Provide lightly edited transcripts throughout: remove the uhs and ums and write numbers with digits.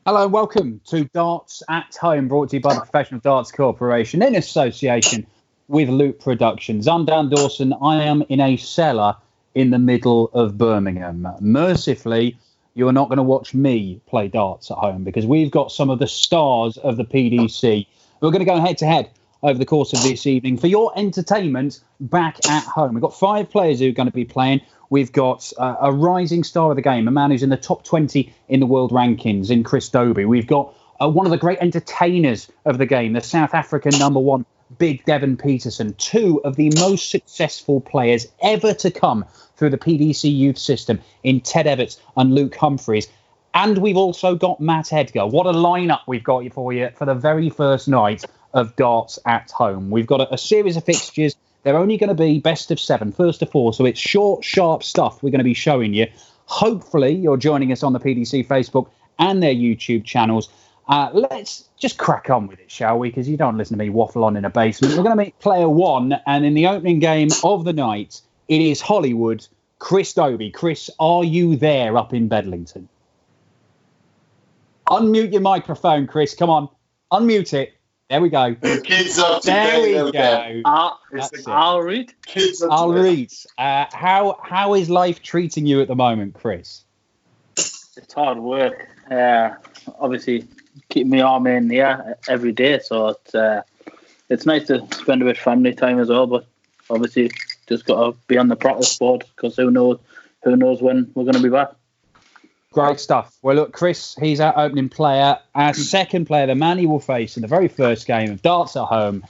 Hello and welcome to Darts at Home, brought to you by the Professional Darts Corporation in association with Loop Productions. I'm Dan Dawson. I am in a cellar in the middle of Birmingham. Mercifully, you're not going to watch me play darts at home because we've got some of the stars of the PDC who are going to go head-to-head over the course of this evening for your entertainment back at home. We've got 5 players who are going to be playing. We've got a rising star of the game, a man who's in the top 20 in the world rankings in Chris Dobey. We've got one of the great entertainers of the game, the South African #1, big Devon Petersen, 2 of the most successful players ever to come through the PDC youth system in Ted Evetts and Luke Humphries. And we've also got Matt Edgar. What a lineup we've got for you for the very first night of Darts at Home. We've got a series of fixtures. They're only going to be best of 7, first to 4. So it's short, sharp stuff we're going to be showing you. Hopefully, you're joining us on the PDC Facebook and their YouTube channels. Let's just crack on with it, shall we? Because you don't listen to me waffle on in a basement. We're going to meet player 1. And in the opening game of the night, it is Hollywood, Chris Dobey. Chris, are you there up in Bedlington? Unmute your microphone, Chris. Come on. Unmute it. There we go. Kids up there we go. I'll read. I'll read. How is life treating you at the moment, Chris? It's hard work. Obviously, keeping my arm in the air every day. So it's nice to spend a bit of family time as well. But obviously, just got to be on the practice board because who knows when we're going to be back. Great stuff. Well, look, Chris, he's our opening player. Our second player, the man he will face in the very first game of Darts at Home,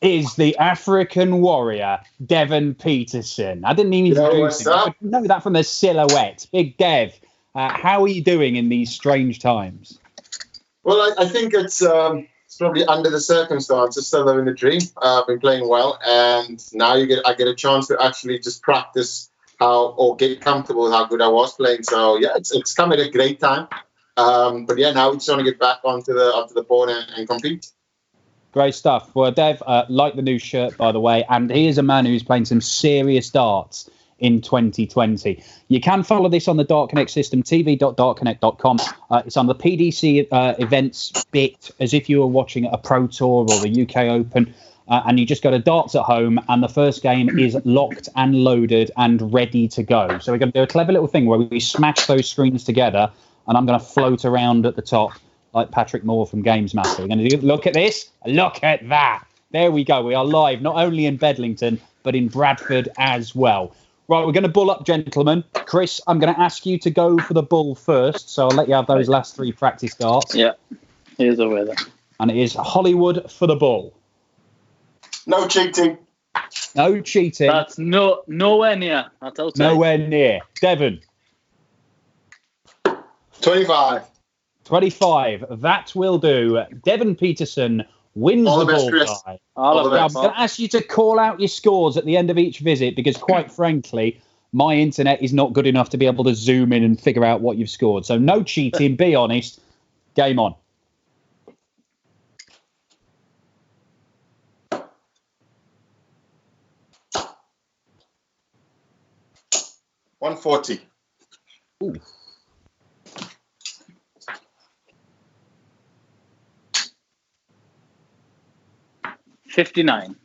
is the African warrior, Devon Petersen. I didn't even introduce him. I know that from the silhouette. Big Dev. How are you doing in these strange times? Well, I think it's probably under the circumstances, still living the dream. I've been playing well, and now I get a chance to actually just practice get comfortable with how good I was playing. So yeah, it's come at a great time. But yeah, now we just want to get back onto the board and compete. Great stuff. Well, Dev, like the new shirt, by the way, and he is a man who's playing some serious darts in 2020. You can follow this on the Dart Connect system, tv.dartconnect.com. It's on the PDC events bit, as if you were watching a Pro Tour or the UK Open. And you just go to Darts at Home, and the first game is locked and loaded and ready to go. So we're going to do a clever little thing where we smash those screens together, and I'm going to float around at the top like Patrick Moore from Games Master. We're going to look at this. Look at that. There we go. We are live, not only in Bedlington, but in Bradford as well. Right, we're going to bull up, gentlemen. Chris, I'm going to ask you to go for the bull first, so I'll let you have those last 3 practice darts. Yeah, here's the weather. And it is Hollywood for the bull. No cheating. No cheating. That's nowhere near. That's outside. Nowhere near. Devon. 25. 25. That will do. Devon Petersen wins All the the best, ball Chris. tie. All the best. I'm going to ask you to call out your scores at the end of each visit because, quite frankly, my internet is not good enough to be able to zoom in and figure out what you've scored. So no cheating. Be honest. Game on. $140. Ooh. $59.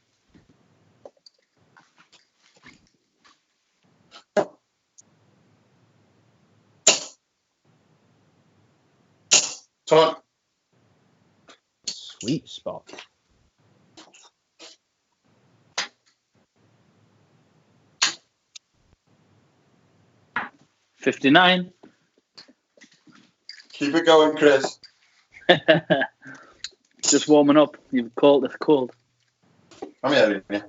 Ton. Sweet spot. $59. Keep it going, Chris. Just warming up. You've called it cold. I'm having it.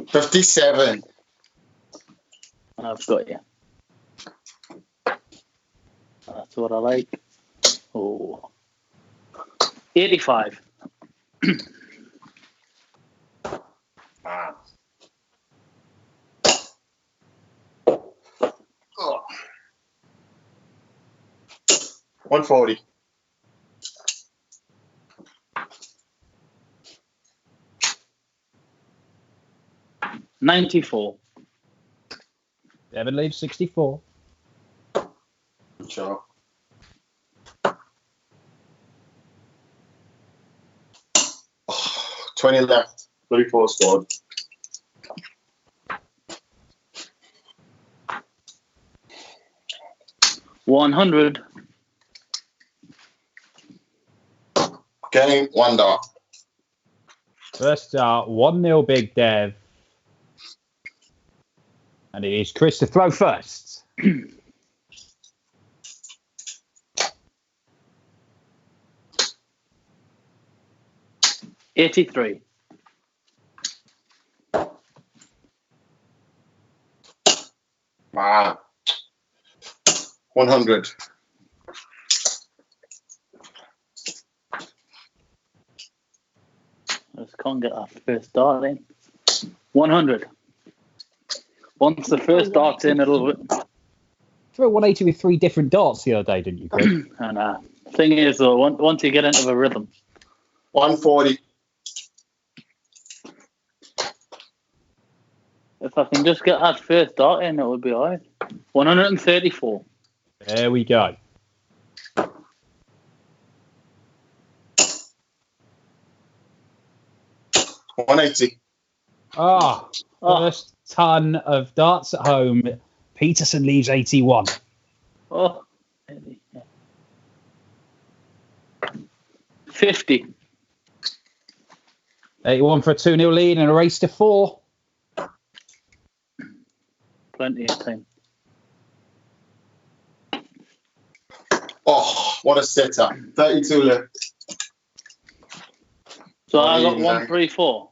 57. I've got you. That's what I like. Oh. 85. Ah. 140. 94. Devon leaves 64. Sure. 20 left. 34 scored. $100. Game, 1 dart. First start, 1-0 Big Dev. And it is Chris to throw first. 83. Wow. 100. I just can't get that first dart in. 100. Once the first dart's in, it'll... Threw a 180 with 3 different darts the other day, didn't you, Chris? And thing is, though, once you get into the rhythm... 140. If I can just get that first dart in, it would be all right. 134. There we go. $180. First ton of darts at home. Petersen leaves 81. Oh, 50. 81 for a 2-0 lead and a race to 4. Plenty of time. Oh, what a setup. 32 left. So I got 134.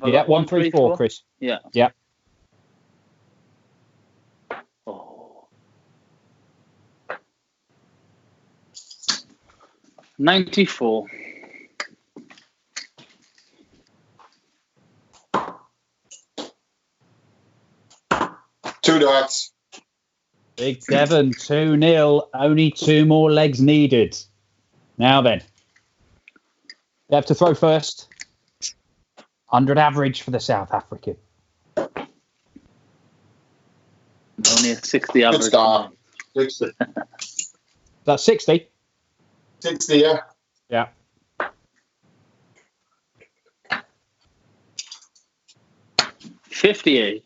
Yeah, 134, Chris. Yeah. Yeah. Oh. 94. Two darts. Big Devon, 2-0. Only 2 more legs needed. Now then. You have to throw first. 100 average for the South African. Only a 60 average. Good start. 60. That's 60. 60, yeah. Yeah. $58.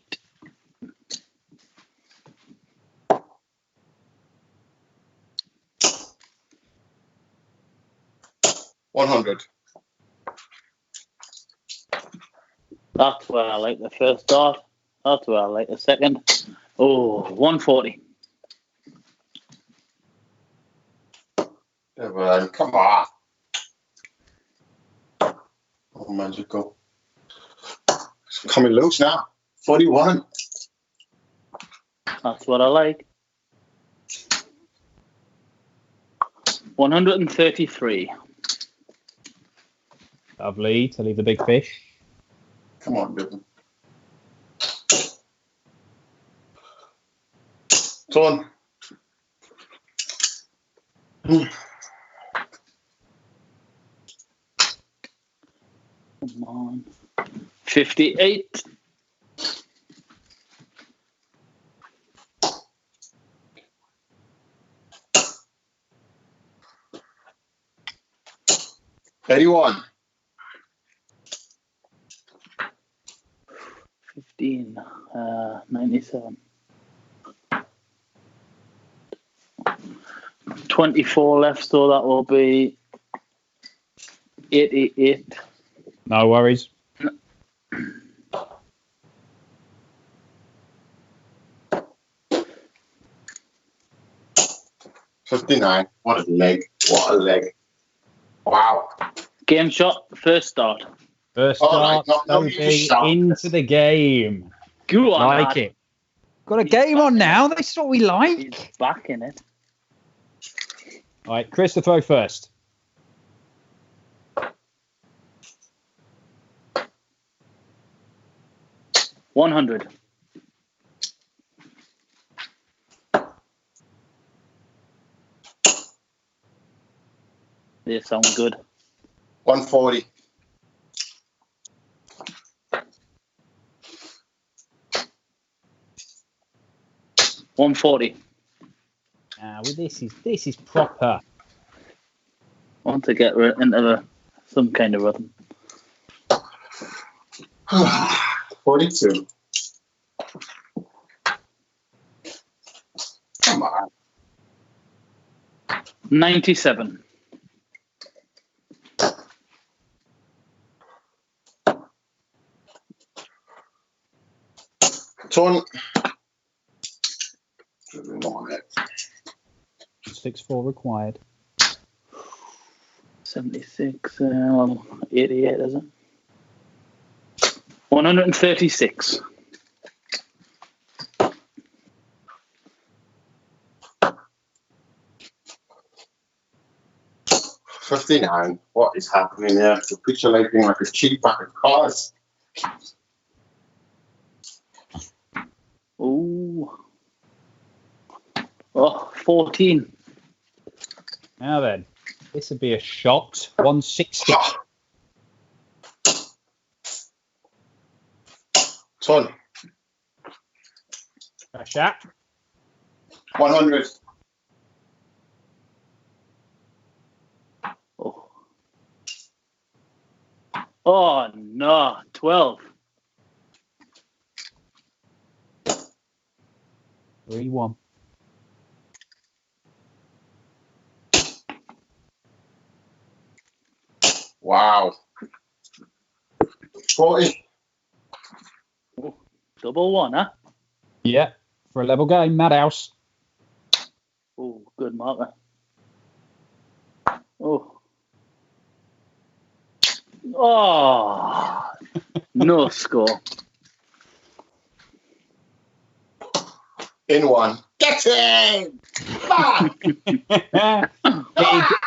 $100. That's where I like the first dart. That's where I like the second. Oh, 140. Devon, come on. Oh, magical. It's coming loose now. 41. That's what I like. 133. Lovely to leave the big fish. Come on, Devon. Come on. Come on. 58. $81. 15. 97. 24 left, so that will be 88. No worries. $59. What a leg. What a leg. Wow. Game shot, first start. First All start, right, no, Dobey shot. into the game. Go on, Like lad. it. Got a game on now. That's what we He's like. back in it. All right, Chris to throw first. $100. They sound good. 140. $140. Well, this is proper. Want to get into some kind of rhythm. 42. Come on. 97. Ton. 6-4 required. 76. 88, is it? 136. 59. What is happening here? Capitulating like a cheap pack of cards. Ooh. Oh, 14. Now then, this would be a shot. 160. Ton. Cash out. 100. Oh, no. 12. 3-1. Wow. 40. Oh, double one, huh? Yeah, for a level game, Madhouse. Oh, good marker. Oh. Oh. No score. In one. Get in! Big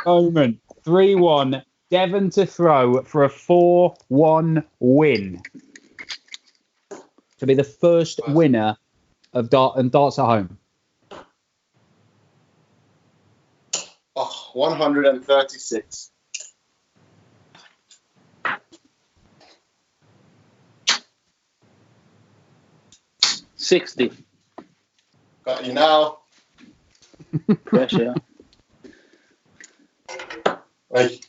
moment. 3-1. Devon to throw for a 4-1 win. To be the first winner of darts at home. 136. 60. Got you now. Pressure. Wait.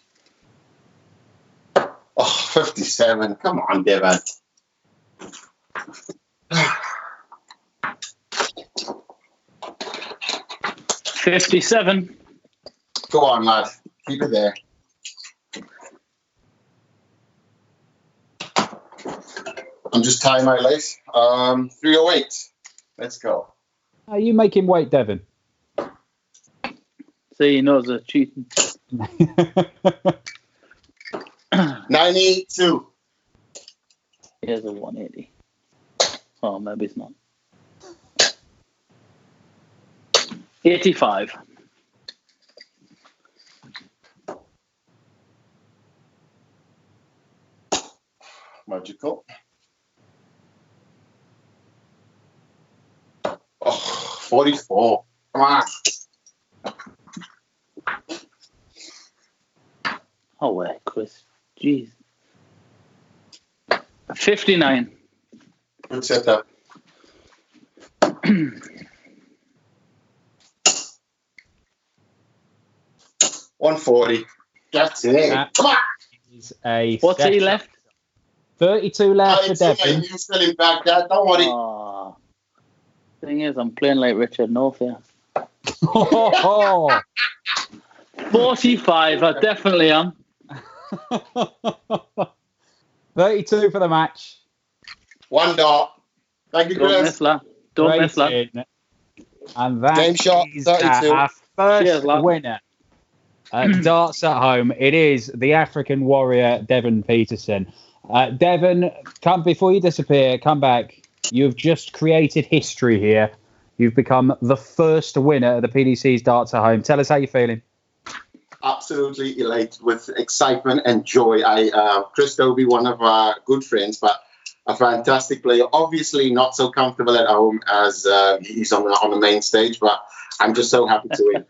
57. Come on, Devon. $57. Go on, lad. Keep it there. I'm just tying my lace. 308. Let's go. Are you making weight, Devon? See, he knows they're cheating. 92. Here's a 180. Oh, maybe it's not. 85. Magical. Oh, 44. Come on. Oh, wait, Chris. Jeez. 59. Good setup. 140. That's it. Come on. What's he left? 32 left for Devon. You're still in Baghdad. Don't worry. Oh. Thing is, I'm playing like Richard North here. 45. I definitely am. 32 for the match. One dot. Thank you, Don't Chris. miss that. Don't miss that. And that Game shot, is 32. our first Cheers, lad. winner at Darts at Home. It is the African warrior, Devon Petersen. Devon, before you disappear, come back. You've just created history here. You've become the first winner of the PDC's Darts at Home. Tell us how you're feeling. Absolutely elated with excitement and joy. Chris Dobey, one of our good friends, but a fantastic player. Obviously not so comfortable at home as he's on the main stage, but I'm just so happy to win.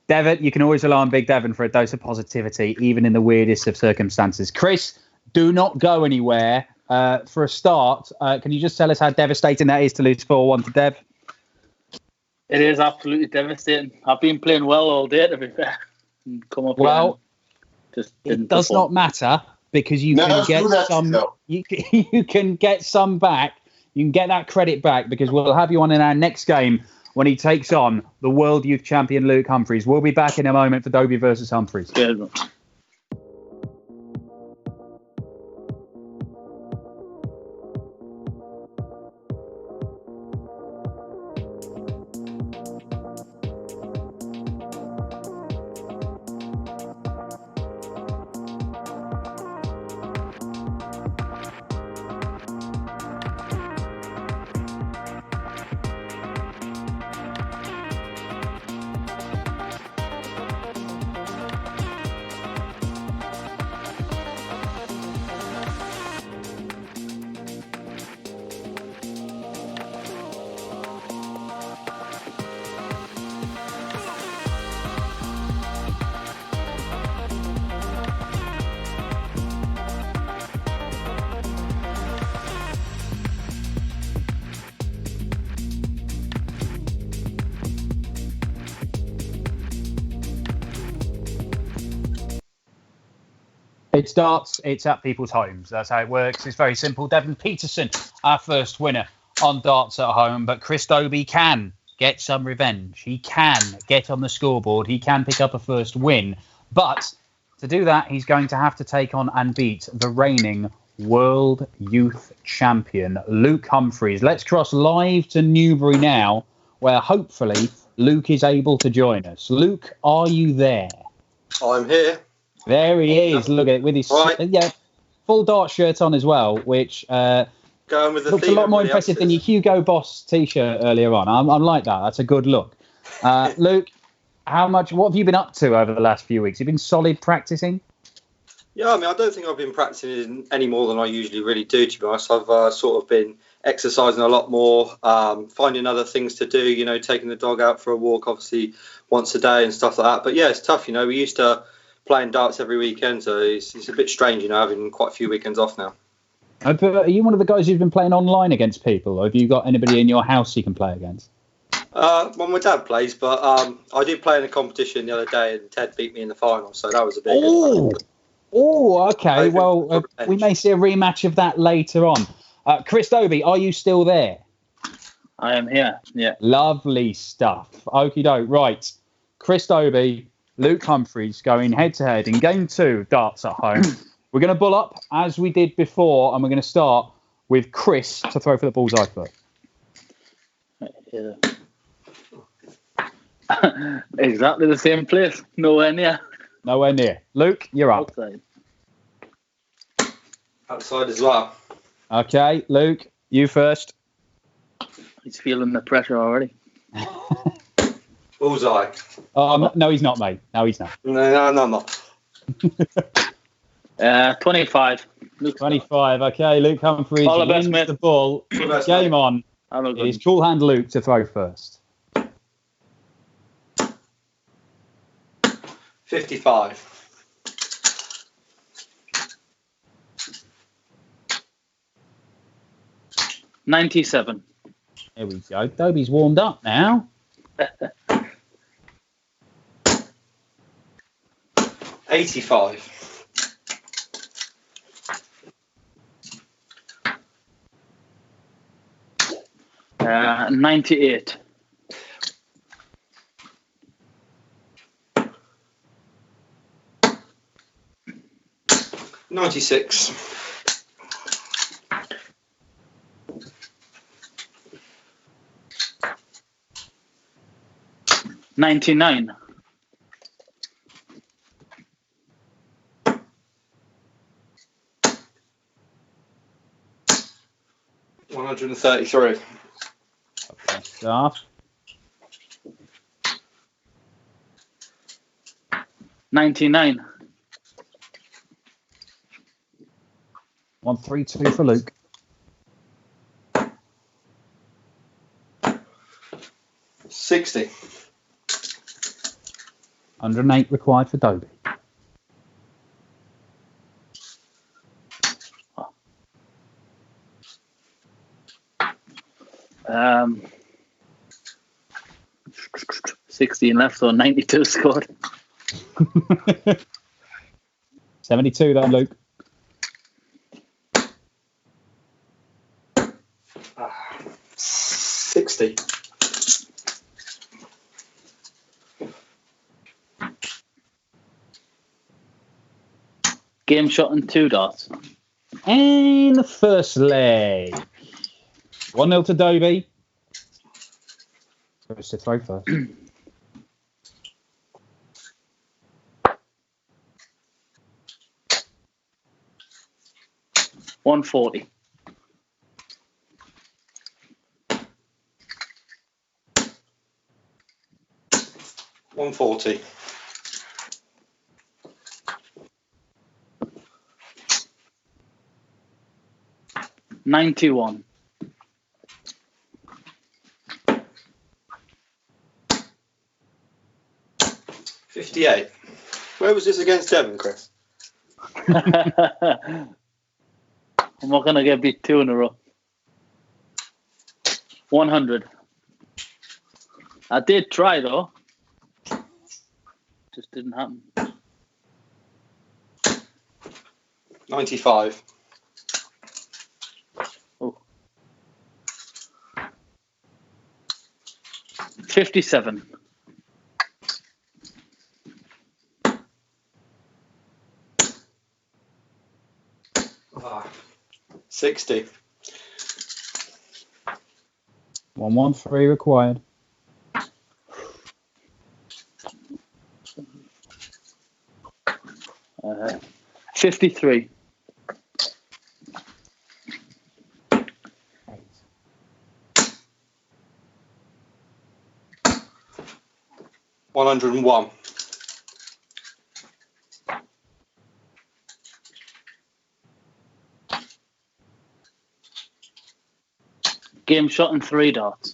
Devon, you can always rely on Big Devon for a dose of positivity, even in the weirdest of circumstances. Chris, do not go anywhere. For a start, can you just tell us how devastating that is to lose 4-1 to Dev? It is absolutely devastating. I've been playing well all day, to be fair. Come up well, just it does not matter because you No, can get do that, some. no. You can get some back. You can get that credit back because we'll have you on in our next game when he takes on the World Youth Champion Luke Humphries. We'll be back in a moment for Dobey versus Humphries. Good. It's darts, it's at people's homes. That's how it works. It's very simple. Devon Petersen, our first winner on darts at home. But Chris Dobey can get some revenge. He can get on the scoreboard. He can pick up a first win. But to do that, he's going to have to take on and beat the reigning World Youth Champion, Luke Humphries. Let's cross live to Newbury now, where hopefully Luke is able to join us. Luke, are you there? I'm here. There he is. Look at it with his full dart shirt on as well, which Going with the looks a theme lot more everybody impressive else than your is. Hugo Boss t-shirt earlier on. I'm like that. That's a good look. Luke, what have you been up to over the last few weeks? You've been solid practicing? Yeah, I mean, I don't think I've been practicing any more than I usually really do, to be honest. I've sort of been exercising a lot more, finding other things to do, you know, taking the dog out for a walk, obviously, once a day and stuff like that. But yeah, it's tough, you know. We used to playing darts every weekend, so it's a bit strange, you know, having quite a few weekends off now. Are you one of the guys who's been playing online against people, or have you got anybody in your house you can play against? Well, my dad plays, but I did play in a competition the other day, and Ted beat me in the final, so that was a bit. Oh, okay. Well, we may see a rematch of that later on. Chris Dobey, are you still there? I am here. Yeah. Lovely stuff. Okie doke. Right. Chris Dobey, Luke Humphries going head to head in game 2 of darts at home. We're going to bull up as we did before, and we're going to start with Chris to throw for the bullseye first. Yeah. Exactly the same place. Nowhere near. Nowhere near. Luke, you're up. Outside. Outside as well. Okay, Luke, you first. He's feeling the pressure already. Bullseye. No, he's not, mate. No, he's not. No, I'm not. 25. Luke's 25. Okay, Luke Humphries all the best, wins mate. the ball. Game on. It is Cool Hand Luke to throw first. 55. $97. There we go. Dobey's warmed up now. 85. $98. 96. 99. 133. Okay, stuff. 99. 132 for Luke. 60. 108 required for Dobey. Um, 16 left, so 92 scored. 72 then, Luke. 60. Game shot and 2 darts. And the first leg. 1-0 to Dobey. Supposed to throw first. 140. 140. 91. 58. Where was this against Devon, Chris? I'm not going to get beat 2 in a row. 100. I did try, though. Just didn't happen. 95. Oh. 57. Ah, 60. 113 required. 53. 101. 'Game shot and 3 darts.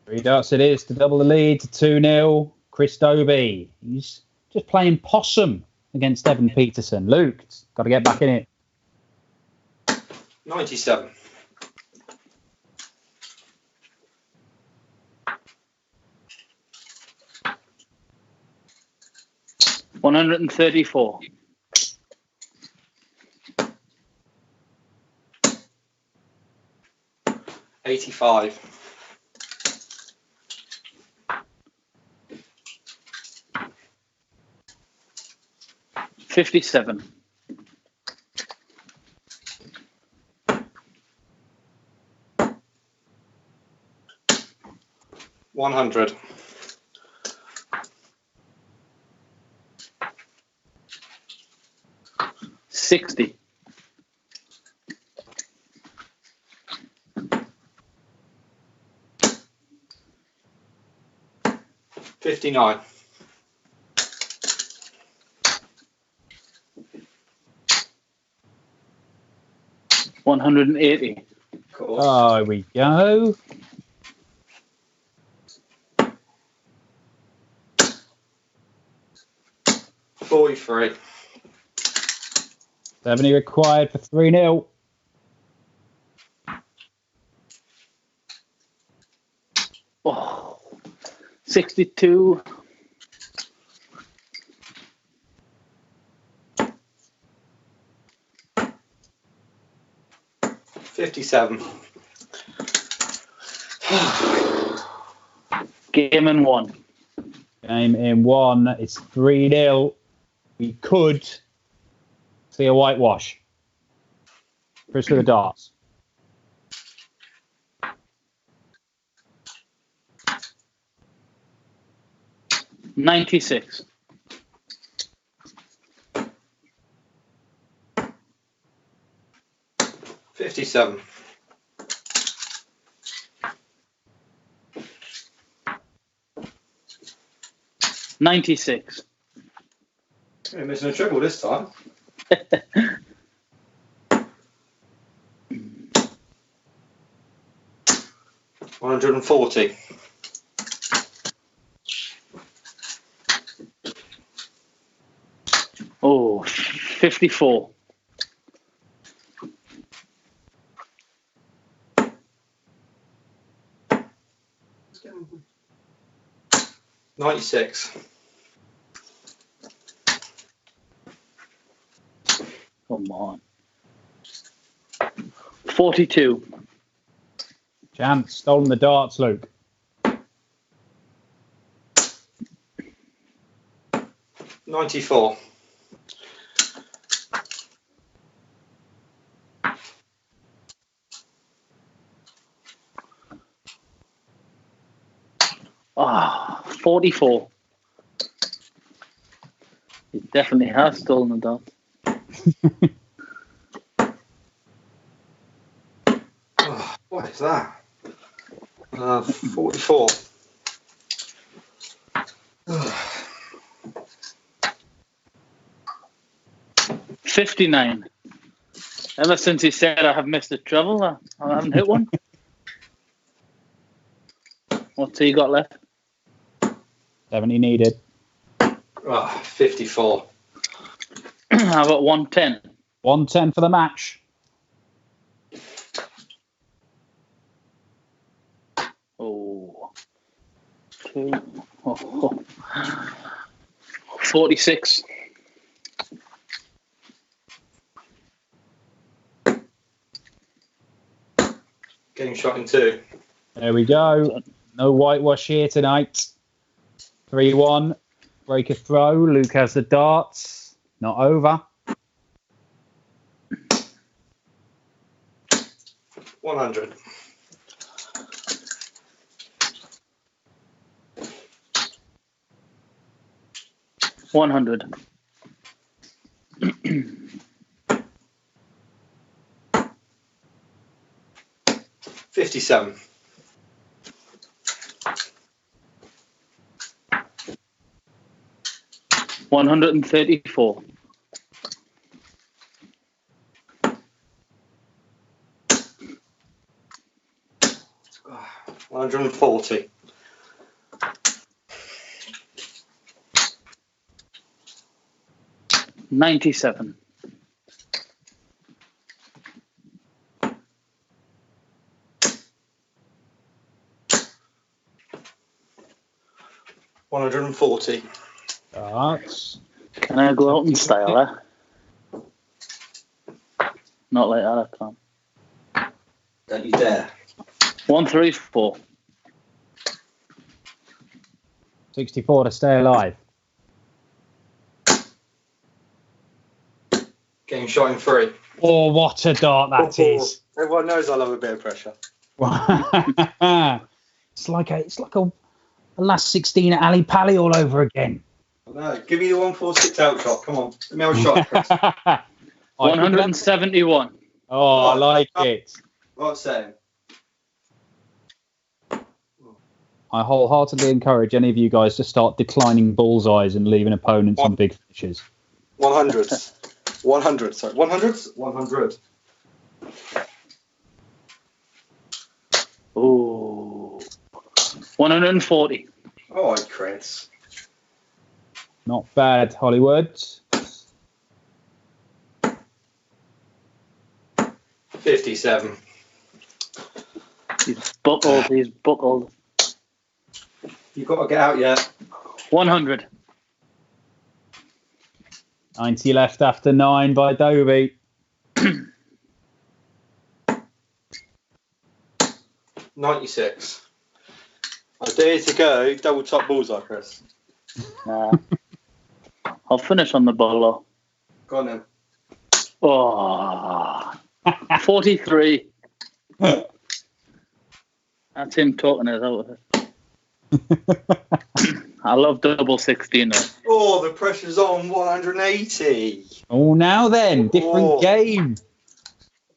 3 darts it is to double the lead to 2-0. Chris Dobey. He's just playing possum against Devon Petersen. Luke, got to get back in it. 97. 134. 85. 57. 100. 60. 59. 180. Cool. Oh, here we go. 43. 70 required for 3-0. Oh, 62. 57. Game in 1. Game in 1. It's 3-0. We could see a whitewash. Chris with the darts. 96. 57. 96. You're missing a triple this time. 140. 54. 96. Come on. 42. Chance, stolen the darts, Luke. $94. Ah, 44. He definitely has stolen the dart. Oh, what is that? 44. 59. Ever since he said I have missed a treble, I haven't hit one. What's he got left? 70 needed. 54. How about 110? 110 for the match. Oh. 46. Getting shot in 2. There we go. No whitewash here tonight. 3-1. Break a throw. Luke has the darts. Not over. 100. $100. 57. 134. 140. 97. 140. Darts. Can I go out in style, eh? Not like that, I can't. Don't you dare. 134. 64 to stay alive. Getting shot in 3. Oh, what a dart that is. Everyone knows I love a bit of pressure. It's like a last 16 at Ali Pally all over again. No, give me the 146 out shot. Come on. Let me have a shot, Chris. 171. Oh, I like it. What's saying? I wholeheartedly encourage any of you guys to start declining bullseyes and leaving opponents on big finishes. 100s. 100, sorry. 100s? 100. Ooh. 140. All right, Chris. Not bad, Hollywood. 57. He's buckled. You've got to get out yet. 100. 90 left after 9 by Dobey. 96. I dare to go double top bullseye, Chris. Nah. I'll finish on the bolo. Go on then. Oh. 43. That's him talking us out of it. I love double 16 though. Oh, the pressure's on 180. Oh, now then, different game.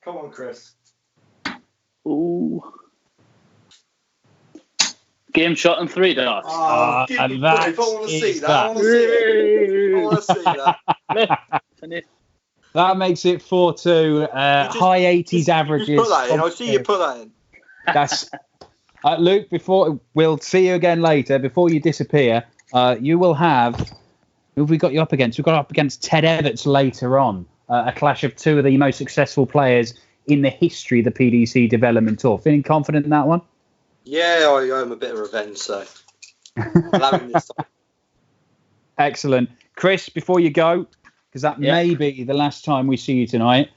Come on, Chris. Ooh. Game shot in 3 darts. And that if I want to see is that. I want to see it. I want to see that. That makes it 4-2. High 80s averages. Put that in. I'll see you put that in. That's Luke. Before we'll see you again later. Before you disappear, you will have. Who have we got you up against? We've got up against Ted Evetts later on. A clash of 2 of the most successful players in the history of the PDC Development Tour. Feeling confident in that one? Yeah, I owe him a bit of revenge, so allow him this time. Excellent, Chris. Before you go, because that may be the last time we see you tonight,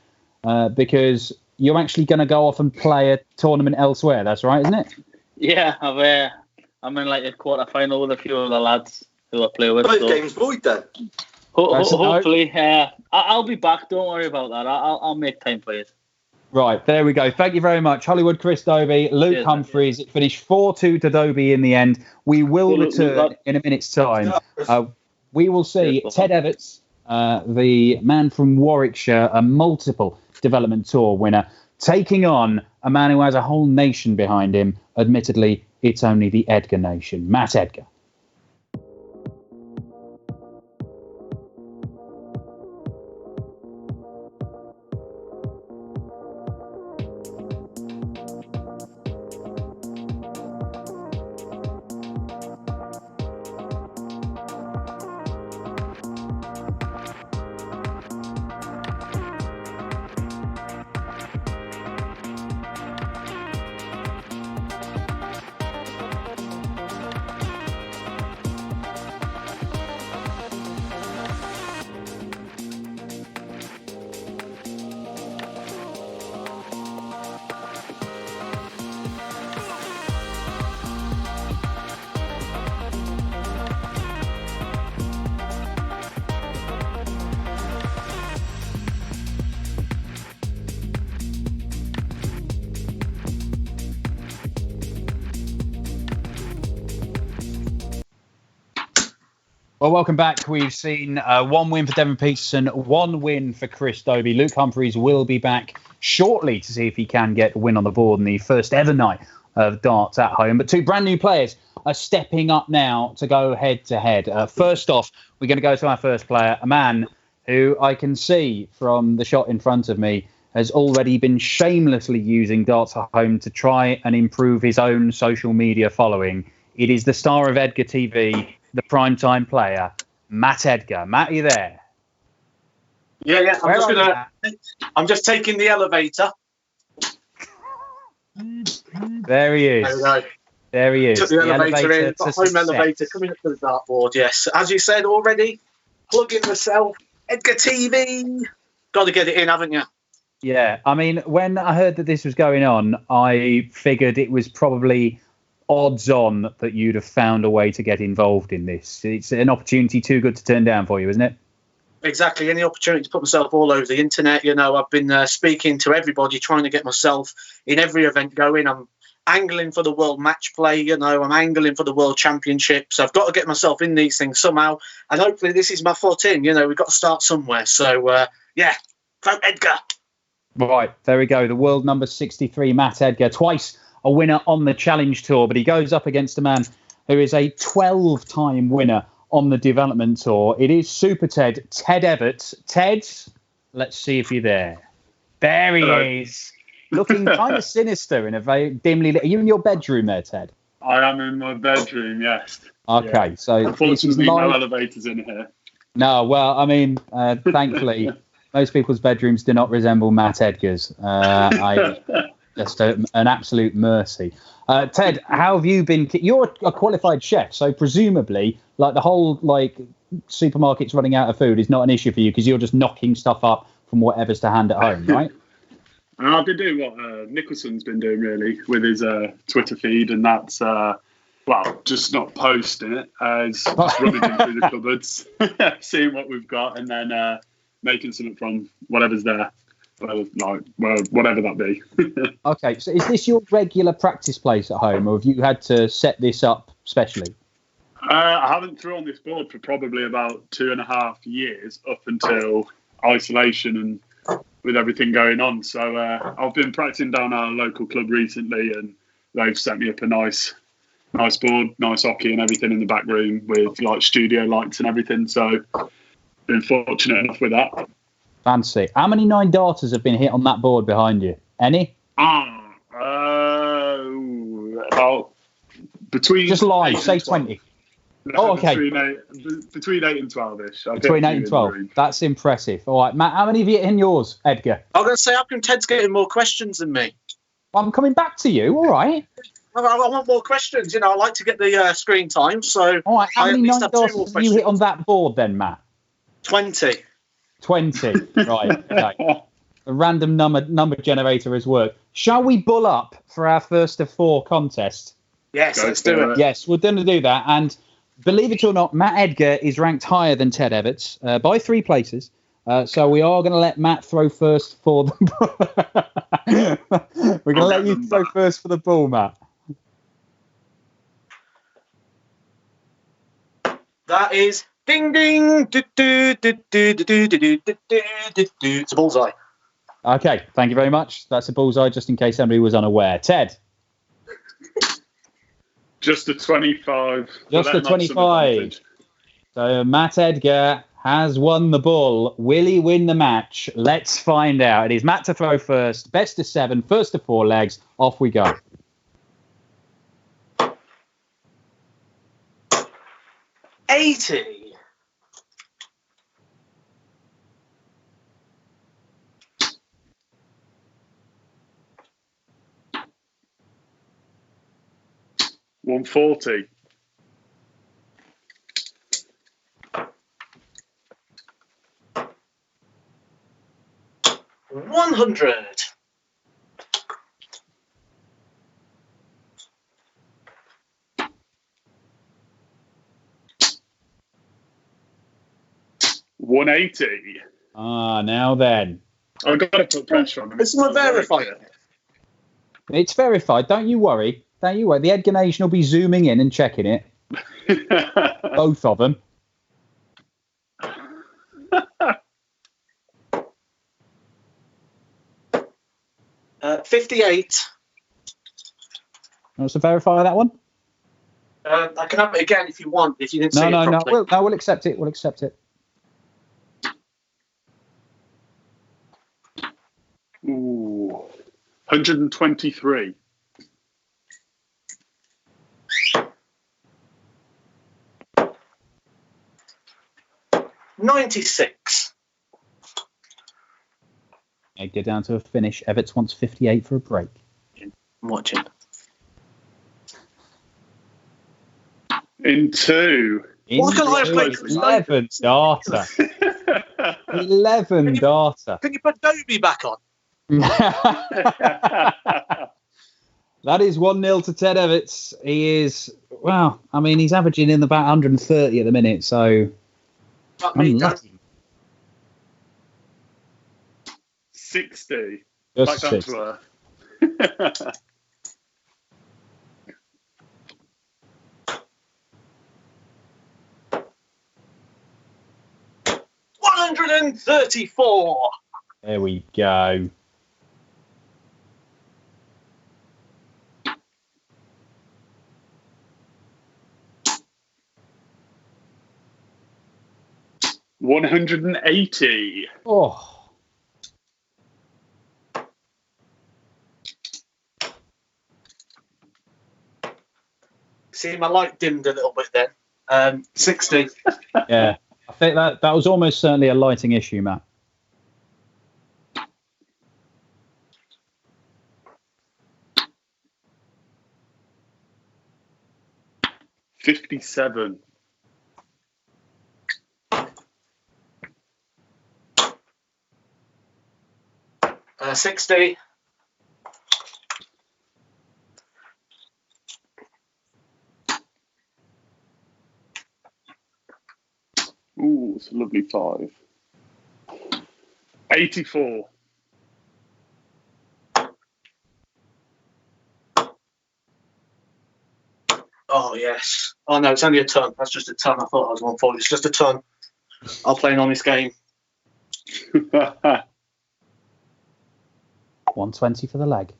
because you're actually going to go off and play a tournament elsewhere. That's right, isn't it? Yeah, I'm in like a quarter-final with a few of the lads who I play with. Both games void then. Hopefully, I'll be back. Don't worry about that. I'll make time for you. Right, there we go. Thank you very much. Hollywood Chris Dobey, Luke Humphries. It finished 4-2 to Dobey in the end. We will return in a minute's time. We will see Ted Evetts, the man from Warwickshire, a multiple development tour winner, taking on a man who has a whole nation behind him. Admittedly, it's only the Edgar nation. Matt Edgar. Well, welcome back. We've seen one win for Devon Petersen, one win for Chris Dobey. Luke Humphries will be back shortly to see if he can get a win on the board in the first ever night of darts at home. But two brand new players are stepping up now to go head-to-head. First off, we're going to go to our first player, a man who I can see from the shot in front of me has already been shamelessly using darts at home to try and improve his own social media following. It is the star of Edgar TV, the primetime player, Matt Edgar. Matt, are you there? Yeah. I'm just taking the elevator. There he is. There he is. Took the elevator in. Home elevator coming up to the dartboard. Yes, as you said already, plugging myself. Edgar TV. Got to get it in, haven't you? Yeah. I mean, when I heard that this was going on, I figured it was probably odds on that you'd have found a way to get involved in this. It's an opportunity too good to turn down for you, isn't it? Exactly. Any opportunity to put myself all over the internet. You know, I've been speaking to everybody, trying to get myself in every event going. I'm angling for the world match play. You know, I'm angling for the world championships. I've got to get myself in these things somehow. And hopefully this is my foot in. You know, we've got to start somewhere. So, vote Edgar. Right. There we go. The world number 63, Matt Edgar, twice a winner on the Challenge Tour, but he goes up against a man who is a 12-time winner on the Development Tour. It is Super Ted Evetts. Ted, let's see if you're there. There he is, looking kind of sinister in a very dimly lit. Are you in your bedroom there, Ted? I am in my bedroom, yes. Okay, so unfortunately, no elevators in here. No, well, I mean, thankfully, most people's bedrooms do not resemble Matt Edgar's. Just an absolute mercy. Ted, how have you been? You're a qualified chef, so presumably, like the whole supermarkets running out of food is not an issue for you because you're just knocking stuff up from whatever's to hand at home, right? I've been doing what Nicholson's been doing really with his Twitter feed, and that's just not posting it, just rummaging through the cupboards, seeing what we've got, and then making something from whatever's there. Whatever that be. Okay, so is this your regular practice place at home, or have you had to set this up specially? I haven't thrown this board for probably about 2.5 years, up until isolation and with everything going on. So I've been practicing down our local club recently, and they've set me up a nice board, nice hockey and everything in the back room with studio lights and everything. So been fortunate enough with that. Fancy. How many 9 darters have been hit on that board behind you? Any? About between. Just lie. Say 20. Oh, okay. Between 8 and 12-ish. Between 8 and 12. That's impressive. All right, Matt, how many have you hit in yours, Edgar? I'm going to say, how come Ted's getting more questions than me? Well, I'm coming back to you. All right. I want more questions. You know, I like to get the screen time. So, all right. How many 9 darters have you hit on that board then, Matt? 20. 20. Right. Okay. The random number generator has worked. Shall we bull up for our first of 4 contest? Yes, let's do it. Yes, we're going to do that. And believe it or not, Matt Edgar is ranked higher than Ted Evetts by 3 places. So we are going to let Matt throw first for the We're going to let you throw first for the ball, Matt. That is ding ding. It's a bullseye. Okay, thank you very much. That's a bullseye, just in case somebody was unaware. Ted. Just a 25. Just a 25. So Matt Edgar has won the bull. Will he win the match? Let's find out. It is Matt to throw first. Best of 7, first of 4 legs. Off we go. $80. $140. $100. $180. Now then. I've got to put pressure on him. It's not verified. It's verified. Don't you worry. Don't you worry. The Edgar Nation will be zooming in and checking it. Both of them. $58. Want to verify that one? I can have it again if you want. If you didn't see it No. properly. We'll accept it. We'll accept it. Ooh. 123. $96. Edgar down to a finish. Evetts wants 58 for a break. I'm watching. In 2. Why can't I have played 11 data. 11 data. Can you put Dobey back on? That is 1-0 to Ted Evetts. He is, well, I mean, he's averaging in about 130 at the minute, so unlucky. 60. Just Back down 60. to Earth. $134. There we go. $180. Oh. See, my light dimmed a little bit then. 60. Yeah. I think that was almost certainly a lighting issue, Matt. $57. 60. Ooh, it's a lovely 5. 84. Oh, yes. Oh, no, it's only a ton. That's just a ton. I thought I was 140. It's just a ton. I'll play an honest game. 120 for the leg.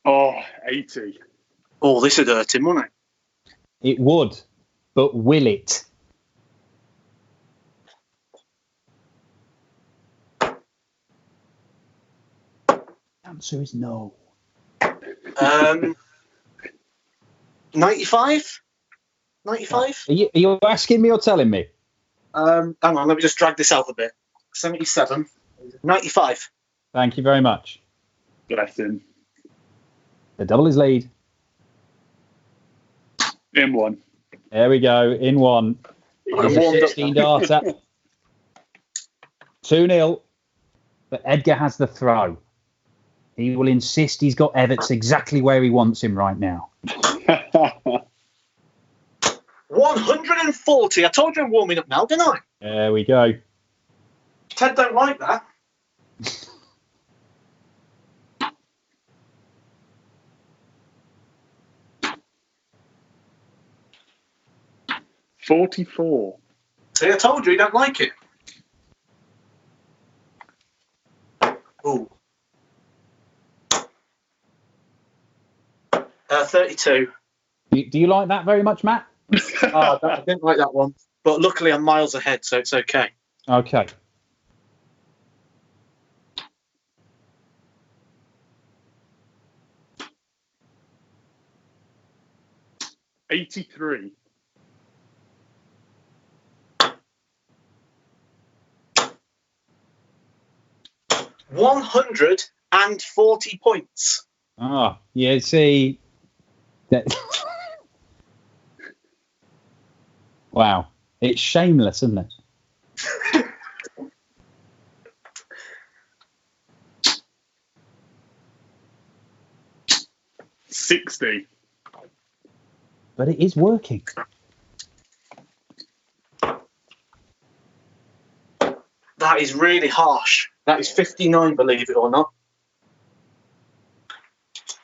Oh, 80. Oh, this would hurt him, wouldn't it? It would, but will it? Answer is no. 95? 95? Are you asking me or telling me? Hang on, let me just drag this out a bit. 77. 95. Thank you very much. Bless him. The double is lead. In one. There we go. In one. There's a 16 darter. 2-0. But Edgar has the throw. He will insist he's got Evetts exactly where he wants him right now. 140. I told you I'm warming up now, didn't I? There we go. Ted don't like that. 44. See, I told you he don't like it. Ooh. 32. Do you like that very much, Matt? I didn't like that one. But luckily I'm miles ahead, so it's okay. Okay. $83. 140 points. Ah, yeah, see. That... Wow. It's shameless, isn't it? $60. But it is working. That is really harsh. That is 59, believe it or not.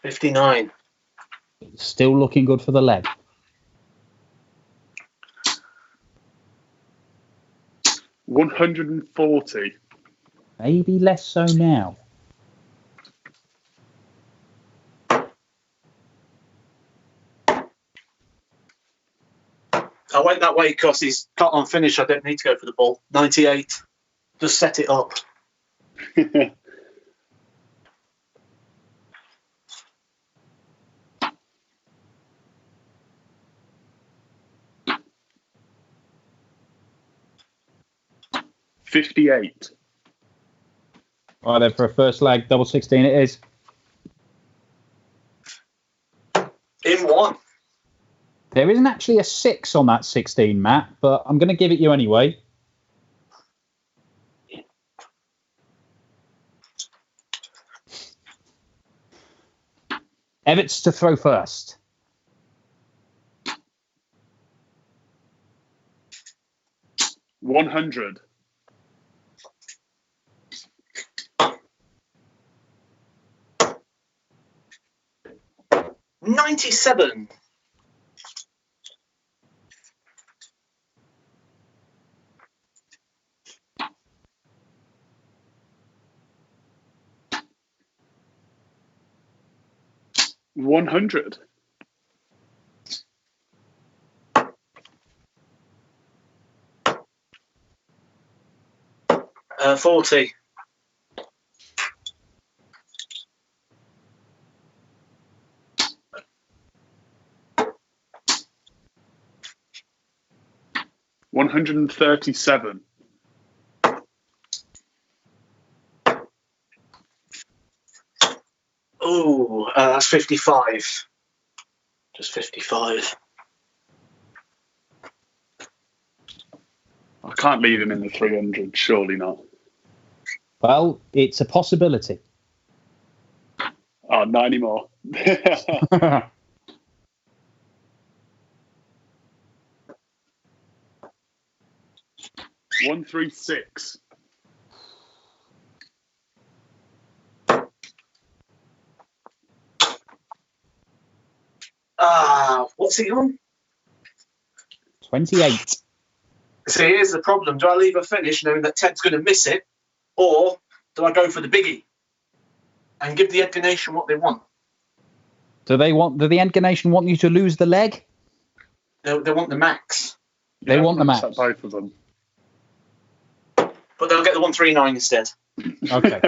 59. Still looking good for the leg. $140. Maybe less so now. I went that way because he's cut on finish. I don't need to go for the ball. 98. Just set it up. $58. Right then, for a first leg, double 16 it is. In one. There isn't actually a 6 on that 16, Matt, but I'm going to give it you anyway. Evetts to throw first. $100. 97. $100. 40. $137. Oh, that's 55. Just 55. I can't leave him in the 300, surely not. Well, it's a possibility. Oh, not anymore. 136. What's he on? 28. See, here's the problem. Do I leave a finish knowing that Ted's going to miss it? Or do I go for the biggie and give the Edgar Nation what they want? Do the Edgar Nation want you to lose the leg? They want the max. They want the max. Both of them. But they'll get the 139 instead. Okay.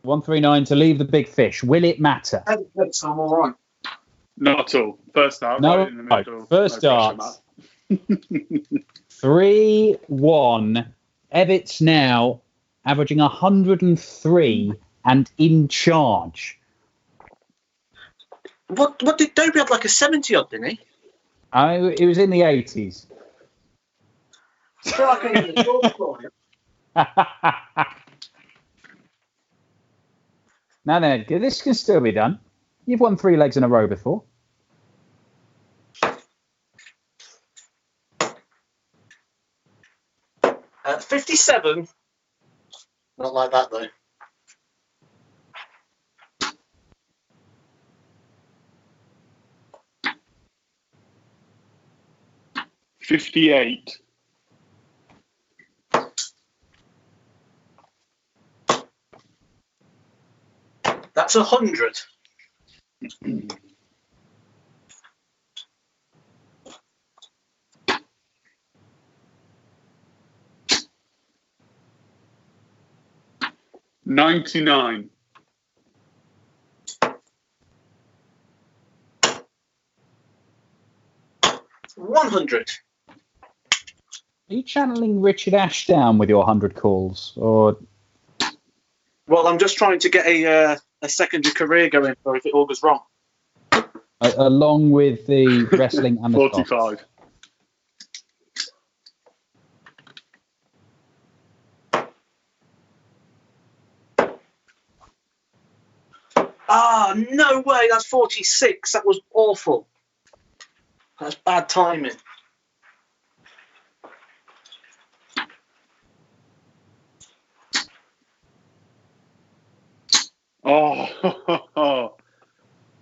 139 to leave the big fish. Will it matter? So I'm all right. Not at all. First start. No, right in the middle. first No start. 3-1. Evetts now averaging 103 and in charge. What did Dobey have like a 70 odd, didn't he? It was in the 80s. I feel like I need a short floor. Now then, Edgar, this can still be done. You've won 3 legs in a row before. 57. Not like that, though. 58. That's 100. $99. 100. Are you channeling Richard Ashdown with your 100 calls, or? Well, I'm just trying to get a secondary career going for if it all goes wrong. Along with the wrestling and the 45. Ah, no way. That's 46. That was awful. That's bad timing. Oh,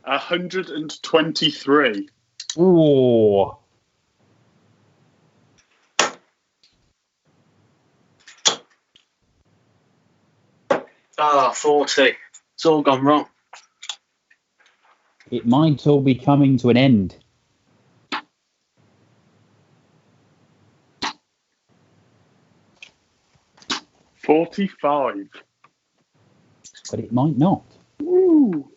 123. Ooh. Ah, 40. It's all gone wrong. It might all be coming to an end. $45. But it might not. Ooh.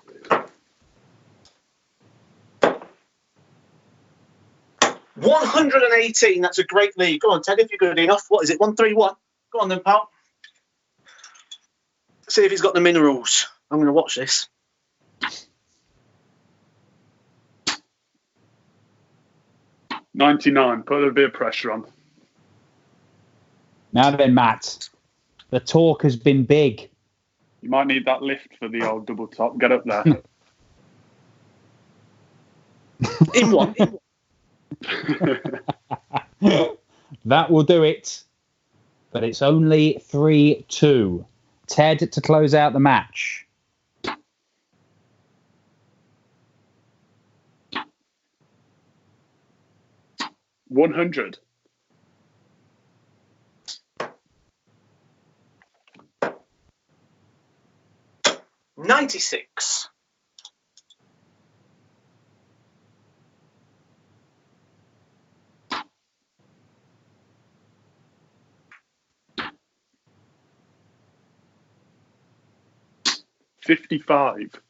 $118. That's a great lead. Go on, Ted, if you're good enough. What is it? 131. Go on then, pal. See if he's got the minerals. I'm going to watch this. $99. Put a bit of pressure on. Now then, Matt, the talk has been big. You might need that lift for the old double top. Get up there. In what? That will do it. But it's only 3-2. Ted to close out the match. $100. $96. $55.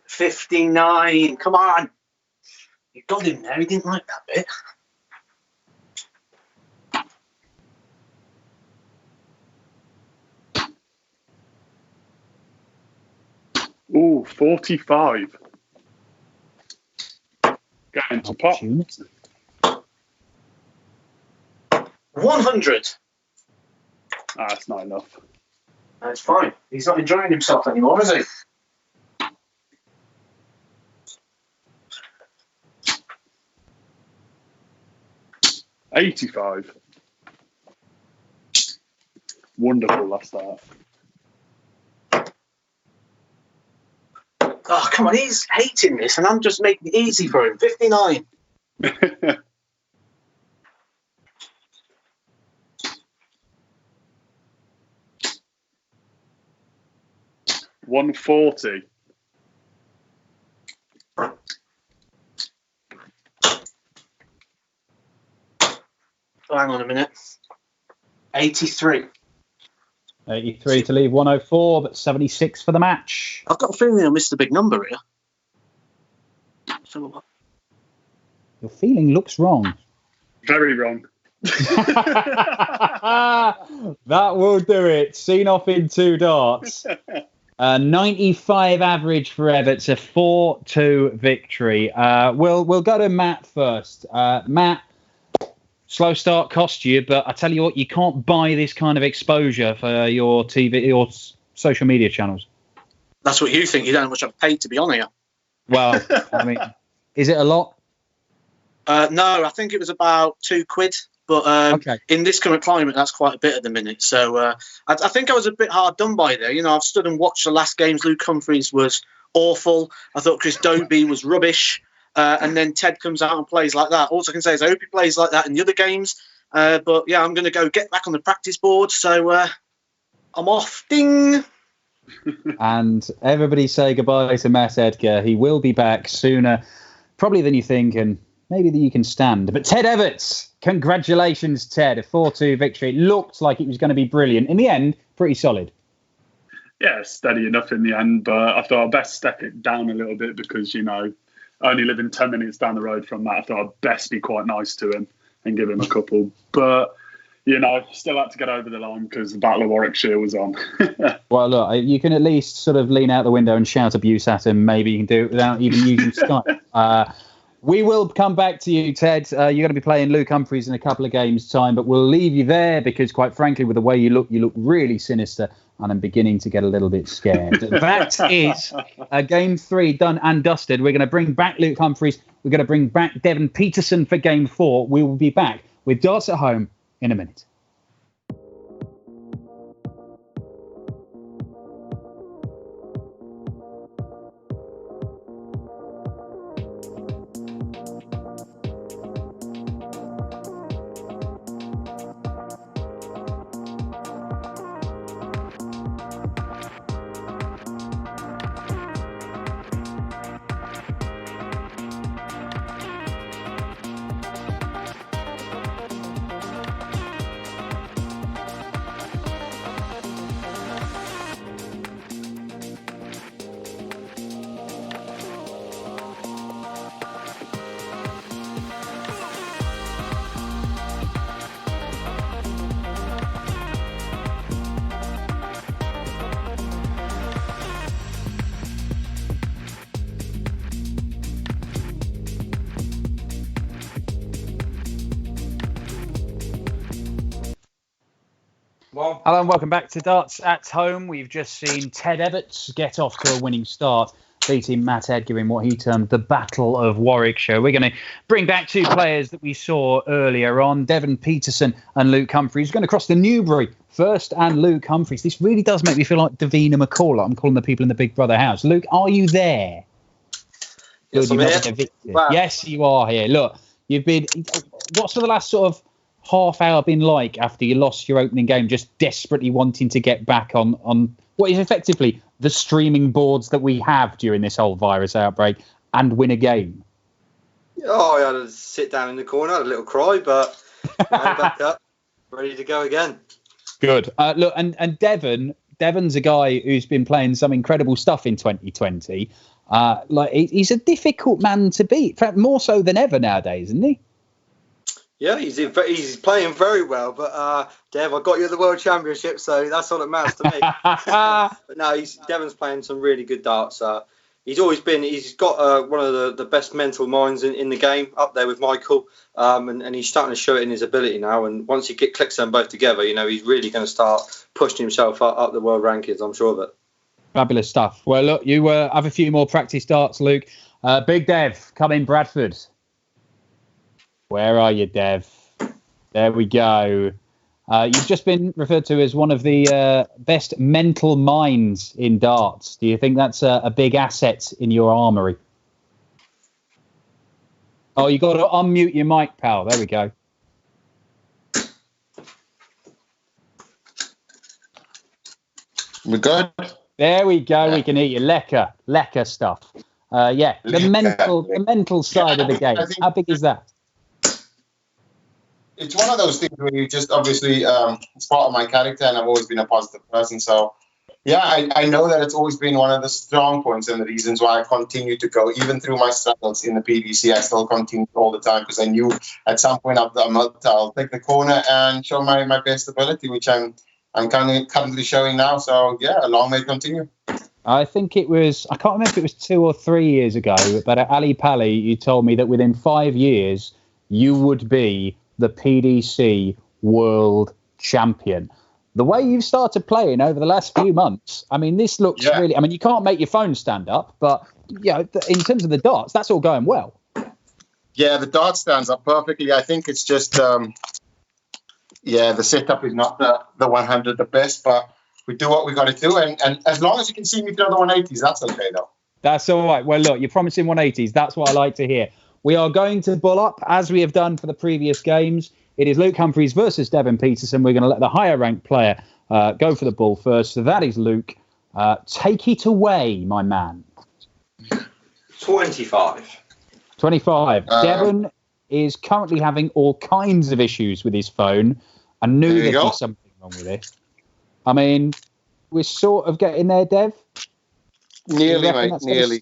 $59. Come on. You got him there. He didn't like that bit. Ooh, 45. Getting to pop. 100. That's not enough. That's fine. He's not enjoying himself anymore, is he? $85. Wonderful last start. Oh, come on. He's hating this, and I'm just making it easy for him. 59. $140. Oh, hang on a minute. 83. 83 to leave 104, but 76 for the match. I've got a feeling I missed a big number here. So, Your feeling looks wrong. Very wrong. That will do it. Seen off in 2 darts. 95 average for Evetts, a 4-2 victory. We'll go to Matt first. Matt, slow start cost you, but I tell you what, you can't buy this kind of exposure for your TV, your social media channels. That's what you think. You don't know how much I've paid to be on here. Well, I mean, is it a lot? No, I think it was about £2. But in this current climate, that's quite a bit at the minute. So I think I was a bit hard done by there. You know, I've stood and watched the last games. Luke Humphries was awful. I thought Chris Dobey was rubbish. And then Ted comes out and plays like that. All I can say is I hope he plays like that in the other games. But yeah, I'm going to go get back on the practice board. So I'm off. Ding. And everybody say goodbye to Matt Edgar. He will be back sooner, probably than you think, and maybe that you can stand. But Ted Evetts, congratulations, Ted. A 4-2 victory. It looked like it was going to be brilliant. In the end, pretty solid. Yeah, steady enough in the end, but I thought I'd best step it down a little bit because, you know, only living 10 minutes down the road from that, I thought I'd best be quite nice to him and give him a couple. But, you know, still had to get over the line because the Battle of Warwickshire was on. Well, look, you can at least sort of lean out the window and shout abuse at him. Maybe you can do it without even using Skype. We will come back to you, Ted. You're going to be playing Luke Humphries in a couple of games' time, but we'll leave you there because, quite frankly, with the way you look really sinister, and I'm beginning to get a little bit scared. That is game 3 done and dusted. We're going to bring back Luke Humphries. We're going to bring back Devon Petersen for game 4. We will be back with Darts at Home in a minute. Hello and welcome back to Darts at Home. We've just seen Ted Evetts get off to a winning start, beating Matt Edgar in what he termed the Battle of Warwickshire. We're going to bring back 2 players that we saw earlier on, Devon Petersen and Luke Humphries. We're going to cross the Newbury first, and Luke Humphries. This really does make me feel like Davina McCall. I'm calling the people in the Big Brother house. Luke, are you there? Yes, I'm here. Wow. Yes, you are here. Look, you've been... What's for the last sort of half hour been like after you lost your opening game, just desperately wanting to get back on what is effectively the streaming boards that we have during this whole virus outbreak and win a game? Oh, I had to sit down in the corner, had a little cry, but I'm back up, ready to go again. Good. Look, and Devon's a guy who's been playing some incredible stuff in 2020. He's a difficult man to beat, in fact, more so than ever nowadays, isn't he? Yeah, he's playing very well, but Dev, I got you at the World Championship, so that's all that matters to me. But no, Devon's playing some really good darts. He's got one of the best mental minds in the game, up there with Michael, and he's starting to show it in his ability now. And once he clicks them both together, you know, he's really going to start pushing himself up the world rankings, I'm sure of it. Fabulous stuff. Well, look, you have a few more practice darts, Luke. Big Dev, come in, Bradford. Where are you, Dev? There we go. You've just been referred to as one of the best mental minds in darts. Do you think that's a big asset in your armoury? Oh, you got to unmute your mic, pal. There we go. We're good? There we go. Yeah. We can hear you. Lekker stuff. The mental side of the game. How big is that? It's one of those things where you just obviously, it's part of my character and I've always been a positive person. So, yeah, I know that it's always been one of the strong points and the reasons why I continue to go. Even through my struggles in the PDC, I still continue all the time because I knew at some point I'll take the corner and show my best ability, which I'm I'm currently showing now. So yeah, a long may continue. I think it was, I can't remember if it was 2 or 3 years ago, but at Ali Pali, you told me that within 5 years, you would be the PDC World Champion. The way you've started playing over the last few months, I mean, this looks really, I mean, you can't make your phone stand up, but in terms of the darts, that's all going well. Yeah, the dart stands up perfectly. I think it's just, the setup is not the 100 the best, but we do what we got to do. And as long as you can see me throw the 180s, that's okay, though. That's all right. Well, look, you're promising 180s. That's what I like to hear. We are going to bull up, as we have done for the previous games. It is Luke Humphries versus Devon Petersen. We're going to let the higher-ranked player go for the ball first. So that is Luke. Take it away, my man. 25. 25. Devon is currently having all kinds of issues with his phone. I knew there'd be something wrong with it. I mean, we're sort of getting there, Dev. Nearly, mate. Nearly.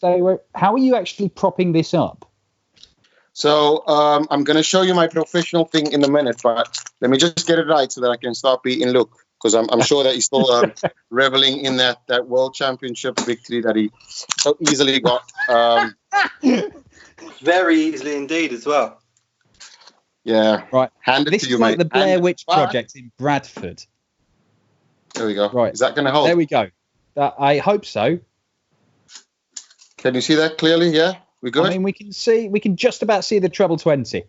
How are you actually propping this up? So I'm going to show you my professional thing in a minute, but let me just get it right so that I can start beating Luke, because I'm sure that he's still reveling in that World Championship victory that he so easily got. Very easily indeed as well. Yeah. Right. Hand it this to you, is like mate. the Blair Witch Project in Bradford. There we go. Right. Is that going to hold? There we go. I hope so. Can you see that clearly? Yeah? We good? I mean, we can just about see the treble 20.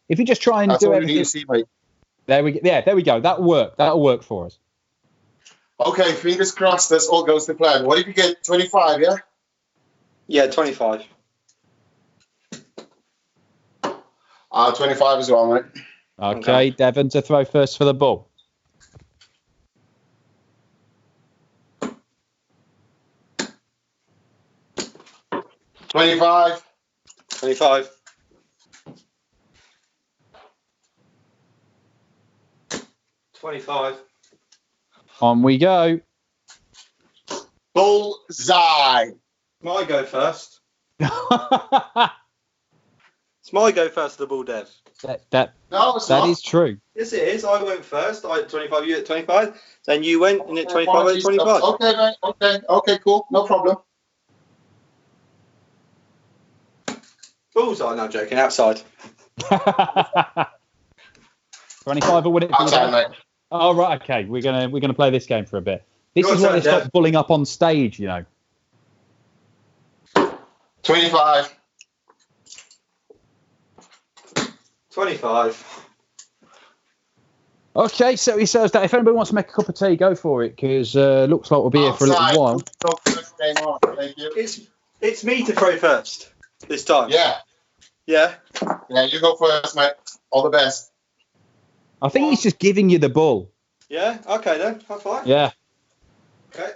If you just try and do everything. Need to see, mate. There we go. That'll work. That'll work for us. Okay, fingers crossed this all goes to plan. What did you get? 25, yeah? Yeah, 25. 25 as well, mate. Okay, Devon to throw first for the ball. $25. 25. 25. On we go. Bullseye. My go first. It's my go first, the ball, Dev. That is true. Yes, it is. I went first. I had 25. You at 25. Then you went and at 25. I at 25. Okay, mate. Okay, cool. No problem. Bullseye. No, I'm joking. Outside. 25 will win it. Outside, mate. Oh, right. Okay. We're gonna play this game for a bit. This is why they stop bullying up on stage, you know. 25. 25. Okay, so he says that if anybody wants to make a cup of tea, go for it, because looks like we'll be here for a little while. Thank you. It's me to throw first this time. Yeah. Yeah. Yeah, you go first, mate. All the best. I think he's just giving you the ball. Yeah. Okay then. High five. Yeah. Okay.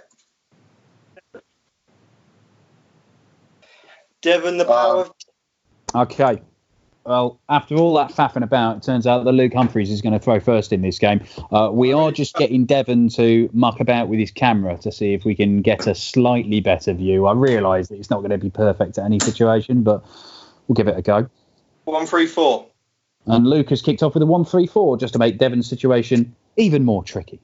Devon, the power. Okay. Well, after all that faffing about, it turns out that Luke Humphries is going to throw first in this game. We are just getting Devon to muck about with his camera to see if we can get a slightly better view. I realise that it's not going to be perfect at any situation, but we'll give it a go. 1-3-4. And Luke has kicked off with a 1-3-4 just to make Devon's situation even more tricky.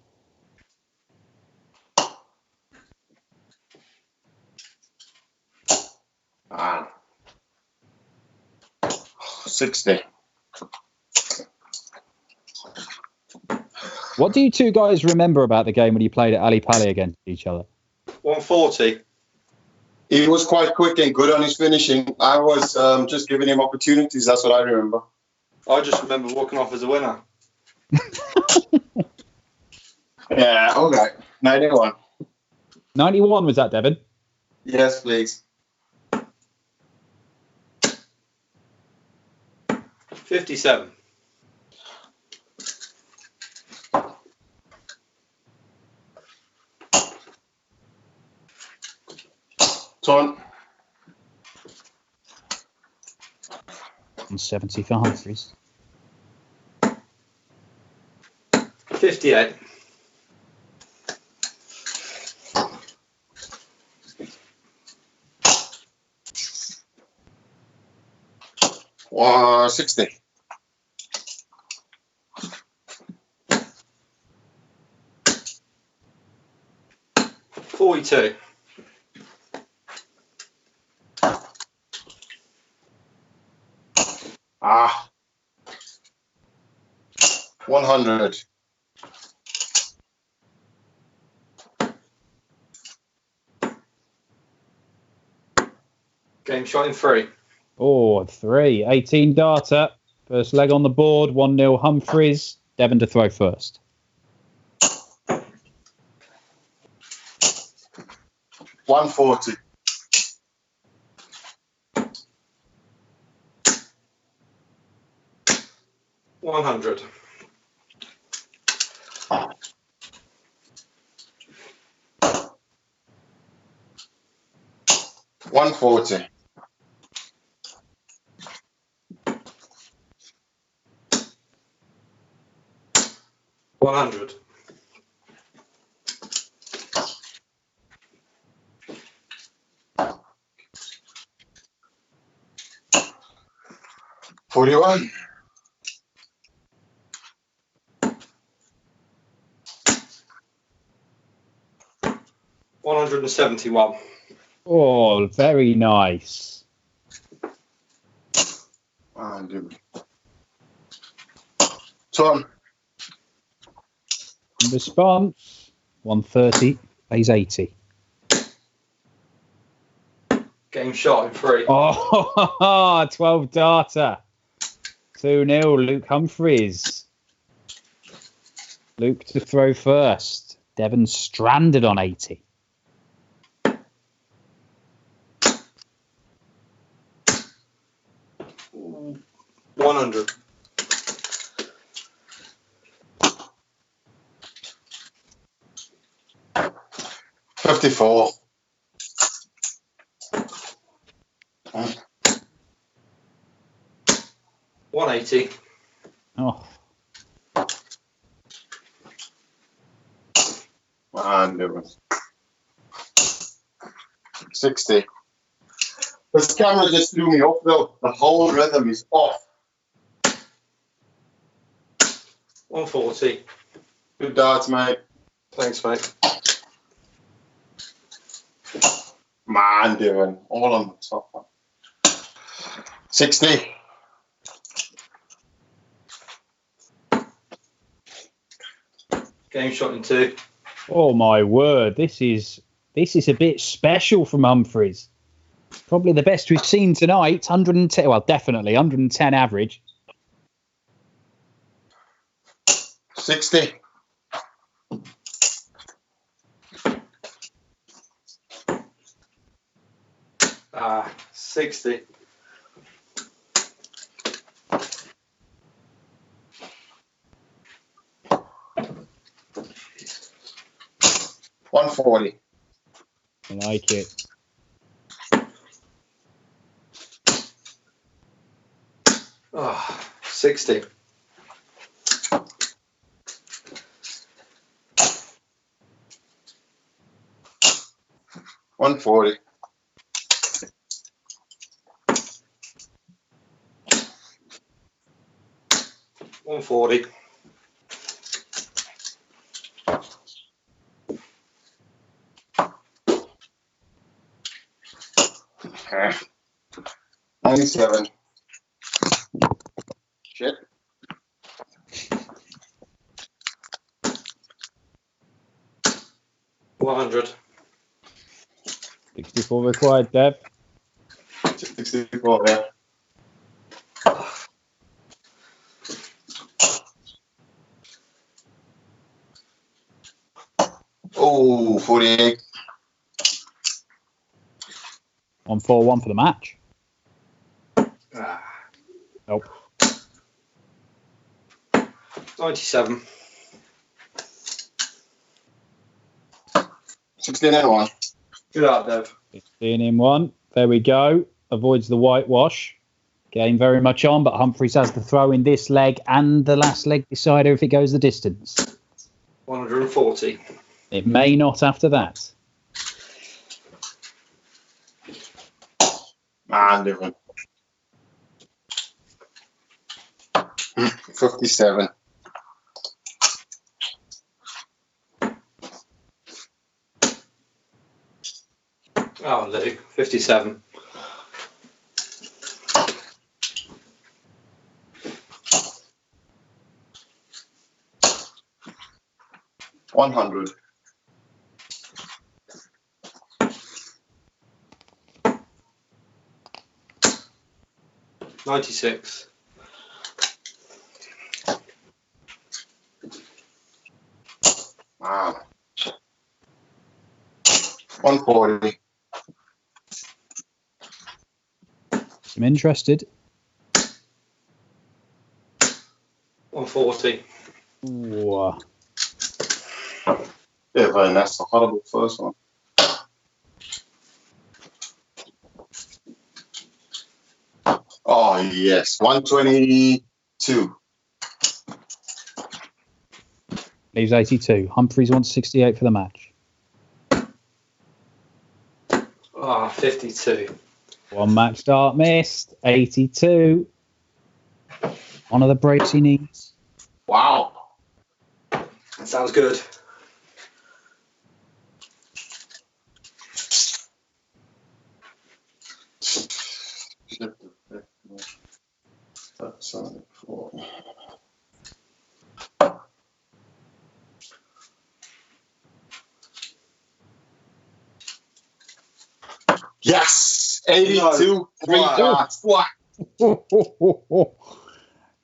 Ah. 60. What do you two guys remember about the game when you played at Ali Pali against each other? 140. He was quite quick and good on his finishing. I was just giving him opportunities. That's what I remember. I just remember walking off as a winner. Yeah, okay. 91. 91 was that, Devon? Yes, please. 57. Ton. 70 for Humphries. 58. Wow, 60. 42. Ah. 100. Game shot in 3. Oh, 3. 18 darter. First leg on the board. 1-0 Humphries. Devon to throw first. 140. 100. 140. 100. 41. 171. Oh, very nice. Tom. In response, 130 plays 80. Game shot in 3. Oh, 12 darter. 2-0 Luke Humphries. Luke to throw first. Devon stranded on 80. 100. 54. 180. Oh, 60. This camera just threw me off though. The whole rhythm is off. 140. Good darts, mate. Thanks, mate. Man, Devon. All on the top one. 60. Game shot in 2. oh my word. This is a bit special from Humphries. Probably the best we've seen tonight. 110, well, definitely 110 average. 60. 60. 140. I like it. Oh, 60. 140. 140. 97. Shit. 100. 64 required, Dev. 64, yeah. Oh, 48. 141 for the match. Nope. 97. 16 and 1. Good out, Dev. 16 in 1. There we go. Avoids the whitewash. Game very much on, but Humphries has the throw in this leg and the last leg decider if it goes the distance. 140. It may not after that. Man, different. 57. do. 57. $100. $96. Wow. $140. I'm interested. $140. Ooh. Yeah, very nice. A horrible first one. Oh, yes. 122. Leaves 82. Humphries wants 68 for the match. 52. One match start missed. 82. One of the breaks he needs. Wow. That sounds good. That's four. Yes, 82. Three darts. What?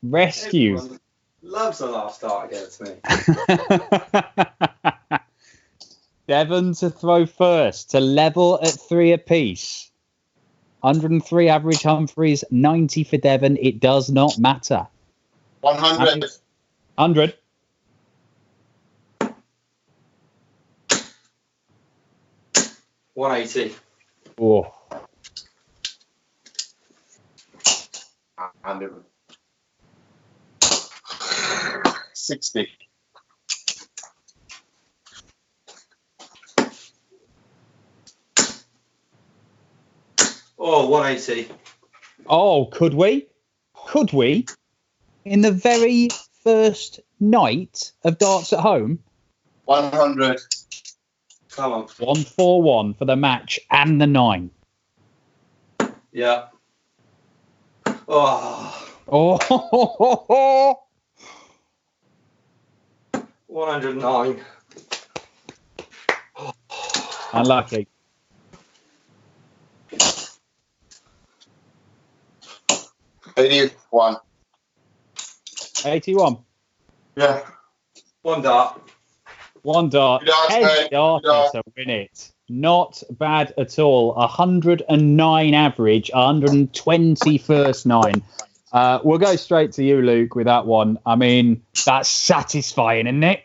Rescue. Everyone loves a last start against me. Devon to throw first, to level at 3 apiece. 103 average Humphries, 90 for Devon. It does not matter. 100. 100. $180. Oh. 100. 60. Oh, 180. Oh, could we? Could we? In the very first night of darts at home? 100. Come on. 141 for the match and the 9. Yeah. Oh. Oh. 109. Unlucky. 81. 81. Yeah. One dart. One dart. Darts, Head mate. darter Darts. to win it. Not bad at all. 109 average, 120 first 9. We'll go straight to you, Luke, with that one. I mean, that's satisfying, isn't it?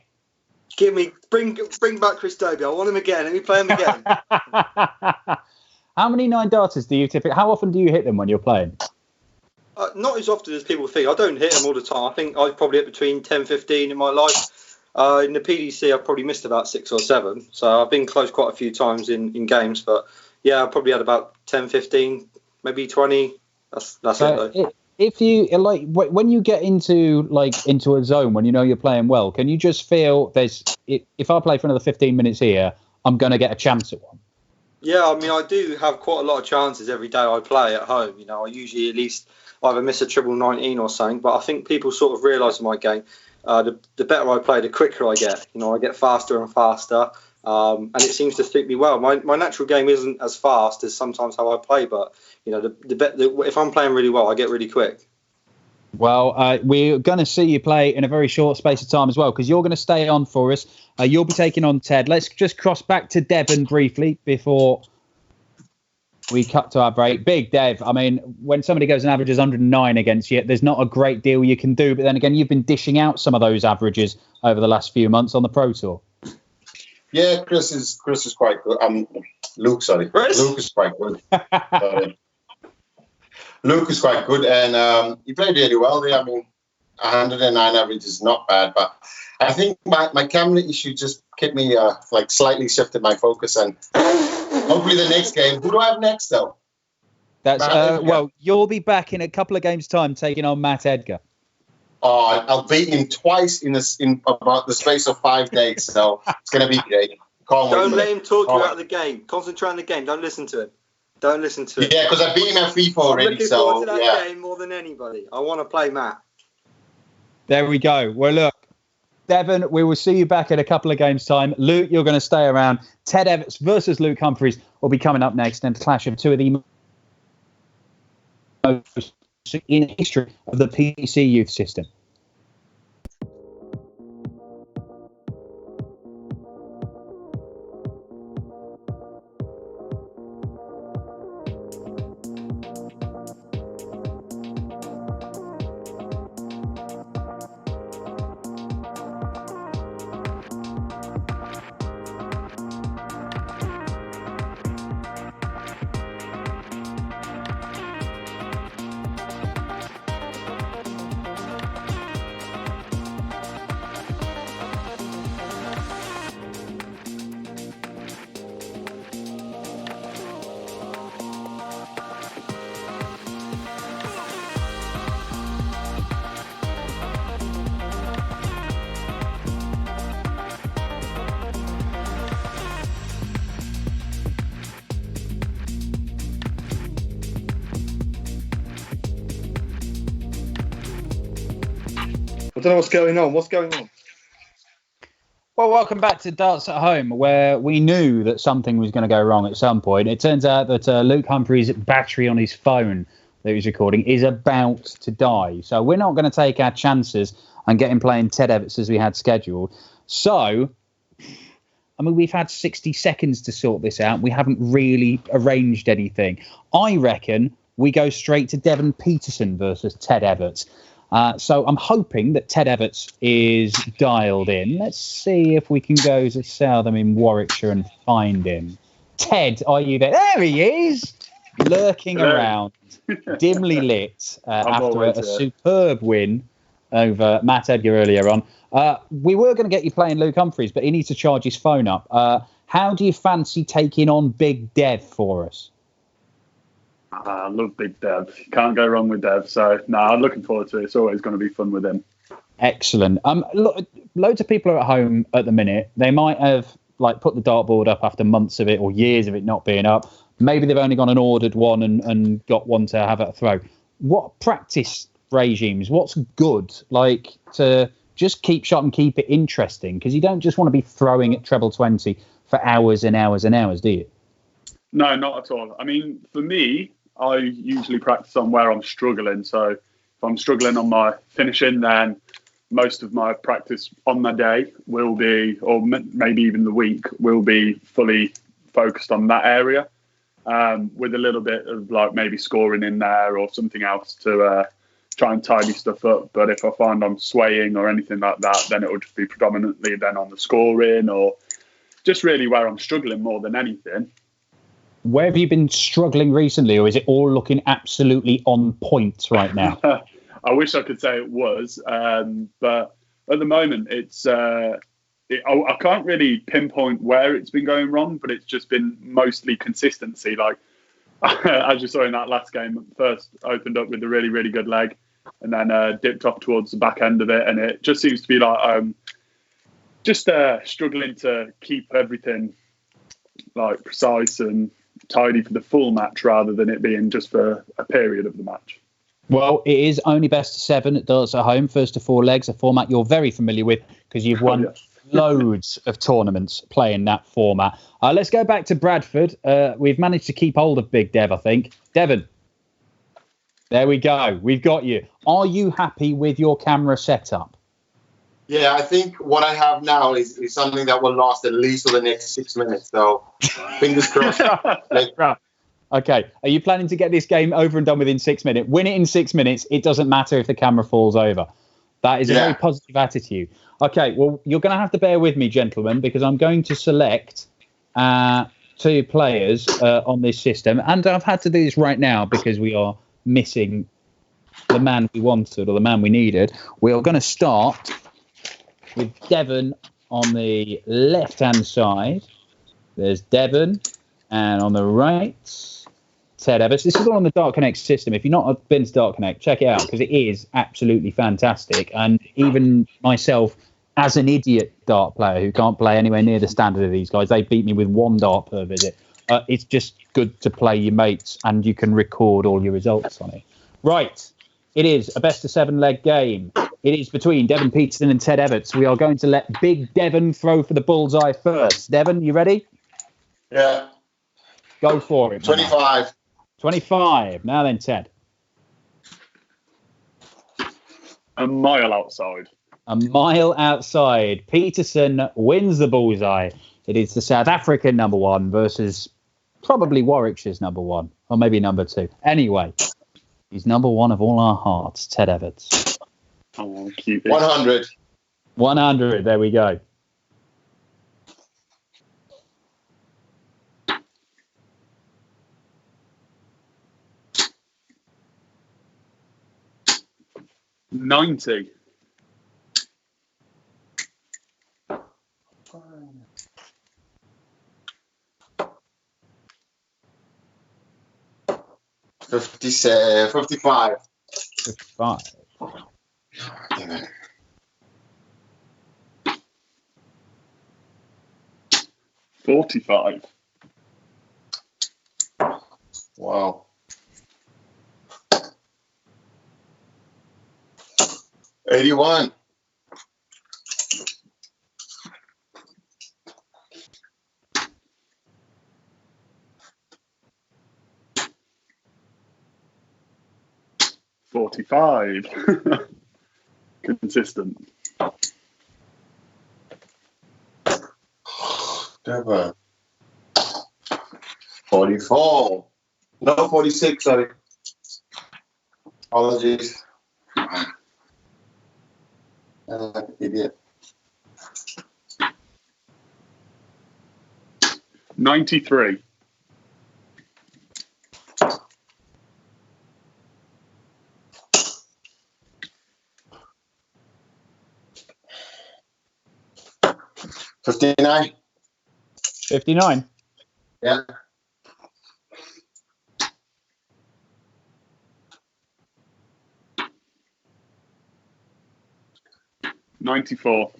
Bring back Chris Dobey. I want him again. Let me play him again. How many 9 darters do you typically? How often do you hit them when you're playing? Not as often as people think. I don't hit them all the time. I think I've probably hit between 10, 15 in my life. In the PDC, I've probably missed about 6 or 7. So I've been close quite a few times in games. But yeah, I've probably had about 10, 15, maybe 20. That's it, though. If you like, when you get into a zone when you know you're playing well, can you just feel if I play for another 15 minutes here, I'm going to get a chance at one? Yeah, I mean, I do have quite a lot of chances every day I play at home. You know, I usually at least either miss a triple 19 or something. But I think people sort of realise in my game, the better I play, the quicker I get. You know, I get faster and faster, and it seems to suit me well. My natural game isn't as fast as sometimes how I play, but you know, if I'm playing really well, I get really quick. Well, we're going to see you play in a very short space of time as well, because you're going to stay on for us. You'll be taking on Ted. Let's just cross back to Devon briefly before we cut to our break. Big Dev, I mean, when somebody goes and averages 109 against you, there's not a great deal you can do. But then again, you've been dishing out some of those averages over the last few months on the Pro Tour. Yeah, Chris is quite good. Luke, sorry. Chris? Luke is quite good. Luke is quite good, and he played really well there. I mean, 109 average is not bad, but I think my camera issue just kept me slightly shifted my focus, and hopefully the next game. Who do I have next, though? That's well, you'll be back in a couple of games' time taking on Matt Edgar. Oh, I'll beat him twice in about the space of 5 days, so it's going to be great. Don't let him talk you out of the game. Concentrate on the game. Don't listen to him. Don't listen to it. Yeah, because I beat him at FIFA I'm already. looking So forward to that yeah. game more than anybody. I want to play Matt. There we go. Well, look, Devon, we will see you back in a couple of games' time. Luke, you're going to stay around. Ted Evetts versus Luke Humphries will be coming up next, and a clash of two of the most in history of the PC youth system. I don't know what's going on. What's going on? Well, welcome back to Darts at Home, where we knew that something was going to go wrong at some point. It turns out that Luke Humphries' battery on his phone that he was recording is about to die. So we're not going to take our chances and get him playing Ted Evetts as we had scheduled. So, I mean, we've had 60 seconds to sort this out. We haven't really arranged anything. I reckon we go straight to Devon Petersen versus Ted Evetts. So I'm hoping that Ted Evetts is dialed in. Let's see if we can go to Southam in Warwickshire and find him. Ted, are you there? There he is, lurking around, dimly lit after a superb win over Matt Edgar earlier on. We were going to get you playing Luke Humphries, but he needs to charge his phone up. How do you fancy taking on Big Dev for us? I love Big Dev. Can't go wrong with Dev. So, I'm looking forward to it. It's always going to be fun with him. Excellent. Loads of people are at home at the minute. They might have put the dartboard up after months of it or years of it not being up. Maybe they've only gone and ordered one and got one to have at a throw. What practice regimes? What's good? To just keep shot and keep it interesting, because you don't just want to be throwing at treble 20 for hours and hours and hours, do you? No, not at all. I mean, for me, I usually practice on where I'm struggling. So if I'm struggling on my finishing, then most of my practice on the day will be, or maybe even the week, will be fully focused on that area, with a little bit of maybe scoring in there or something else to try and tidy stuff up. But if I find I'm swaying or anything like that, then it will just be predominantly then on the scoring, or just really where I'm struggling more than anything. Where have you been struggling recently, or is it all looking absolutely on point right now? I wish I could say it was, but at the moment it's I can't really pinpoint where it's been going wrong, but it's just been mostly consistency. As you saw in that last game, first opened up with a really, really good leg, and then dipped off towards the back end of it, and it just seems to be just struggling to keep everything precise and tidy for the full match rather than it being just for a period of the match. Well, it is only best of 7 at Darts at Home, first to 4 legs, a format you're very familiar with because you've won loads of tournaments playing that format. Let's go back to Bradford. We've managed to keep hold of Big Dev, I think. Devon, there we go. We've got you. Are you happy with your camera setup? Yeah, I think what I have now is something that will last at least for the next 6 minutes. So, fingers crossed. Okay. Are you planning to get this game over and done within 6 minutes? Win it in 6 minutes. It doesn't matter if the camera falls over. That is a very positive attitude. Okay. Well, you're going to have to bear with me, gentlemen, because I'm going to select 2 players on this system. And I've had to do this right now because we are missing the man we wanted or the man we needed. We are going to start with Devon on the left-hand side. There's Devon. And on the right, Ted Evetts. This is all on the Dart Connect system. If you've not been to Dart Connect, check it out because it is absolutely fantastic. And even myself, as an idiot dart player who can't play anywhere near the standard of these guys, they beat me with 1 dart per visit. It's just good to play your mates, and you can record all your results on it. Right. It is a best-of-7 leg game. It is between Devon Petersen and Ted Evetts. We are going to let Big Devon throw for the bullseye first. Devon, you ready? Yeah. Go for it. 25. 25. Now then, Ted. A mile outside. A mile outside. Petersen wins the bullseye. It is the South African number 1 versus probably Warwickshire's number 1, or maybe number 2. Anyway, he's number 1 of all our hearts, Ted Evetts. Oh, cute. 100. 100. There we go. $90. 55. 55. 45. Wow. 81. 45. Consistent. Devon. 44. No, 46, sorry. Apologies. Idiot. 93. 59. 59. Yeah. 94.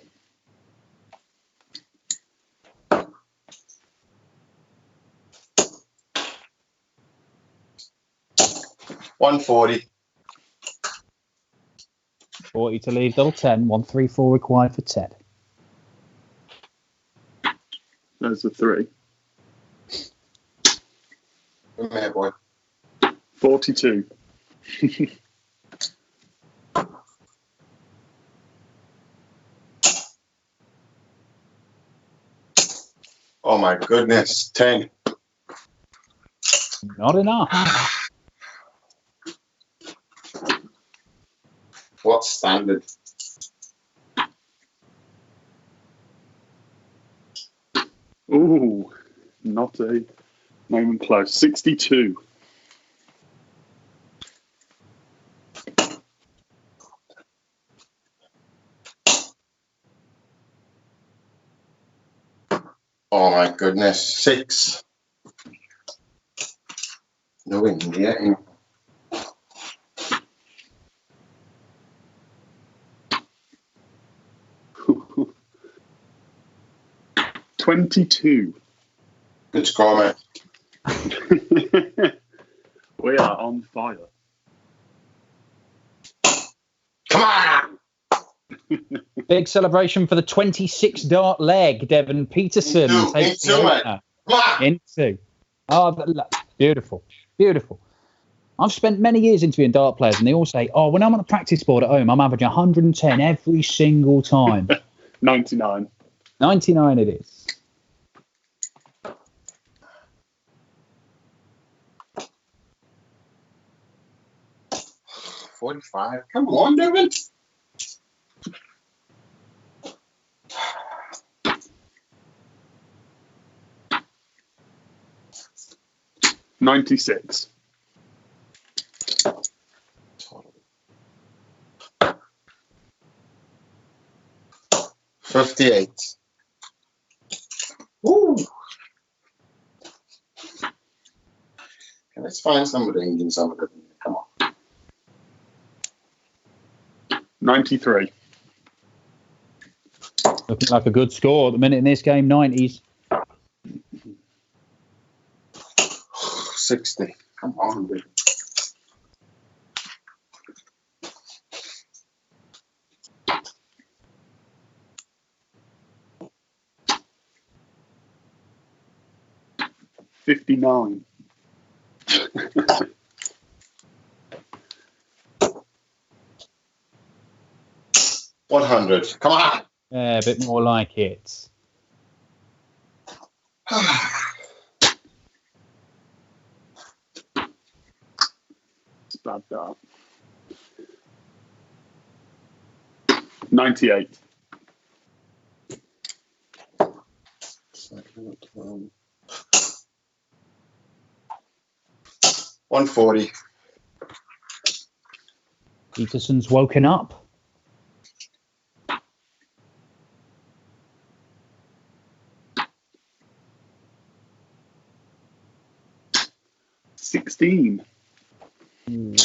140. 40 to leave, double 10. 134 required for Ted. There's the 3. Come here, boy. 42. Oh my goodness. 10. Not enough. What standard? Ooh, not even close. 62. Oh my goodness. 6. No India. 22. Good score, mate. We are on fire. Come on! Big celebration for the 26 dart leg. Devon Petersen takes the winner. Into. Oh, beautiful. Beautiful. I've spent many years interviewing dart players, and they all say, oh, when I'm on a practice board at home, I'm averaging 110 every single time. 99. 99 it is. $45. Come on, Devon. $96. 58. Ooh. Okay, let's find some ring in some of them. Come on. 93. Looking like a good score at the minute in this game, 90s. 60. Come on, dude. $59. 100. Come on. Yeah, a bit more like it. It's bad dart. 98. $140. Petersen's woken up. $16. Ooh,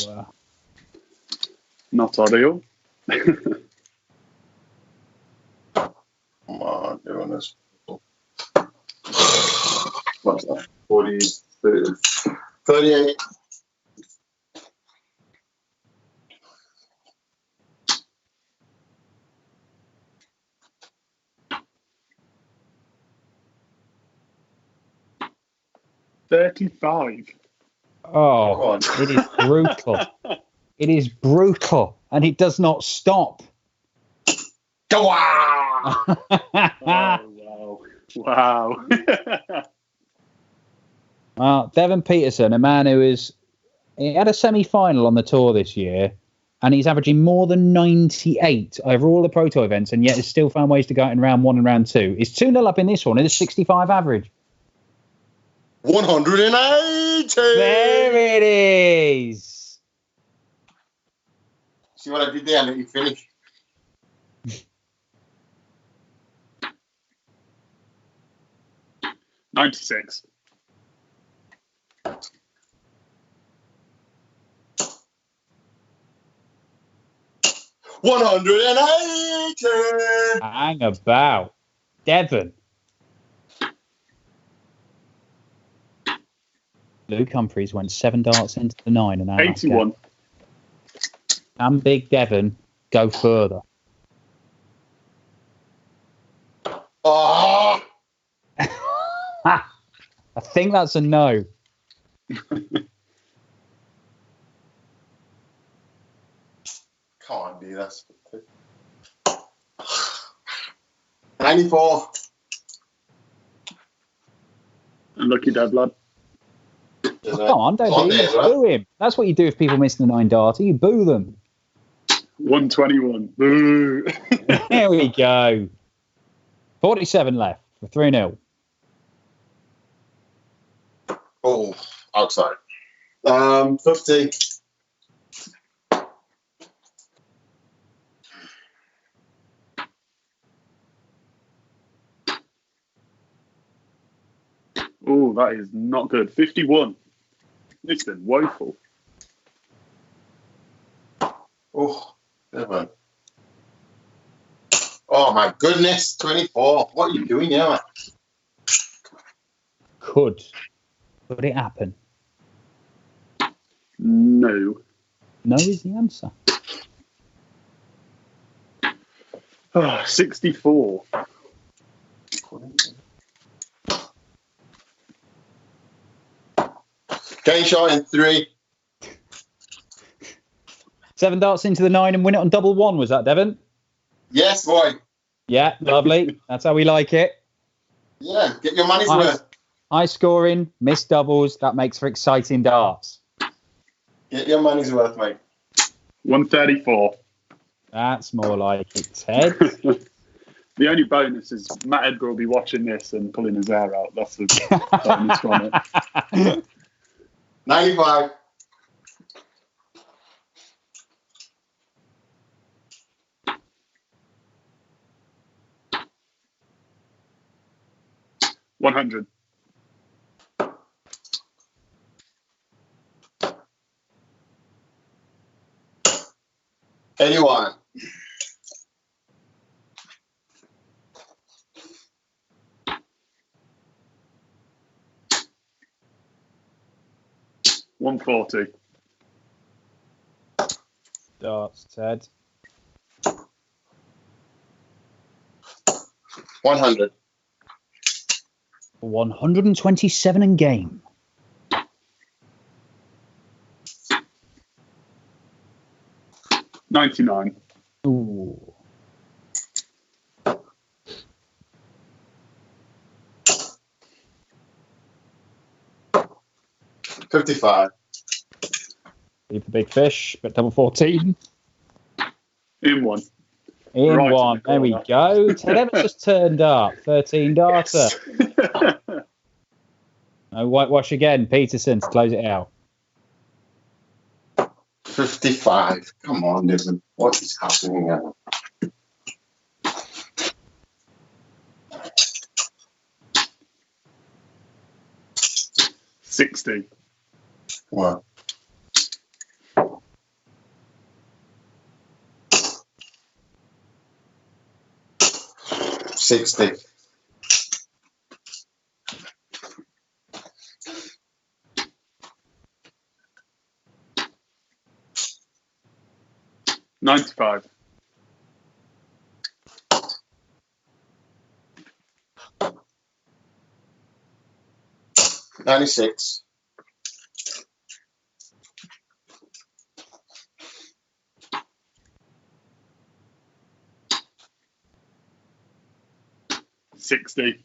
Not ideal. Come on, doing this. What's that? 40, 30, 38. $35. Oh, it is brutal. It is brutal, and it does not stop. Go on! Oh, wow. Well, Devon Petersen, a man he had a semi-final on the tour this year, and he's averaging more than 98 over all the Pro Tour events, and yet has still found ways to go out in round 1 and round 2. He's 2-0 up in this one. It's a 65 average. 180! There it is. See what I did there? Let you finish. $96. $180! Hang about. Devon. Luke Humphries went 7 darts into the 9. And 81. Can Big Devon go further? Oh! I think that's a no. Can't be, that's 94. Lucky dead lad. Come on, don't be. Boo him. That's what you do if people miss the 9 darter. You boo them. 121. Boo. There we go. 47 left for 3-0. Oh, outside. 50. Oh, that is not good. 51. It's been woeful. Oh, Devon. Oh my goodness, 24. What are you doing here, man? Could it happen? No. No is the answer. 64. Game shot in 3. 7 darts into the 9 and win it on double 1. Was that, Devon? Yes, boy. Yeah, lovely. That's how we like it. Yeah, get your money's worth. High scoring, missed doubles. That makes for exciting darts. Get your money's worth, mate. 134. That's more like it, Ted. The only bonus is Matt Edgar will be watching this and pulling his hair out. That's the bonus from it. 95. $100. 81. 140. Darts, Ted. 100. 127 in game. $99. Ooh. $55. Leave the big fish, but double 14. In one. In Right in one. the There we corner. go. Ted Evetts just turned up. 13 darter. No whitewash again. Petersen to close it out. 55. Come on, Devon. What is happening here? $60. What? $60. $95. $96. $60.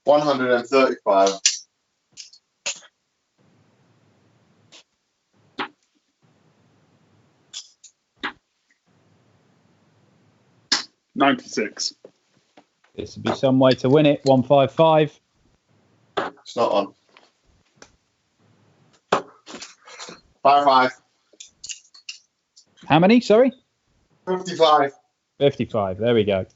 $135. $96. This would be some way to win it. 155. It's not on. 55. How many? Sorry? 55. 55. There we go.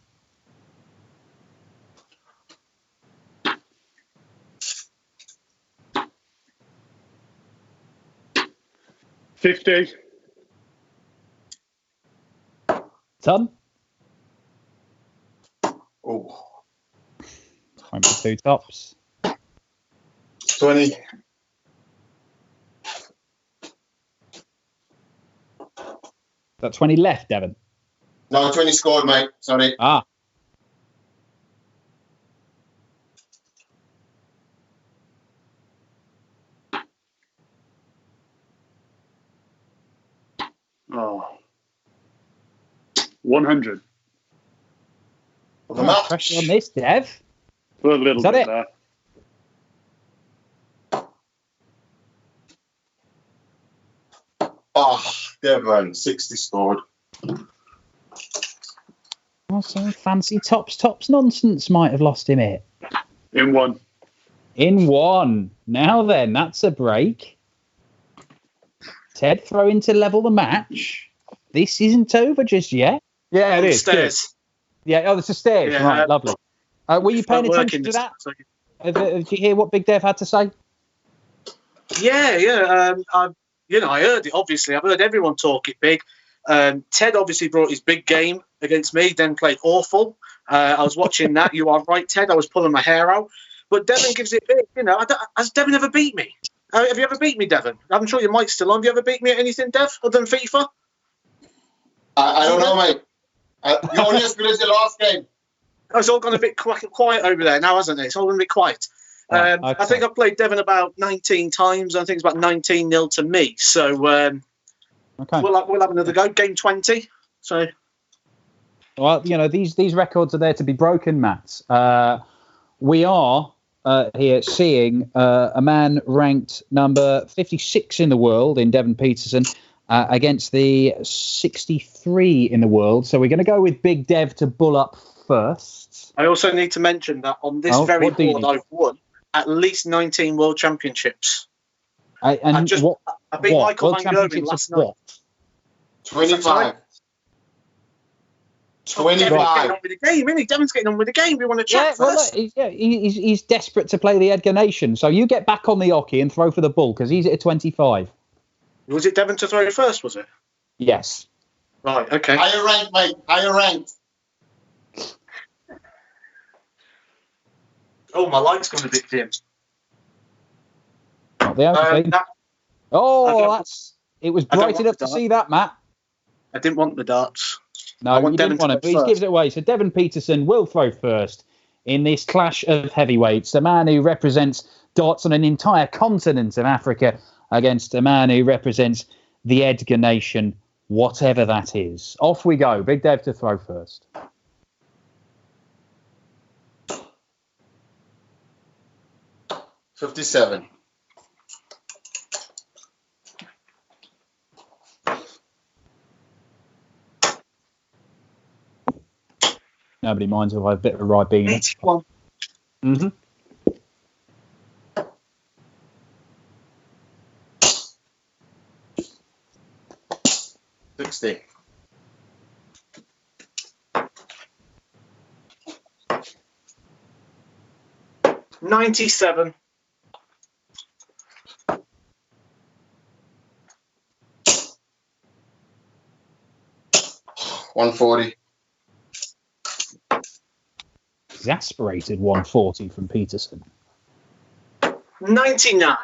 $50. Ton. Oh. Time for two tops. 20. That 20 left, Devon. No, 20 scored, mate. Sorry. Ah. Oh. 100. The match. Pressure on this, Dev. Put a little Is that bit it? there. Oh, Devon. 60 scored. Oh, some fancy tops nonsense might have lost him it. In one. In one. Now then, that's a break. Ted throwing to level the match. This isn't over just yet. Yeah, it is. Good. Stairs. Yeah, oh, there's a stairs. Yeah, Right, lovely. Were you paying attention to that? Did you hear what Big Dev had to say? Yeah. I heard it. Obviously, I've heard everyone talk it big. Ted obviously brought his big game against me, then played awful. I was watching that. You are right, Ted. I was pulling my hair out. But Devon gives it big. Has Devon ever beat me? Have you ever beat me, Devon? I'm sure your mic's still on. Have you ever beat me at anything, Dev, other than FIFA? I don't know, mate. You're only as good as your last game. Oh, it's all gone a bit quiet over there now, hasn't it? It's all gone a bit quiet. Okay. I think I've played Devon about 19 times. I think it's about 19-0 to me. So Okay. we'll have another go. Game 20. So Well, these records are there to be broken, Matt. We are here seeing a man ranked number 56 in the world in Devon Petersen against the 63 in the world. So we're going to go with Big Dev to bull up first. I also need to mention that on this very board, I've won at least 19 World Championships. I beat Michael Van Gerwen last night. 25. 25. Devon's getting on with the game, isn't he? Devon's getting on with the game. We want to chat first. He's desperate to play the Edgar Nation. So you get back on the hockey and throw for the bull because he's at a 25. Was it Devon to throw first, was it? Yes. Right, okay. Higher ranked, mate. Higher ranked. Oh, my light's gone a bit dim. Not the only thing. It was bright enough to see that, Matt. I didn't want the darts. No, you didn't want it, but he gives it away. So Devon Petersen will throw first in this clash of heavyweights. The man who represents darts on an entire continent of Africa against a man who represents the Edgar nation, whatever that is. Off we go. Big Dev to throw first. $57. Nobody minds if I have a bit of a Ribena. 81. Mm-hmm. $60. $97. $140. Exasperated 140 from Petersen. 99.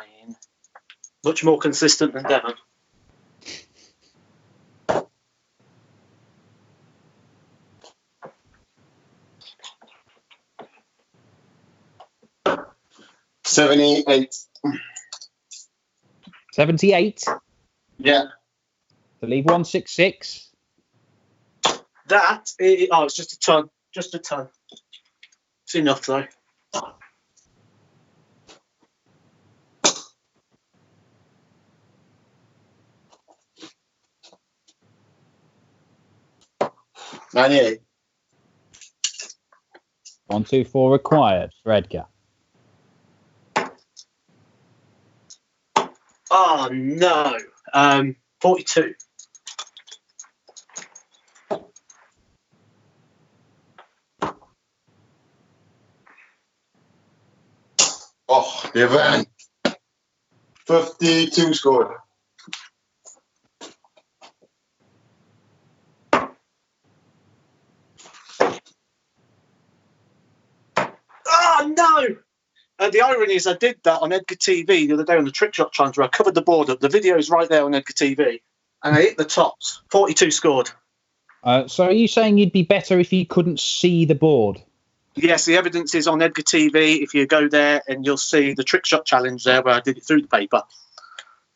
Much more consistent than Devon. $78. 78. Yeah. To leave 166. It's just a ton. Just a ton. It's enough though. $98. 124 required for Edgar. Oh no. 42. Oh, Devon. 52 scored. Oh no! The irony is I did that on Edgar TV the other day on the Trick Shot Challenge where I covered the board up. The video is right there on Edgar TV. And I hit the tops. 42 scored. So are you saying you'd be better if you couldn't see the board? Yes, the evidence is on Edgar TV. If you go there and you'll see the Trick Shot Challenge there where I did it through the paper.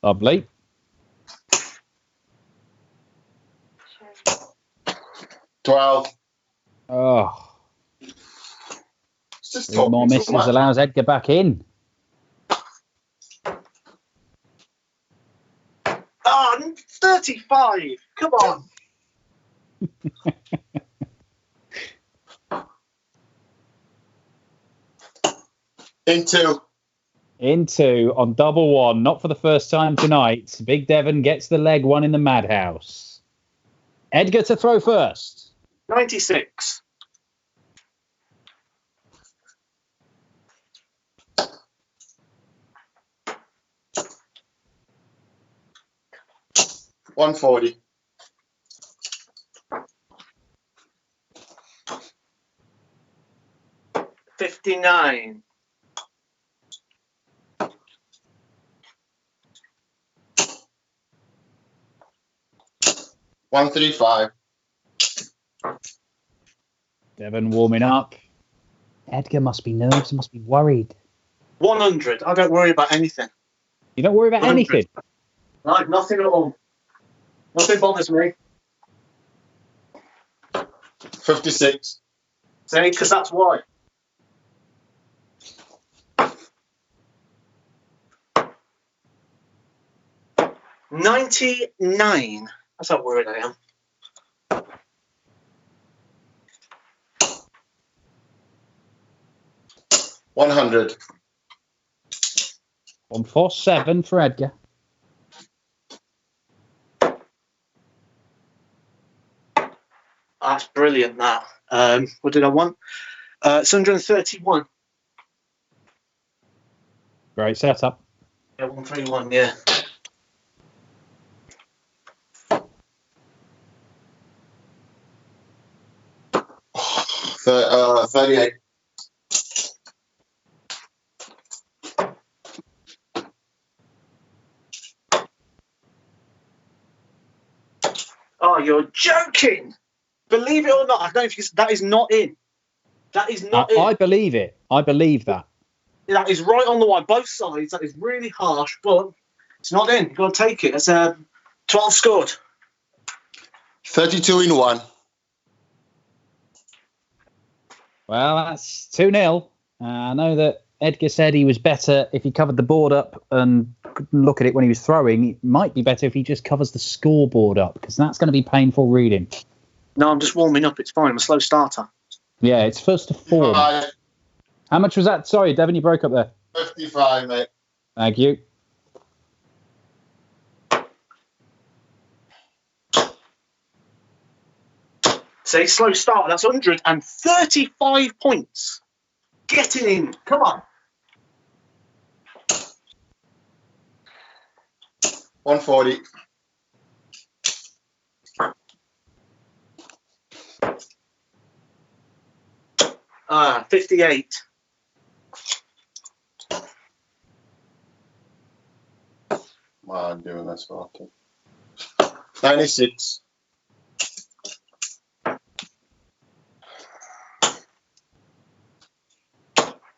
Lovely. $12. Oh. It's just Three more misses allows Edgar back in. Oh, 35. Come on. Into on double one, not for the first time tonight. Big Devon gets the leg one in the madhouse. Edgar to throw first. 96. $140. 59. $135. Devon warming up. Edgar must be nervous, must be worried. 100. I don't worry about anything. You don't worry about 100. anything? No, nothing at all. Nothing bothers me. 56. See, because that's why. $99. That's how worried I am. $100. 147 for Edgar. That's brilliant, that. What did I want? 131. Great setup. Yeah, 131, yeah. $38. Oh, you're joking. Believe it or not, I don't know if that is not in. That is not in. I believe it. I believe that. That is right on the line. Both sides. That is really harsh, but it's not in. You've got to take it. It's 12 scored. 32 in 1. Well, that's 2-0. I know that Edgar said he was better if he covered the board up and couldn't look at it when he was throwing. It might be better if he just covers the scoreboard up, because that's going to be painful reading. No, I'm just warming up. It's fine. I'm a slow starter. Yeah, it's first to form. How much was that? Sorry, Devon, you broke up there. 55, mate. Thank you. Say slow start. That's 135 points. Getting in. Come on. 140. Ah, 58. Wow, I'm doing this for 96.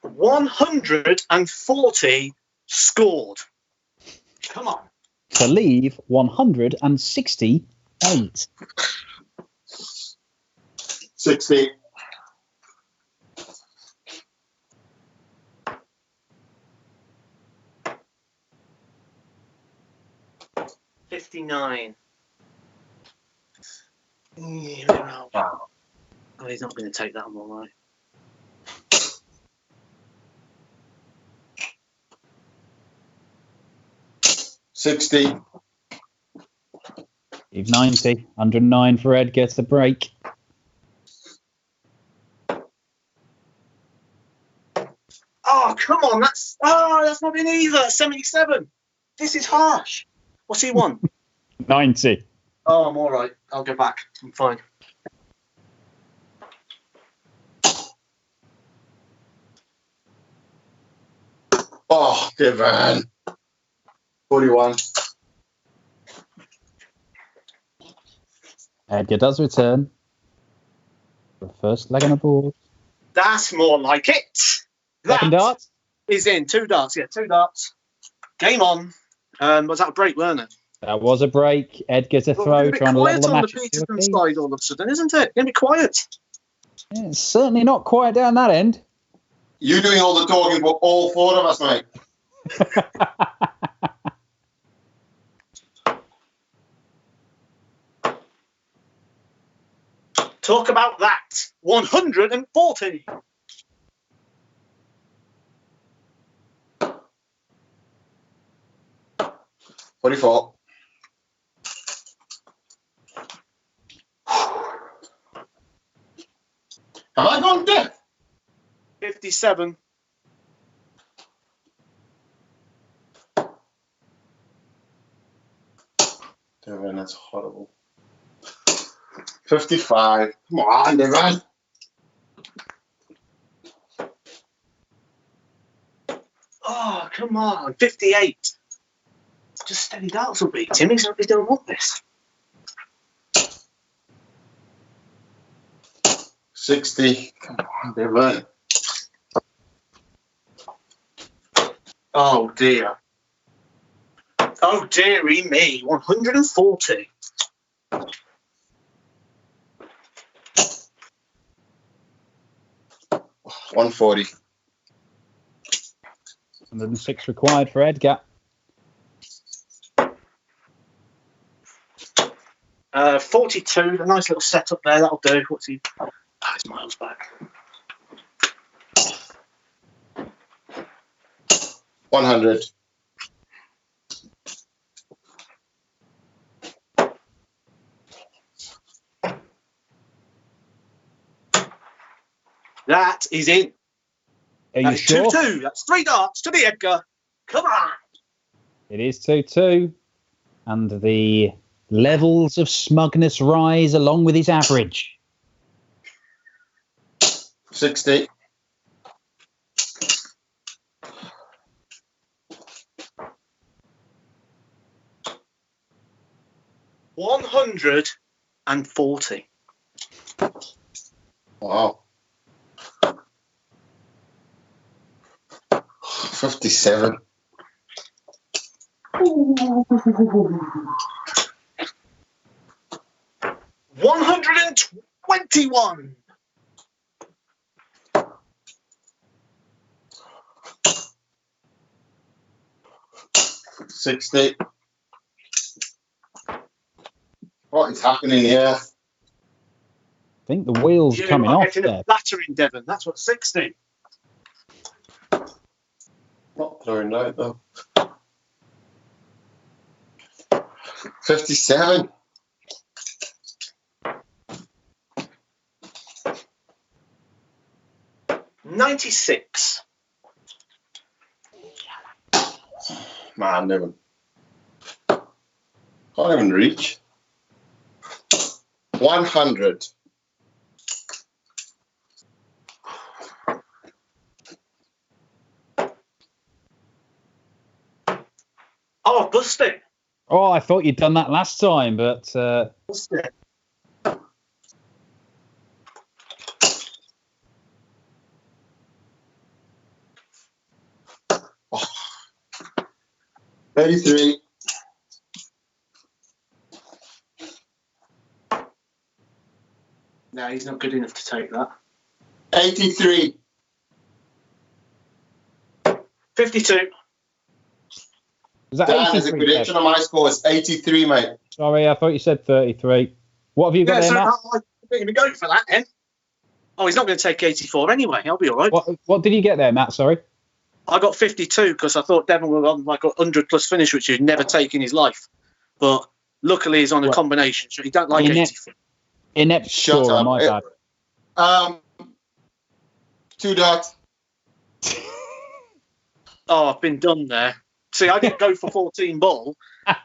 140 scored. Come on. To leave 168. 60. 59. Wow. Oh, he's not going to take that one, right? 60. Leave 90. 109 for Ed. Gets the break. Oh, come on. That's not in either. 77. This is harsh. What's he won? 90. Oh, I'm all right. I'll go back. I'm fine. Oh, Devon. 41. Edgar does return. The first leg on the board. That's more like it. Second dart. Is in. 2 darts. Yeah, 2 darts. Game on. Was that a break, weren't it? That was a break. Ed gets a throw, trying to level the match. It's a bit quiet on the Petersen side all of a sudden, isn't it? Going to be quiet. Yeah, it's certainly not quiet down that end. You doing all the talking for all 4 of us, mate. Talk about that. 140. $44. Have I gone deaf? 57. Devon, that's horrible. 55. Come on, Devon. Oh, come on. 58. Just steady darts will beat him. He don't want this. 60. Come on, Devon. Oh, dear. Oh, dearie me. 140. 140. 106 required for Edgar. 42. A nice little setup there. That'll do. What's he? Oh, it's miles back. 100. That is in. Are you That's sure? 2-2. That's 3 darts to the Edgar. Come on. It is 2-2. And the levels of smugness rise along with his average. 60. 100 140. Wow. 57. 121. 60. What is happening here? I think the wheel's coming off there. Battering, Devon. That's what 60. Not throwing out though. 57. 96. Man, Devon. Can't even reach. 100. Oh, bust it. Oh, I thought you'd done that last time, but Bust it. Oh. 33. No, he's not good enough to take that. 83. 52. was that Dan is a 83? prediction on my score. It's 83, mate. Sorry, I thought you said 33. What have you got Yeah, there, so Matt? I'm going to go for that then. Oh, he's not going to take 84 anyway. I'll be all right. What did you get there, Matt? Sorry. I got 52 because I thought Devon was on like a 100-plus finish, which he'd never take in his life. But luckily, he's on a combination, so he don't like 84. Inept Shut score, up. my bad. 2 dots. Oh, I've been done there. See, I didn't go for 14 ball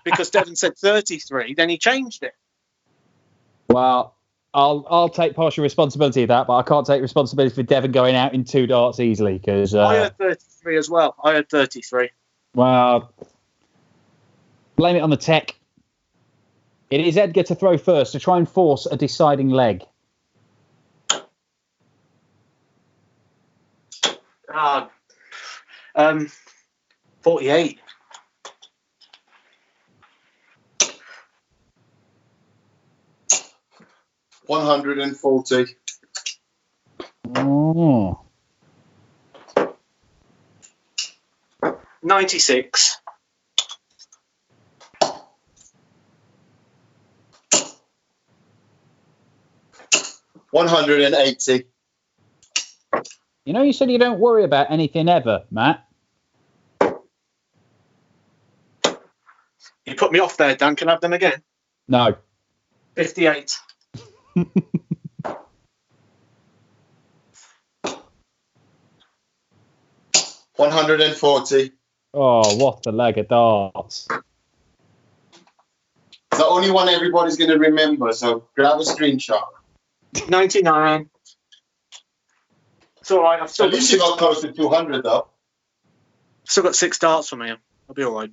because Devon said 33. Then he changed it. Well, I'll take partial responsibility of that, but I can't take responsibility for Devon going out in 2 darts easily because I had 33 as well. I had 33. well, blame it on the tech. It is Edgar to throw first to try and force a deciding leg. 48. 140. Oh. 96. 180. You know, you said you don't worry about anything ever, Matt. You put me off there, Dan. Can I have them again? No. 58. $140. Oh, what a leg of darts. It's the only one everybody's going to remember, so grab a screenshot. 99. It's all right. I've still At least you got close to 200, though. got 6 darts from here. I'll be all right.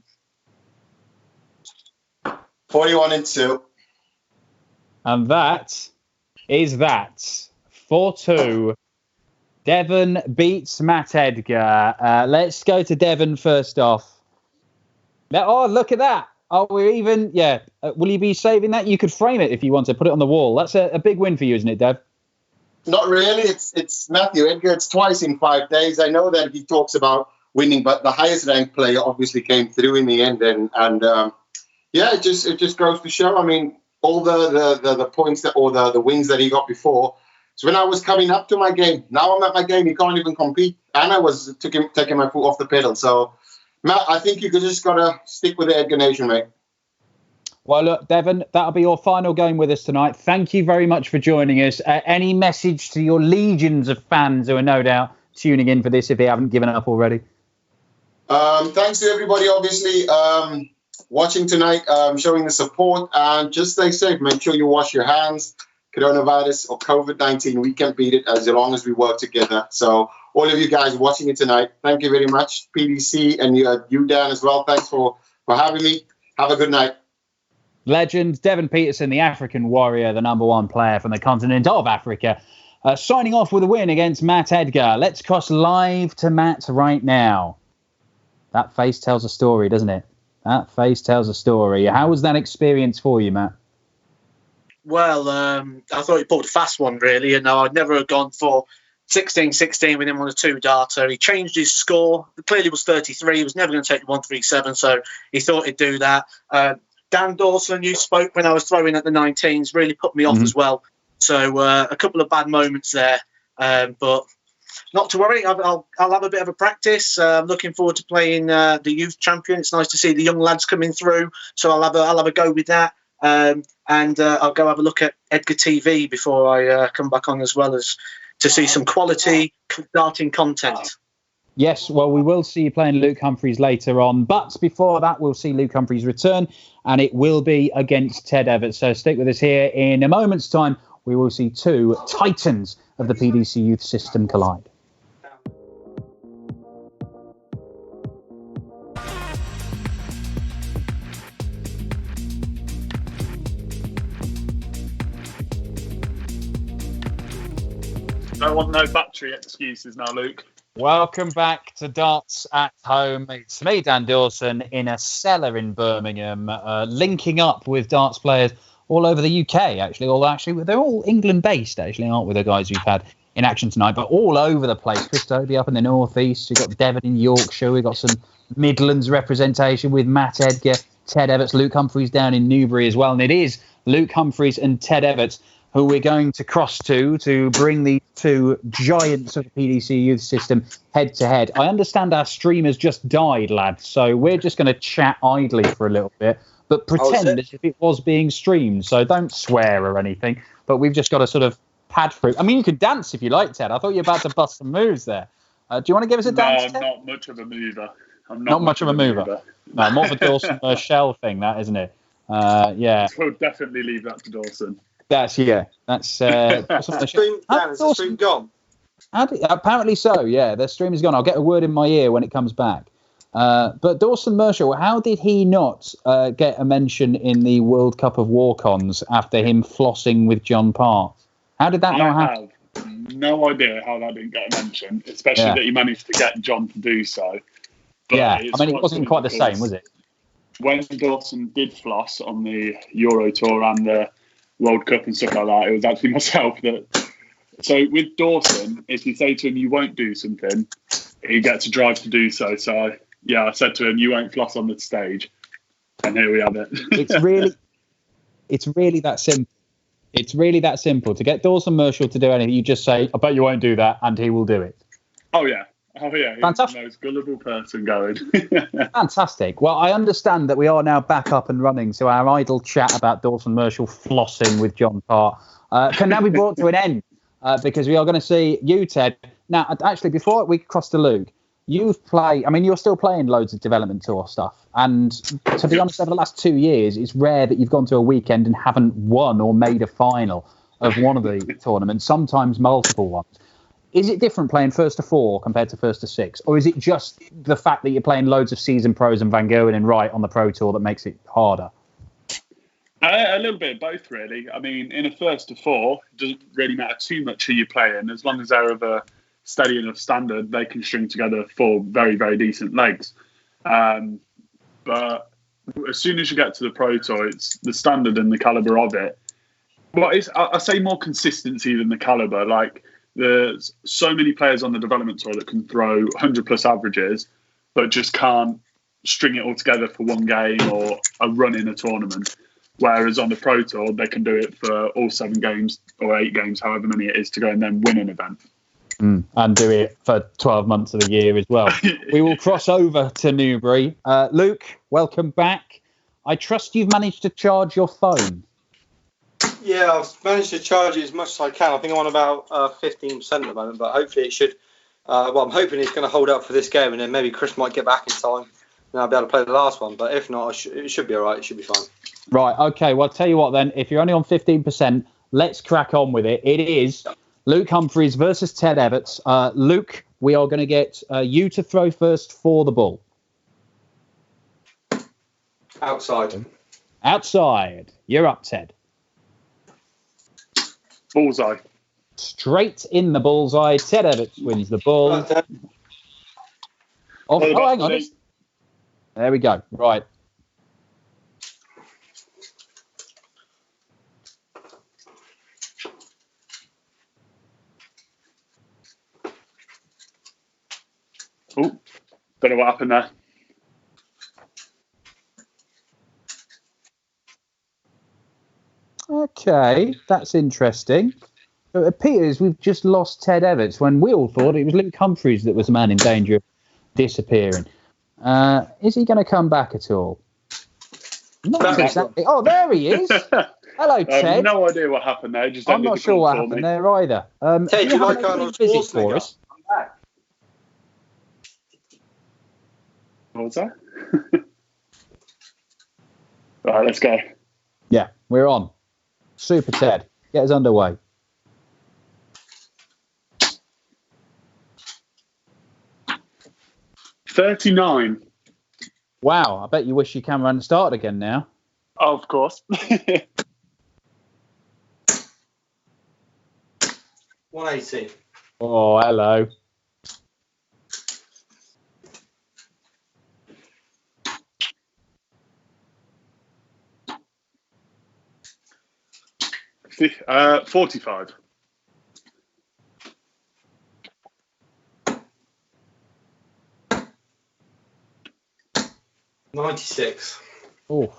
41 and 2. And that is that. 4-2. Devon beats Matt Edgar. Let's go to Devon first off. Oh, look at that. Oh, we're even. Yeah. Will you be saving that? You could frame it if you want to. Put it on the wall. That's a big win for you, isn't it, Dev? Not really. It's Matthew Edgar. It's twice in 5 days. I know that he talks about winning, but the highest ranked player obviously came through in the end. And yeah, it just goes to show. I mean, all the points that or the wins that he got before. So when I was coming up to my game, now I'm at my game, he can't even compete. And I was taking my foot off the pedal. So, Matt, I think you just got to stick with the Edgar Nation, mate. Well, look, Devon, that'll be your final game with us tonight. Thank you very much for joining us. Any message to your legions of fans who are no doubt tuning in for this if they haven't given up already? Thanks to everybody, obviously, watching tonight, showing the support. And just stay safe. Make sure you wash your hands. Coronavirus or COVID-19, we can beat it as long as we work together. So all of you guys watching it tonight, thank you very much. PDC and you Dan as well. Thanks for having me. Have a good night. Legend, Devon Petersen, the African warrior, the number one player from the continent of Africa, signing off with a win against Matt Edgar. Let's cross live to Matt right now. That face tells a story, doesn't it? That face tells a story. How was that experience for you, Matt? Well, I thought he pulled a fast one, really. And I'd never have gone for 16-16 with him on a 2-darter. He changed his score. It clearly was 33. He was never going to take the 137, so he thought he'd do that. Dan Dawson, you spoke when I was throwing at the 19s, really put me off as well. So a couple of bad moments there. But not to worry, I'll have a bit of a practice. I'm looking forward to playing the youth champion. It's nice to see the young lads coming through, so I'll have a go with that. And I'll go have a look at Edgar TV before I come back on, as well as to see some quality darting content. Yes, well, we will see you playing Luke Humphries later on. But before that, we'll see Luke Humphries return, and it will be against Ted Evetts. So stick with us here. In a moment's time, we will see two titans of the PDC youth system collide. Don't want no battery excuses now, Luke. Welcome back to Darts at Home. It's me, Dan Dawson, in a cellar in Birmingham, linking up with darts players all over the UK, actually. Although, actually, they're all England-based, actually, aren't we, the guys we've had in action tonight? But all over the place. Chris Dobey up in the northeast. We've got Devon in Yorkshire. We've got some Midlands representation with Matt Edgar, Ted Evetts, Luke Humphries down in Newbury as well. And it is Luke Humphries and Ted Evetts who we're going to cross to bring these two giants of the PDC youth system head to head. I understand our stream has just died, lads, so we're just going to chat idly for a little bit, but pretend as if it was being streamed. So don't swear or anything, but we've just got to sort of pad through. I mean, you can dance if you like, Ted. I thought you were about to bust some moves there. Do you want to give us a dance, Ted? No, not much of a mover. I'm not much of a mover. No, more of a Dawson Shell thing, that, isn't it? Yeah. We'll definitely leave that to Dawson. That's is the stream gone? Apparently so, yeah. The stream is gone. I'll get a word in my ear when it comes back. But Dawson Marshall, how did he not get a mention in the World Cup of Walk-Ons after him flossing with John Parr? How did that not happen? I have no idea how that didn't get a mention, especially that he managed to get John to do so. But yeah, I mean, it wasn't quite the same, was it? When Dawson did floss on the Euro Tour and the World Cup and stuff like that, it was actually myself that. So with Dawson, if you say to him you won't do something, he gets a drive to do so. So I said to him, you won't floss on the stage, and here we have it. It's really that simple. It's really that simple. To get Dawson Marshall to do anything, you just say, I bet you won't do that, and he will do it. Oh yeah. He's fantastic. The most gullible person going. Fantastic. Well, I understand that we are now back up and running, so our idle chat about Dawson Marshall flossing with John Parr can now be brought to an end, because we are going to see you, Ted. Now, actually, before we cross to Luke, you're still playing loads of development tour stuff, and to be honest, over the last 2 years, it's rare that you've gone to a weekend and haven't won or made a final of one of the tournaments, sometimes multiple ones. Is it different playing first to 4 compared to first to 6? Or is it just the fact that you're playing loads of season pros and Van Gerwen and Wright on the Pro Tour that makes it harder? A little bit of both, really. I mean, in a first to 4, it doesn't really matter too much who you're playing. As long as they're of a steady enough standard, they can string together 4 very, very decent legs. But as soon as you get to the Pro Tour, it's the standard and the calibre of it. Well, I say more consistency than the calibre. Like, there's so many players on the development tour that can throw 100+ averages, but just can't string it all together for one game or a run in a tournament. Whereas on the Pro Tour, they can do it for all 7 games or 8 games, however many it is, to go and then win an event. And do it for 12 months of the year as well. We will cross over to Newbury. Luke, welcome back. I trust you've managed to charge your phone. Yeah, I've managed to charge it as much as I can. I think I'm on about 15% at the moment, but hopefully it should. I'm hoping it's going to hold up for this game, and then maybe Chris might get back in time, and I'll be able to play the last one. But if not, it should be all right. It should be fine. Right. Okay. Well, I'll tell you what then. If you're only on 15%, let's crack on with it. It is Luke Humphries versus Ted Evetts. Luke, we are going to get you to throw first for the ball. Outside. Outside. You're up, Ted. Bullseye. Straight in the bullseye. Ted Evetts wins the ball. Oh, hang on. There we go. Right. Oh, don't know what happened there. Okay, that's interesting. It appears we've just lost Ted Evetts when we all thought it was Luke Humphries that was the man in danger of disappearing. Is he going to come back at all? Not exactly. Oh, there he is. Hello, Ted. I have no idea what happened there. I'm not sure what happened there either. Ted, do you like Arnold Schwarzenegger? What was that? All right, let's go. Yeah, we're on. Super Ted, get us underway. $39. Wow, I bet you wish your camera hadn't started again now. Oh, of course. 180. Oh, hello. $45. 96. Oh,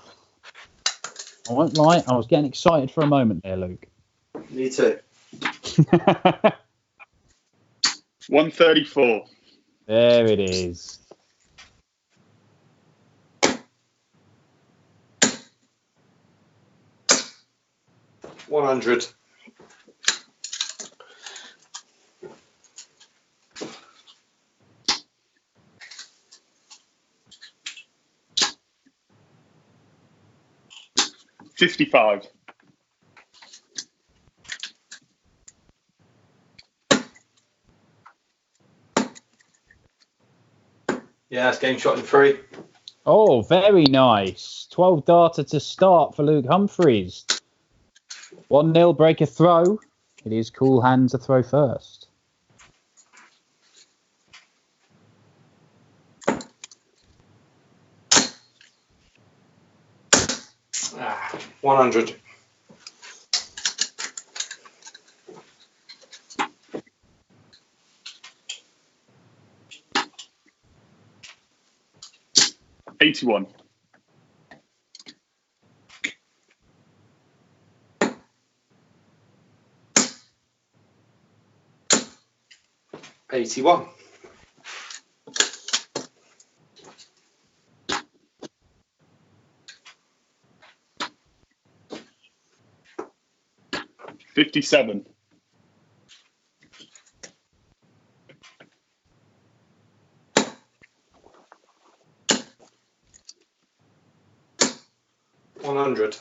I won't lie, I was getting excited for a moment there, Luke. Me too. 134. There it is. $100. 55. Yeah, it's game shot in 3. Oh, very nice. 12 darter to start for Luke Humphries. 1-0 break a throw. It is cool hand to throw first. 100. 81. 81. 57. 100.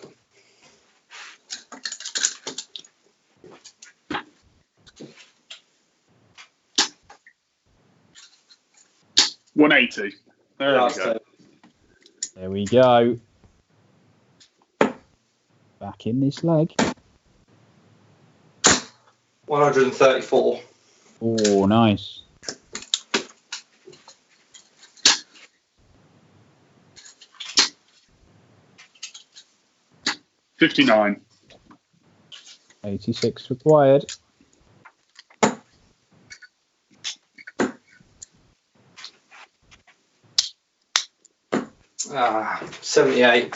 180. There we go. There we go. Back in this leg. 134. Oh, nice. 59. 86 required. 78.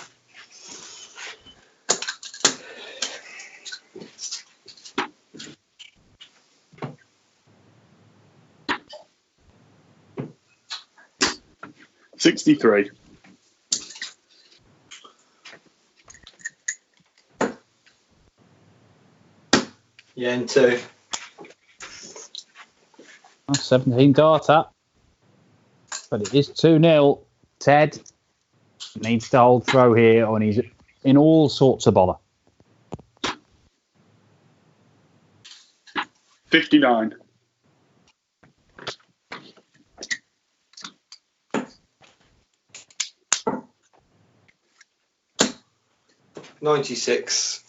63. 2. 17 darter. But it is 2-0. Ted needs to hold throw here, and he's in all sorts of bother. 59. 96.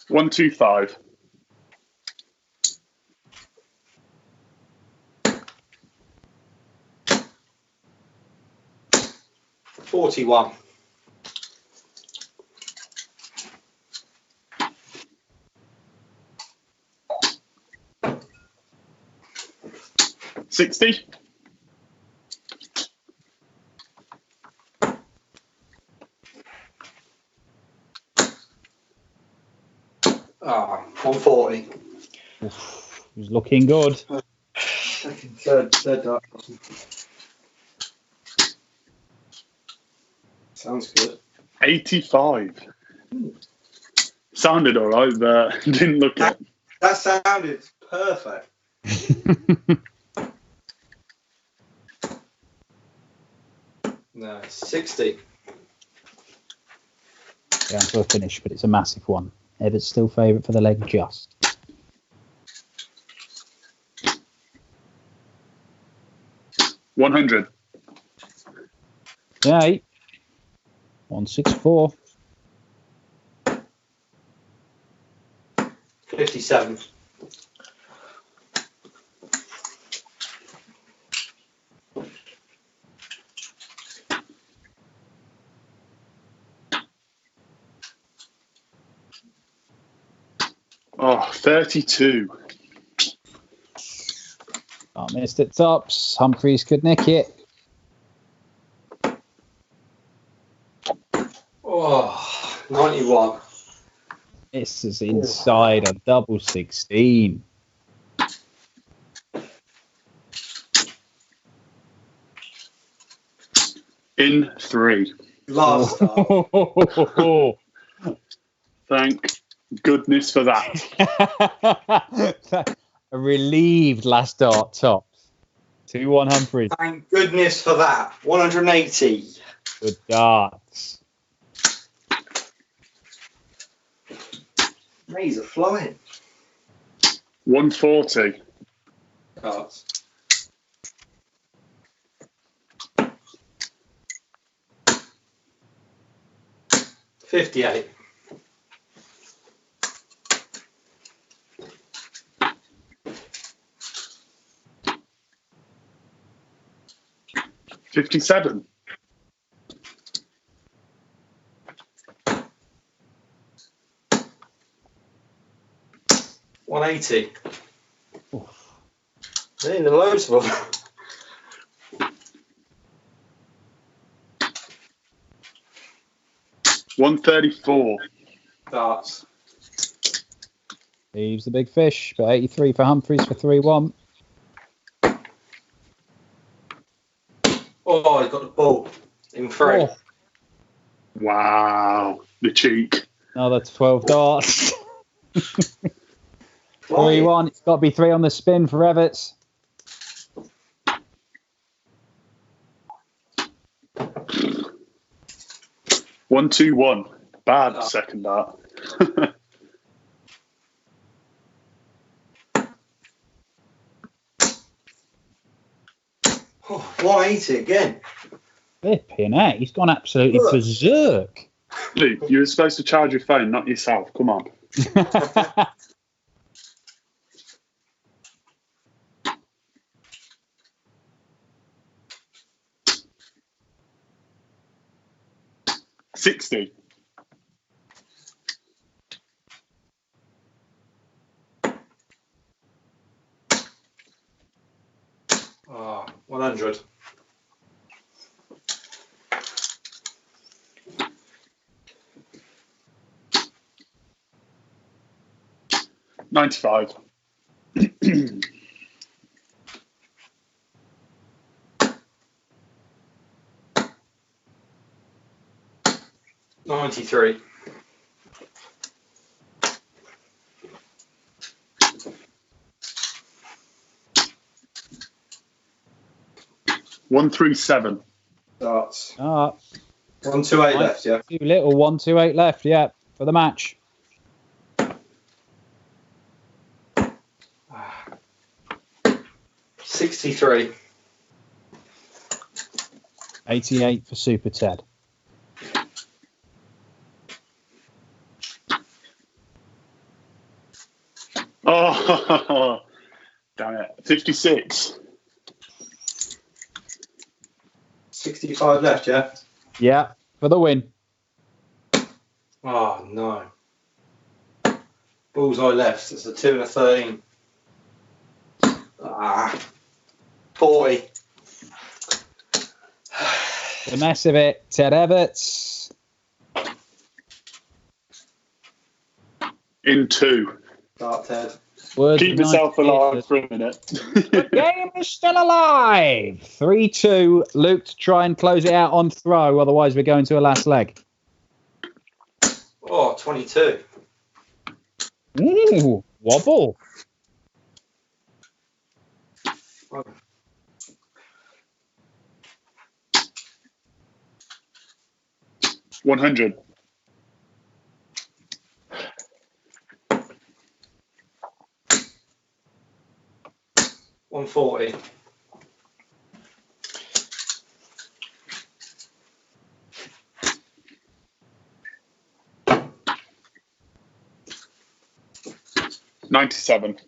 One, 2, 5. $41. 60. Ah, 140. He's looking good. Third dart. Sounds good. 85. Sounded all right, but didn't look it. That sounded perfect. No, 60. Down to a finish, but it's a massive one. Evetts still favourite for the leg just. $100. Yeah, 164. 57. Oh, 32. Missed it tops. Humphries could nick it. Oh, 91. This is inside a double 16. In 3. Last start. Thank goodness for that. A relieved last dart tops. 2-1 Humphries. Thank goodness for that. 180. Good darts. Razor flying. 140. Darts. $58. $57. $180. In the loads of them. $134. Darts. Leaves the big fish, but 83 for Humphries for 3-1. Oh, he's got the ball. In 3. Oh. Wow. The cheek. Another 12 darts. 3-1. It's got to be 3 on the spin for Evetts. One, 2, 1. Bad second dart. Oh, 180 again. Flipping out. He's gone absolutely berserk. Luke, you were supposed to charge your phone, not yourself. Come on. $60. Oh, 100. $95. $93. $137. Darts. 128 left, yeah. Too little. 128 left, yeah, for the match. 63. 88 for Super Ted. Oh, damn it. 56. 65 left, yeah? Yeah, for the win. Oh, no. Bullseye left. It's a 2 and a 13. 40. The mess of it, Ted Evetts. In 2. Start, Ted. Words Keep of yourself nice alive wisdom. for a minute. The game is still alive. 3-2. Luke to try and close it out on throw. Otherwise, we're going to a last leg. Oh, 22. Ooh, wobble. Oh. $100. $140. $97.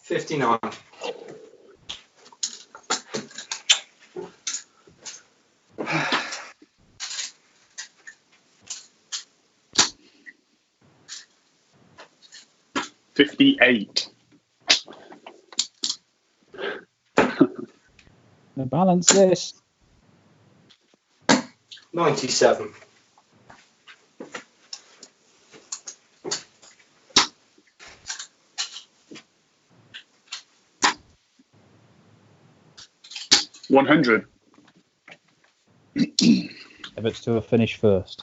$59. $58. Now balance this. 97. $100. Evetts to a finish first.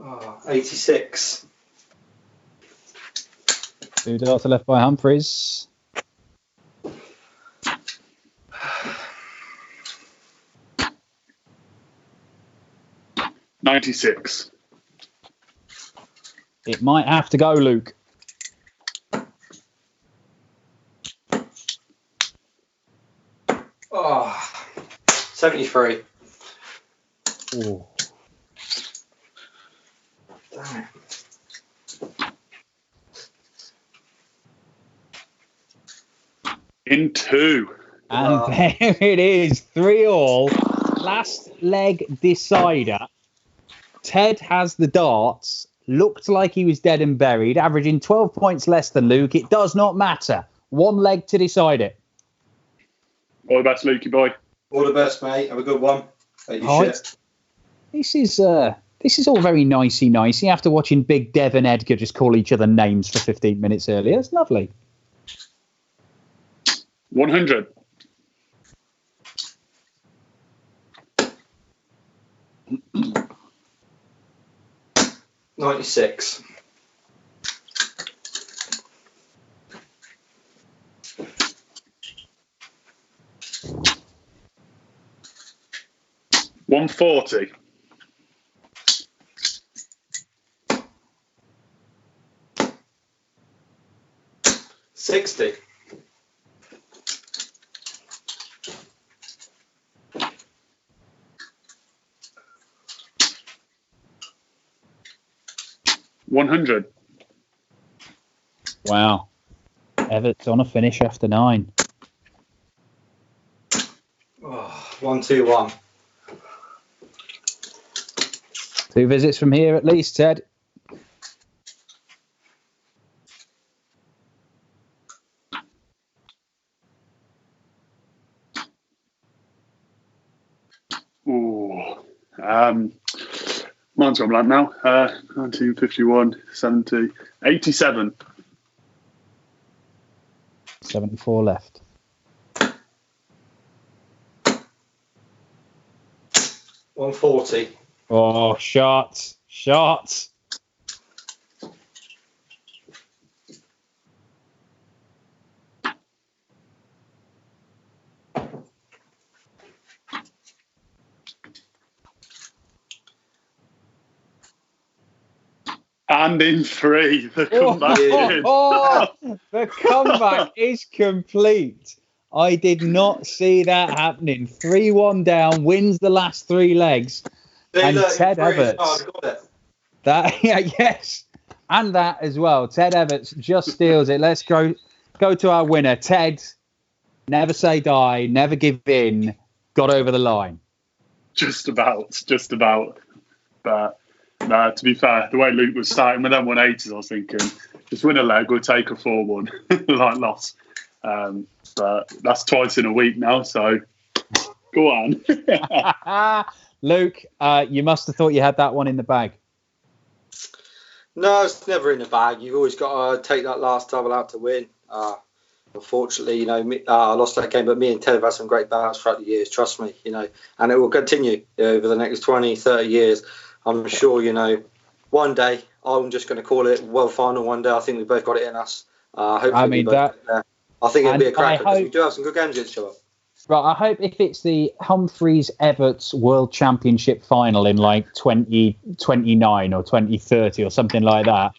Oh, 86. 2 darts left by Humphries. $96. It might have to go, Luke. Oh, 73. Ooh. Damn it. In 2. And there it is. 3-3. Last leg decider. Ted has the darts. Looked like he was dead and buried, averaging 12 points less than Luke. It does not matter. 1 leg to decide it. All the best, Lukey boy. All the best, mate. Have a good one. Take your Oh, shit. This is all very nicey after watching Big Dev and Edgar just call each other names for 15 minutes earlier. It's lovely. 100. $96. $140. 60. $100. Wow. Evetts on a finish after 9. Oh, 121. 2 visits from here at least, Ted. Ooh. Mine's gone blank now. 1951, 70, 87. 74 left. $140. Oh, shots. And in 3, the comeback. The comeback is complete. I did not see that happening. 3-1 down, wins the last 3 legs. And Ted Evetts. Yes. And that as well. Ted Evetts just steals it. Let's go to our winner. Ted, never say die, never give in. Got over the line. Just about. But to be fair, the way Luke was starting with them 180s, I was thinking, just win a leg, we'll take a 4-1 like loss. But that's twice in a week now, so go on. Luke, you must have thought you had that one in the bag. No, it's never in the bag. You've always got to take that last double out to win. Unfortunately, I lost that game, but me and Ted have had some great battles throughout the years, trust me, and it will continue over the next 20, 30 years. I'm sure, one day, I'm just going to call it world final one day. I think we've both got it in us. Hopefully I think it'll be a cracker because we do have some good games against each other. Right, I hope if it's the Humphries Evetts World Championship final in like 2029 or 2030 or something like that,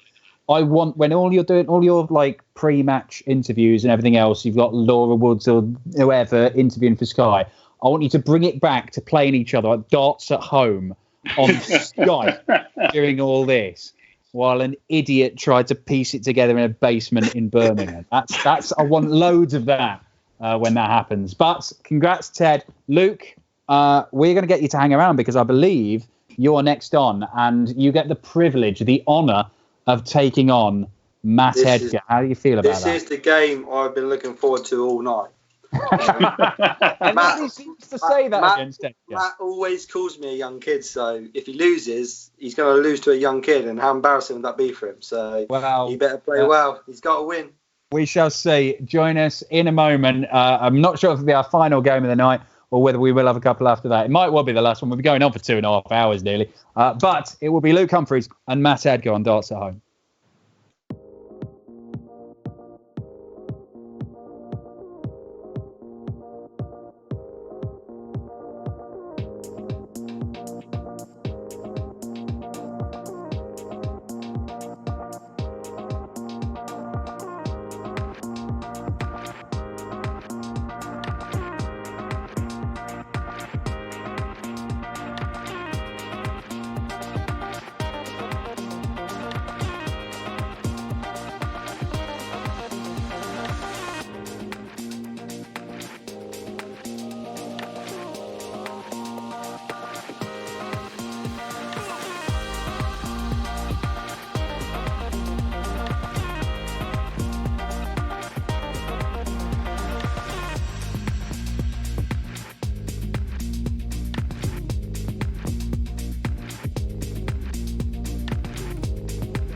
I want, when all you're doing, all your like pre-match interviews and everything else, you've got Laura Woods or whoever interviewing for Sky, I want you to bring it back to playing each other at darts at home on Skype during all this, while an idiot tried to piece it together in a basement in Birmingham. That's I want loads of that when that happens. But congrats, Ted. Luke, we're going to get you to hang around because I believe you're next on, and you get the privilege, the honour of taking on Matt Edgar. How do you feel about that? This is the game I've been looking forward to all night. Matt seems to say that against Edgar. Matt always calls me a young kid, so if he loses, he's going to lose to a young kid, and how embarrassing would that be for him? So he better play well. He's got to win. We shall see. Join us in a moment. I'm not sure if it'll be our final game of the night or whether we will have a couple after that. It might well be the last one. We'll be going on for 2.5 hours nearly. But it will be Luke Humphries and Matt Edgar on Darts at Home.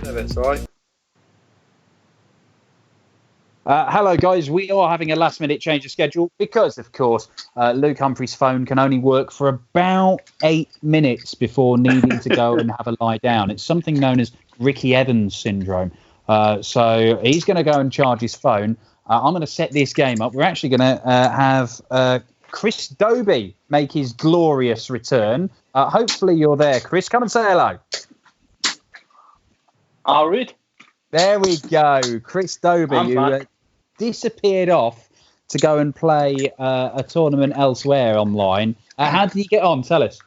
That's right. Hello, guys. We are having a last-minute change of schedule because, of course, Luke Humphries' phone can only work for about 8 minutes before needing to go and have a lie down. It's something known as Ricky Evans syndrome. So he's going to go and charge his phone. I'm going to set this game up. We're actually going to have Chris Dobey make his glorious return. Hopefully you're there, Chris. Come and say hello. All right. There we go. Chris Dobey, who disappeared off to go and play a tournament elsewhere online. How did you get on? Tell us.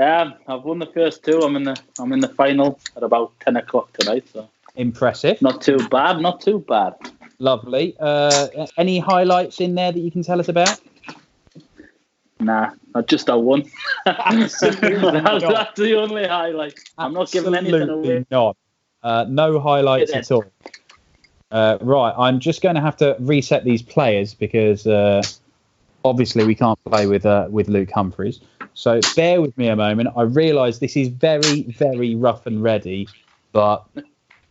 I've won the first 2. I'm in the final at about 10 o'clock tonight. So impressive. Not too bad. Lovely. Any highlights in there that you can tell us about? Nah, not just that one. That's the only highlight. I'm not giving anything away. Not. No highlights at all. Right, I'm just going to have to reset these players because obviously we can't play with Luke Humphries. So bear with me a moment. I realise this is very, very rough and ready, but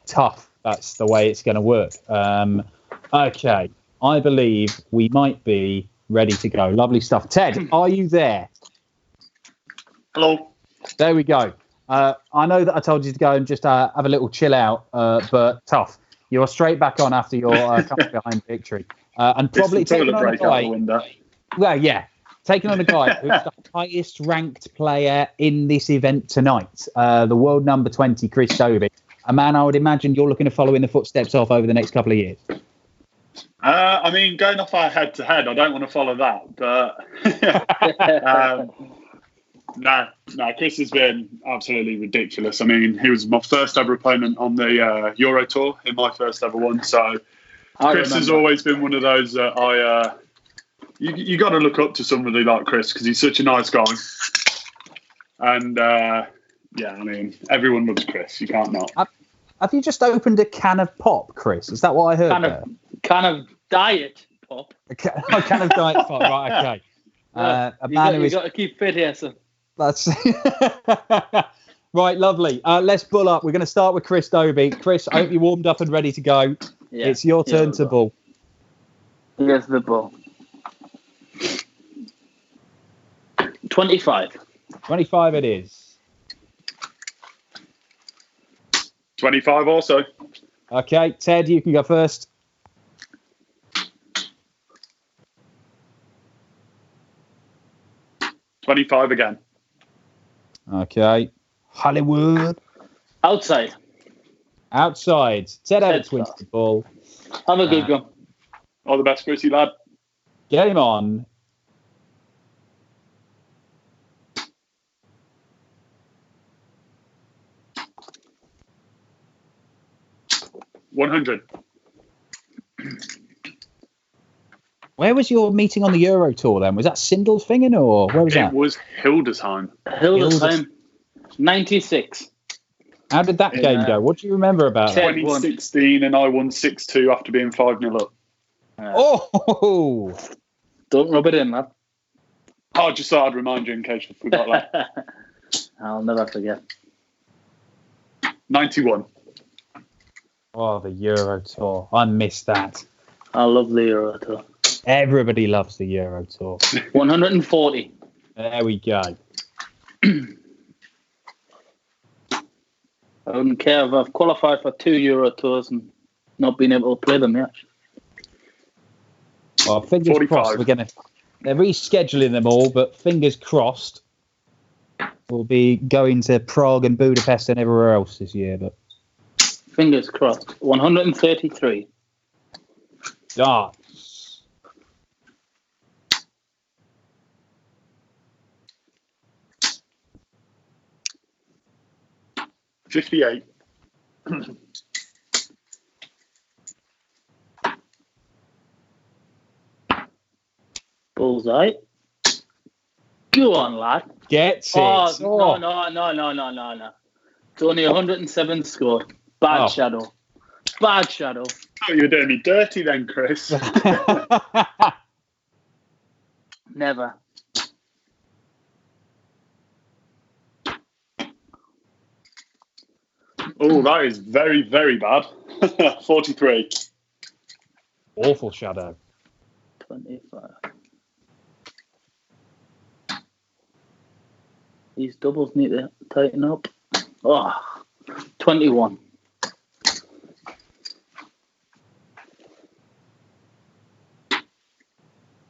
tough. That's the way it's going to work. Okay, I believe we might be ready to go. Lovely stuff. Ted, are you there? Hello. There we go. I know that I told you to go and just have a little chill out, but tough. You're straight back on after your coming behind victory. And probably taking on a guy. Well, yeah. Taking on a guy who's the highest ranked player in this event tonight, the world number 20, Chris Dobey. a man I would imagine you're looking to follow in the footsteps of over the next couple of years? I mean, going off our head-to-head, I don't want to follow that, but no, Chris has been absolutely ridiculous. I mean, he was my first ever opponent on the Euro Tour in my first ever one, so Chris has always been one of those that you got to look up to somebody like Chris because he's such a nice guy. And, I mean, everyone loves Chris. You can't not. Have you just opened a can of pop, Chris? Is that what I heard? Kind of diet pop. A can of diet pop, right, okay. You got to keep fit here, son. That's right, lovely. Let's bull up. We're going to start with Chris Dobey. Chris, I hope you're warmed up and ready to go. Yeah, it's your turn to bull. Here's the bull. 25. 25 it is. 25 also. Okay, Ted, you can go first. $25 again. Okay. Hollywood. Outside. Ted Evetts wins the ball. Have a good one. All the best, Chrissy lad. Game on. $100. Where was your meeting on the Euro Tour then? Was that Sindelfingen or where was that? It was Hildesheim. Hildesheim. 96. How did that game go? What do you remember about that? 2016, and I won 6-2 after being 5-0 up. Oh! Don't rub it in, lad. I just thought I'd remind you in case you forgot that. I'll never forget. 91. Oh, the Euro Tour. I missed that. I love the Euro Tour. Everybody loves the Euro Tour. 140. There we go. I wouldn't care if I've qualified for 2 Euro Tours and not been able to play them yet. Well, fingers 45. crossed. They're rescheduling them all, but fingers crossed we'll be going to Prague and Budapest and everywhere else this year. But fingers crossed. 133. Darts. $58. Bullseye. Go on, lad. Get it. Oh, no. It's only 107 scored. Bad shadow. Bad shadow. Oh, you're doing me dirty then, Chris. Never. Oh, that is very, very bad. 43. Awful shadow. 25. These doubles need to tighten up. 21.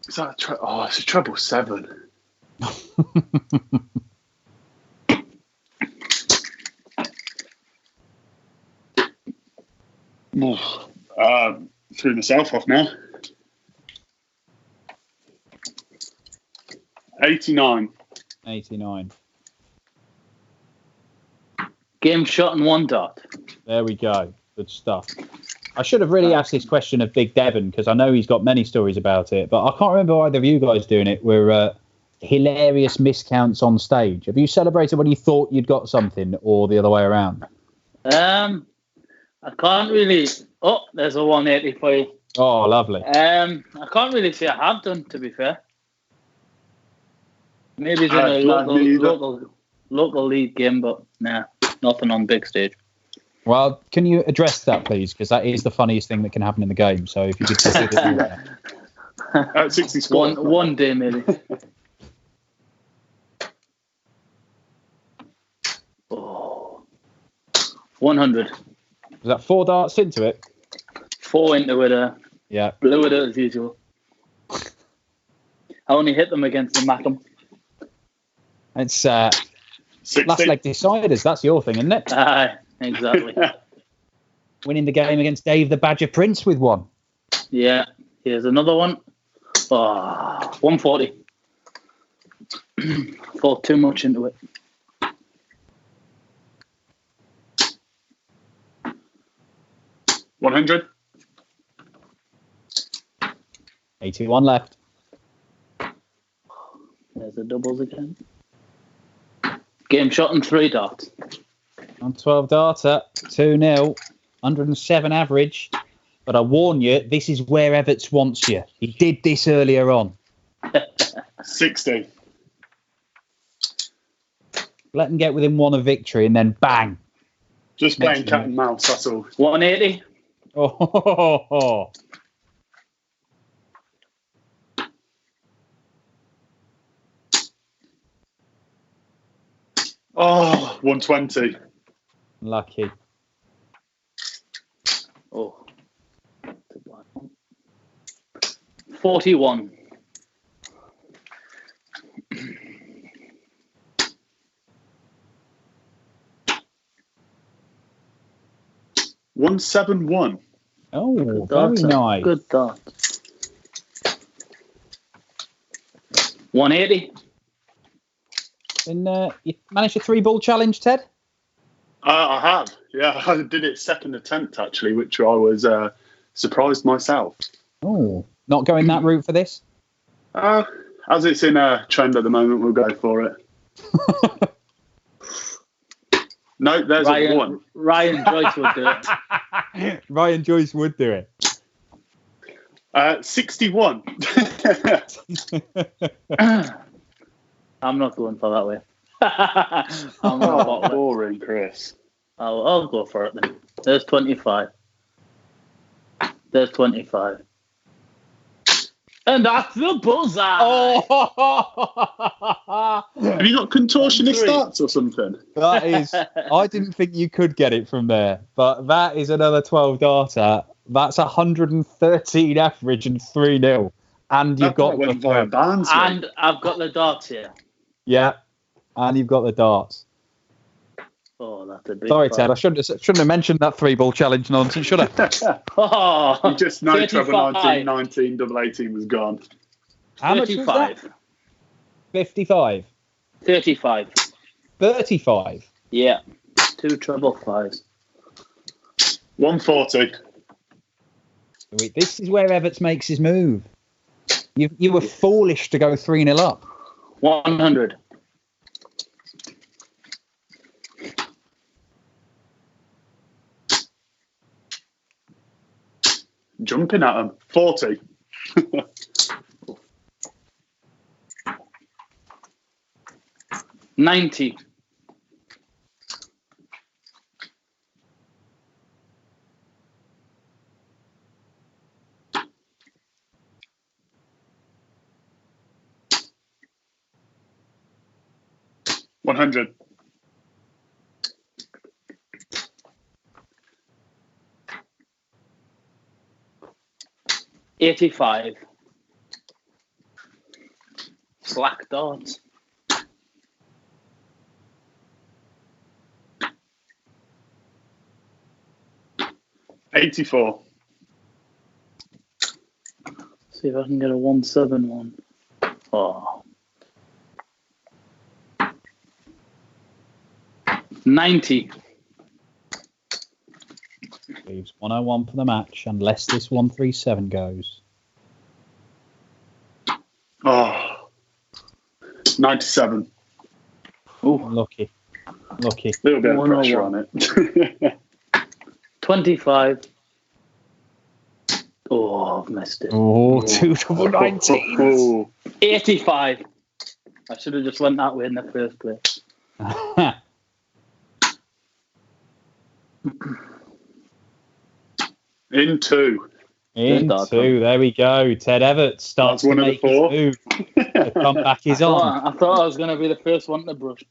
Is that it's a treble 7. Threw myself off now. 89. Game shot and 1 dart. There we go. Good stuff. I should have really asked this question of Big Devon because I know he's got many stories about it, but I can't remember either of you guys doing it. Were hilarious miscounts on stage. Have you celebrated when you thought you'd got something, or the other way around? I can't really. Oh, there's a 185. Oh, lovely. I can't really say I have done, to be fair. Maybe it's in a local league game, but nah, nothing on big stage. Well, can you address that, please? Because that is the funniest thing that can happen in the game. So if you could consider that. 60 score. One day, maybe. Oh, 100. Was that 4 darts into it? 4 into it. Yeah. Blew it out as usual. I only hit them against the Mackham. It's last leg deciders. That's your thing, isn't it? Aye, exactly. winning the game against Dave the Badger Prince with one. Yeah, here's another one. 140. Thought too much into it. $100. 81 left. There's the doubles again. Game shot and 3 darts. On 12 darter, 2-0, 107 average. But I warn you, this is where Evetts wants you. He did this earlier on. 60. Let him get within one of victory and then bang. Just playing cat and mouse, that's all. 180. Oh, Oh, 120. lucky. Oh. 41. $171. Oh, Good very dart, nice. Good dart. 180. And you managed a 3-ball challenge, Ted? I have. Yeah, I did it second attempt, actually, which I was surprised myself. Oh, not going that route for this? As it's in a trend at the moment, we'll go for it. No, there's a 1. Ryan Joyce would do it. Ryan Joyce would do it. 61. I'm not going for that way. I'm not Oh, boring, Chris. I'll go for it then. There's 25. There's 25. And that's the bullseye. Oh! Have you got contortionist darts or something? That is, I didn't think you could get it from there, but that is another 12 darter. That's 113 average and 3-0. And you've got went via Barnes. And I've got the darts here. Yeah, and you've got the darts. Oh, that's a big Sorry, fight. Ted, I shouldn't have mentioned that 3-ball challenge nonsense, should I? Oh, You just know 35. Trevor 19, double 18 was gone. How much was that? 55. 35. 35. Yeah. 2 treble 5s. 140. Wait, this is where Evetts makes his move. You were foolish to go 3-0 up. 100. Jumping at him. 40. 90. $100. 85. Slack darts. $84. See if I can get a 171. Oh. 90. Leaves 101 for the match, unless this 137 goes. Oh. 97. Oh, Lucky. A little bit of pressure on it. 25. Oh, I've missed it. Oh, 2 double 19s. Oh. 85. I should have just went that way in the first place. In 2. In 2, there we go. Ted Evetts starts to make his move. The comeback is on. I thought I was going to be the first one to brush.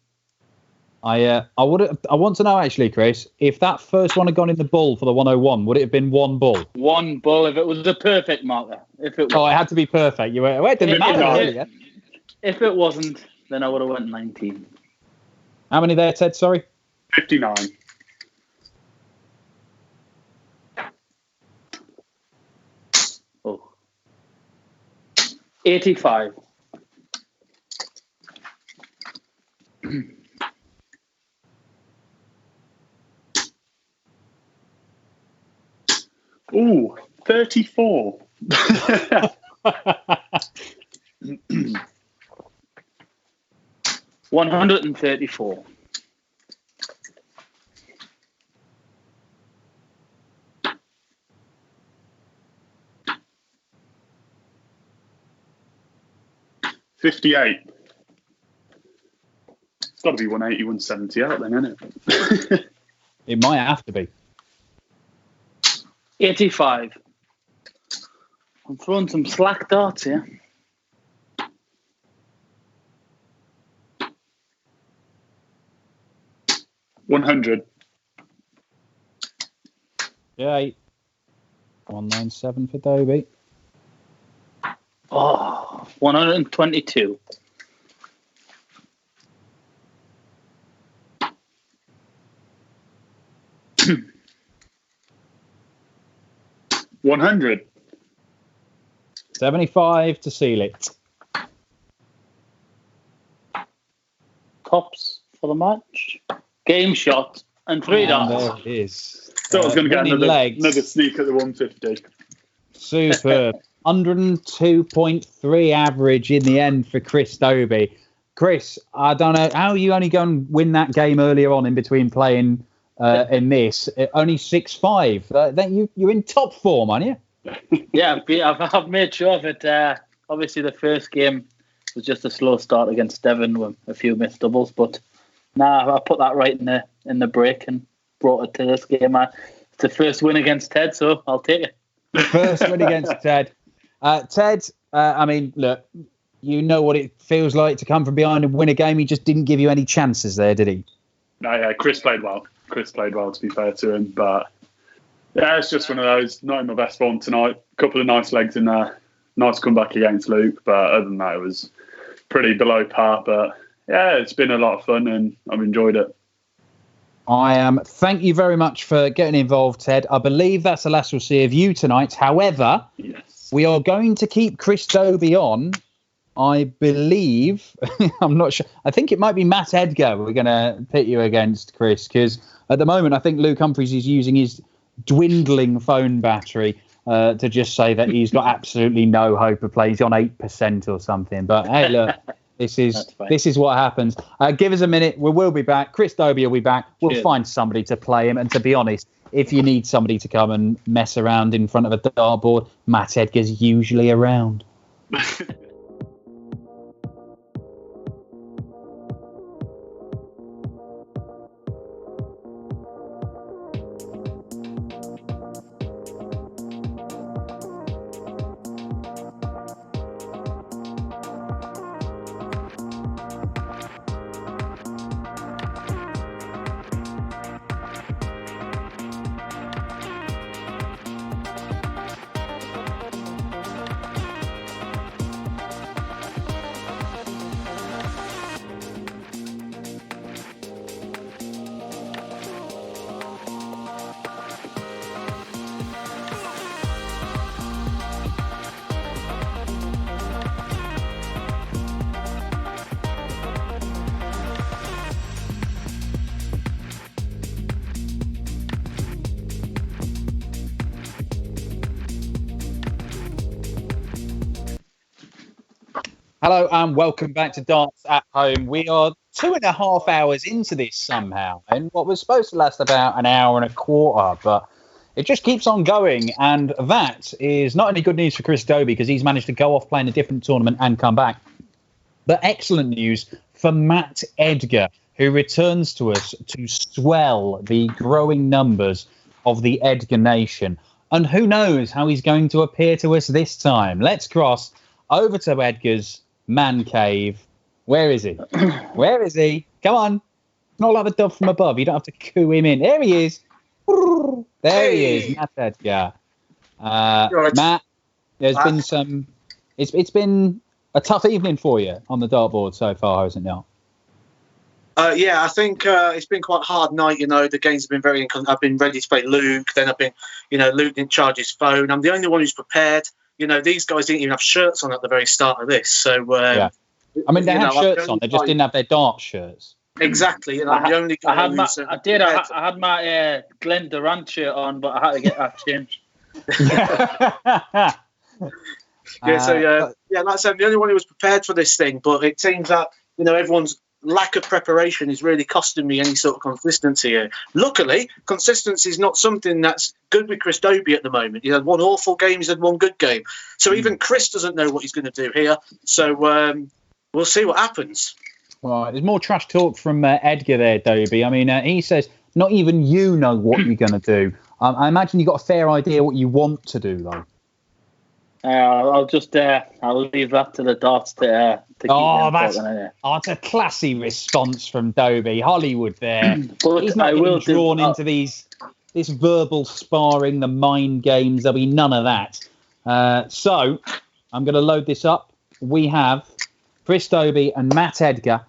I want to know actually, Chris, if that first one had gone in the bull for the 101, would it have been 1 bull? 1 bull if it was a perfect marker. If it was, Oh, it had to be perfect. You were, well, it didn't matter earlier. If it wasn't, then I would have went 19. How many there, Ted? Sorry. 59. 85. Ooh, 34. 134. 58. It's got to be 180, 170 out then, isn't it? It might have to be. 85. I'm throwing some slack darts here. $100. Yeah. 197 for Dobey. Oh, 122. $100. 75 to seal it. Tops for the match. Game shot and 3 darts. There it is. So I was going to get winning another sneak at the 150. Superb. 102.3 average in the end for Chris Dobey. Chris, I don't know how you only go and win that game earlier on in between playing in this. Only 6-5. Then you're in top form, aren't you? Yeah, I've made sure of it. Obviously, the first game was just a slow start against Devon with a few missed doubles, but I put that right in the break and brought it to this game. It's the first win against Ted, so I'll take it. First win against Ted. Ted, I mean, look, you know what it feels like to come from behind and win a game. He just didn't give you any chances there, did he? No, yeah, Chris played well. To be fair to him. But, yeah, it's just one of those. Not in my best form tonight. A couple of nice legs in there. Nice comeback against Luke. But other than that, it was pretty below par. But, yeah, it's been a lot of fun and I've enjoyed it. Thank you very much for getting involved, Ted. I believe that's the last we'll see of you tonight. However, yes, we are going to keep Chris Dobey on. I believe, I'm not sure. I think it might be Matt Edgar we're going to pit you against, Chris, because at the moment I think Luke Humphries is using his dwindling phone battery to just say that he's got absolutely no hope of playing. He's on 8% or something. But hey, look. This is what happens. Give us a minute. We will be back. Chris Dobey will be back. We'll find somebody to play him. And to be honest, if you need somebody to come and mess around in front of a dartboard, Matt Edgar's usually around. Hello and welcome back to Darts at Home. We are 2.5 hours into this somehow, and what was supposed to last about an hour and a quarter, but it just keeps on going, and that is not only good news for Chris Dobey because he's managed to go off playing a different tournament and come back, but excellent news for Matt Edgar, who returns to us to swell the growing numbers of the Edgar Nation. And who knows how he's going to appear to us this time. Let's cross over to Edgar's man cave. Where is he? Where is he? Come on. Not like the dove from above. You don't have to coo him in. There he is. There he is. Matt Edgar. Matt, there's been some... It's been a tough evening for you on the dartboard so far, hasn't it? Yeah, I think it's been quite a hard night. You know, the games have been very... I've been ready to play Luke. Then I've been... Luke didn't charge his phone. I'm the only one who's prepared. these guys didn't even have shirts on at the very start of this. So, yeah. I mean, they had shirts on. They just didn't have their darts shirts. Exactly. I'm the only guy I had my Glenn Durant shirt on, but I had to get that changed. Like I said, the only one who was prepared for this thing, but it seems that everyone's lack of preparation is really costing me any sort of consistency here. Luckily, consistency is not something that's good with Chris Dobey at the moment. He had one awful game, he's had one good game. So even Chris doesn't know what he's going to do here. So we'll see what happens. Right, there's more trash talk from Edgar there, Dobey. I mean, he says, not even you know what you're going to do. I imagine you've got a fair idea what you want to do, though. I'll leave that to the darts to keep it's a classy response from Dobey. Hollywood there. But he's not getting drawn into this verbal sparring, the mind games. There'll be none of that. So I'm going to load this up. We have Chris Dobey and Matt Edgar.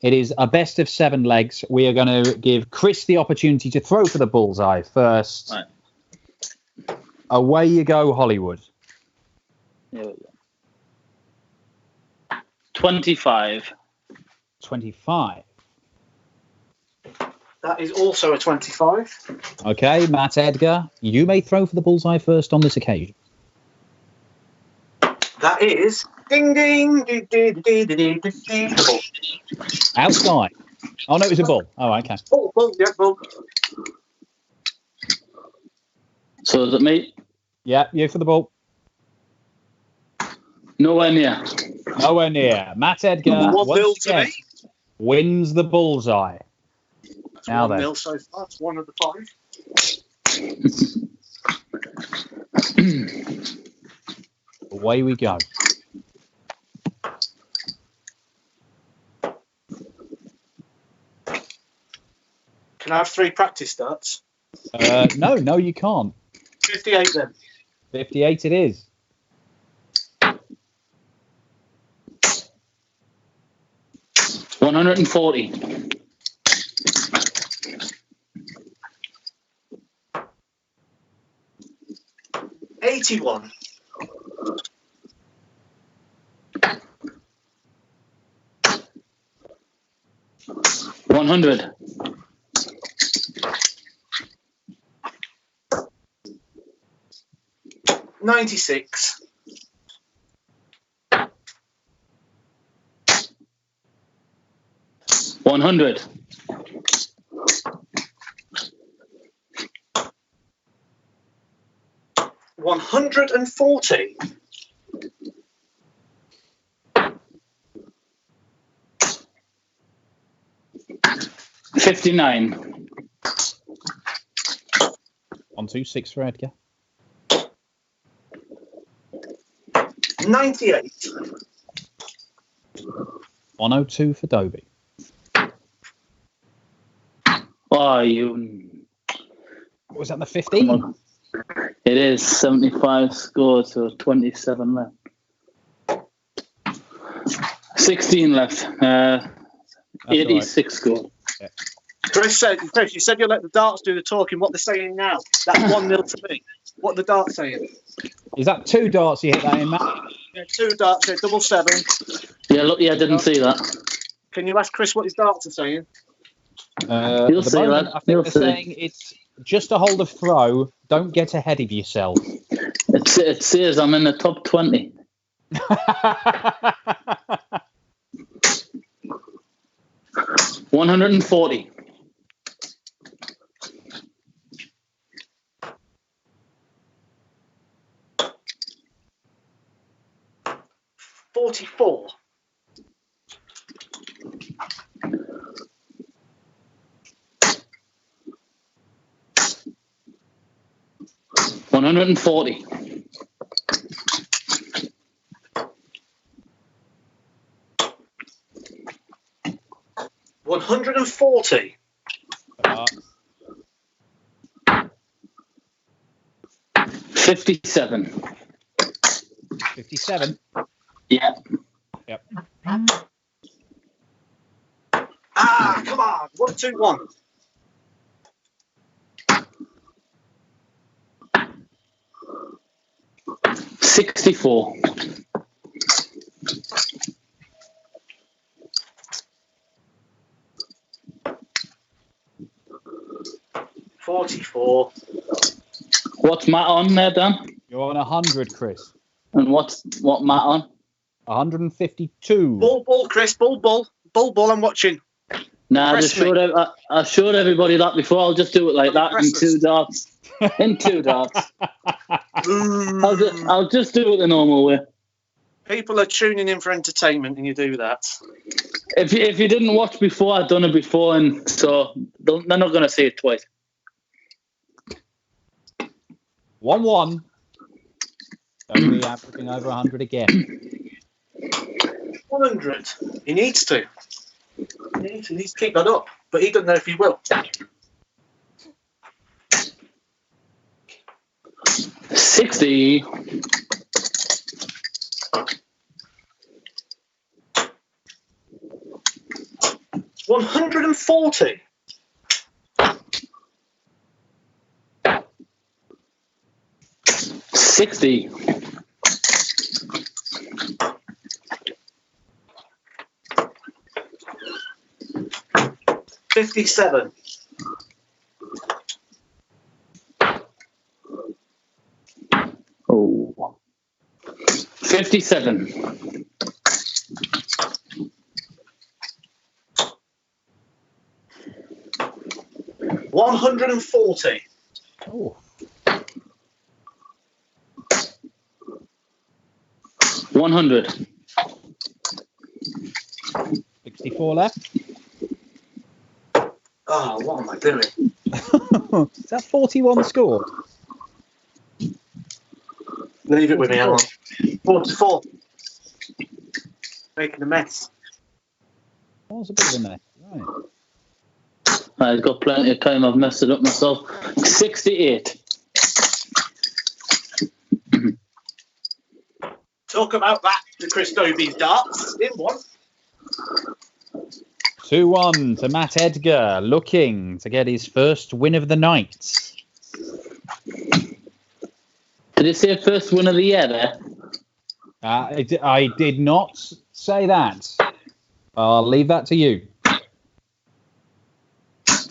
It is a best of 7 legs. We are going to give Chris the opportunity to throw for the bullseye first. Right. Away you go, Hollywood. Here we go. 25. 25. That is also a 25. Okay, Matt Edgar, you may throw for the bullseye first on this occasion. That is ding ding ding ding ding ding ding. Outside. Oh no, it was a ball. Oh, okay. Ball. So is it me? Yeah, you for the ball. Nowhere near. Nowhere near. Matt Edgar once again wins the bullseye. That's now 1-0 so far. That's one of the 5. Away we go. Can I have 3 practice starts? No, you can't. 58 then. 58 it is. 140. 81. 100. 96. 100. 140. 59. 126 for Edgar. 98. 102 for Dobey. Oh, you. Was that the 15? It is 75 scored, so 27 left. 16 left. 86 right. Scored. Yeah. Chris, you said you'll let the darts do the talking. What they're saying now? That's 1-0 to me. What the darts saying? Is that 2 darts you hit that in, Matt? Yeah, 2 darts, yeah, 7. Yeah, look, I didn't see that. Can you ask Chris what his darts are saying? You'll see that. I think they're saying it's just a hold of throw. Don't get ahead of yourself. It says I'm in the top 20. 140. 44. 140. 140. 57. 57? Yeah. Yep. Come on. 1, 2, 1. 64. 44. What's Matt on there, Dan? You're on 100, Chris. And what Matt on? 152. Ball, Chris. Ball. I'm watching. Nah, Press I showed everybody that before. I'll just do it like that in 2 darts. In 2 darts. I'll just do it the normal way. People are tuning in for entertainment, and you do that. If you didn't watch before, I've done it before, and so they're not going to see it twice. 1-1. Don't be averaging over 100 again. 100. He needs to. He needs to keep that up, but he doesn't know if he will. 60. 140. 60. 57. 57. 140. Oh. 100. 64 left. Oh, what am I doing? Is that 41 scored? Leave it with me, Alan. 44. Making a mess. That was a bit of a mess. Right. I've got plenty of time. I've messed it up myself. 68. Talk about that to Chris Dobey's darts in one. 2-1 to Matt Edgar, looking to get his first win of the night. Did it say first win of the year there? I did not say that. I'll leave that to you.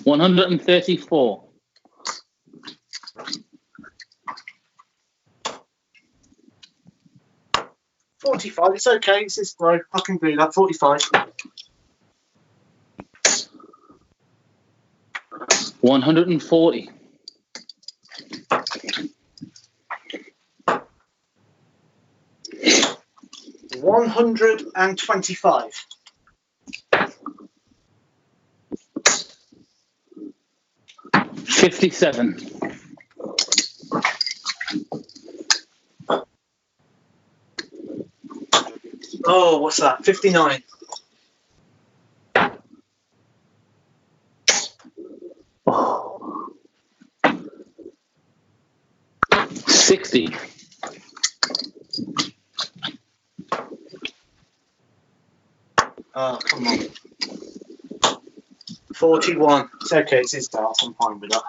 134. 45. It's okay. It's his throw. I can do that. 45. 140. 125. 57. 59. 60. Come on. 41. It's okay. It's his dart. I'm fine with that.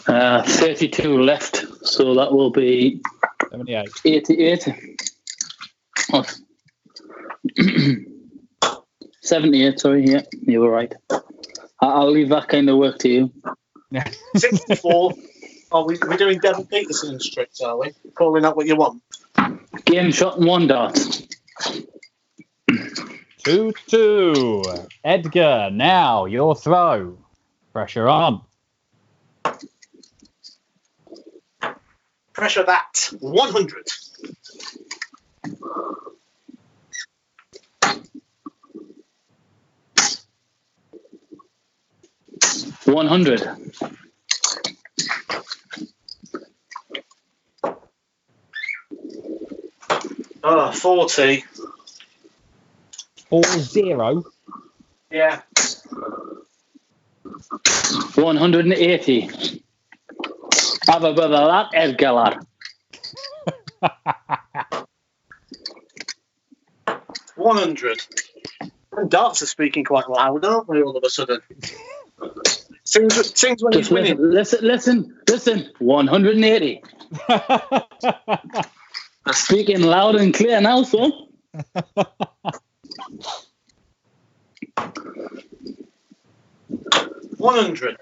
Uh, 32 left, so that will be 78. 88. Oh. 78, sorry, yeah, you were right. I'll leave that kind of work to you. 64. Oh, we're doing Devon Petersen strips, are we? Calling out what you want. Game shot and 1 dart. 2-2. Edgar, now your throw. Pressure on. Pressure that. 100. 100. 40. 4-0. Yeah. 180. Have a bit of that, Edgar, lad. 100. And darts are speaking quite loud, aren't they, all of a sudden? Sings when he's winning. Listen. 180. Speaking loud and clear now, son. 100.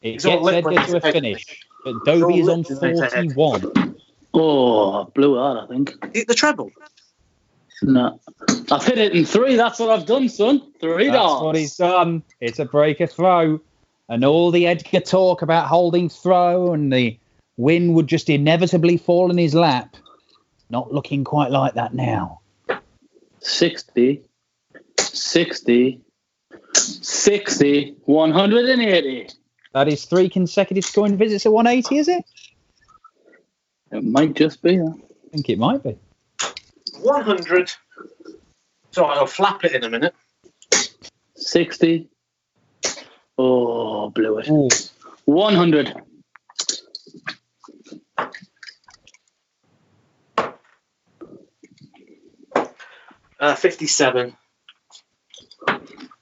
It He's all gets lit when Edgar to a he's finish, but Dobey is on lit when he's ahead. 41. Oh, blew out, I think. Hit the treble. No. I've hit it in 3. That's what I've done, son. 3 That's darts. what he's done. It's a breaker throw. And all the Edgar talk about holding throw and the win would just inevitably fall in his lap. Not looking quite like that now. 60, 180. That is 3 consecutive scoring visits at 180, is it? It might just be. I think it might be. 100. So I'll flap it in a minute. 60. Oh, blew it. Ooh. 100. Uh, 57.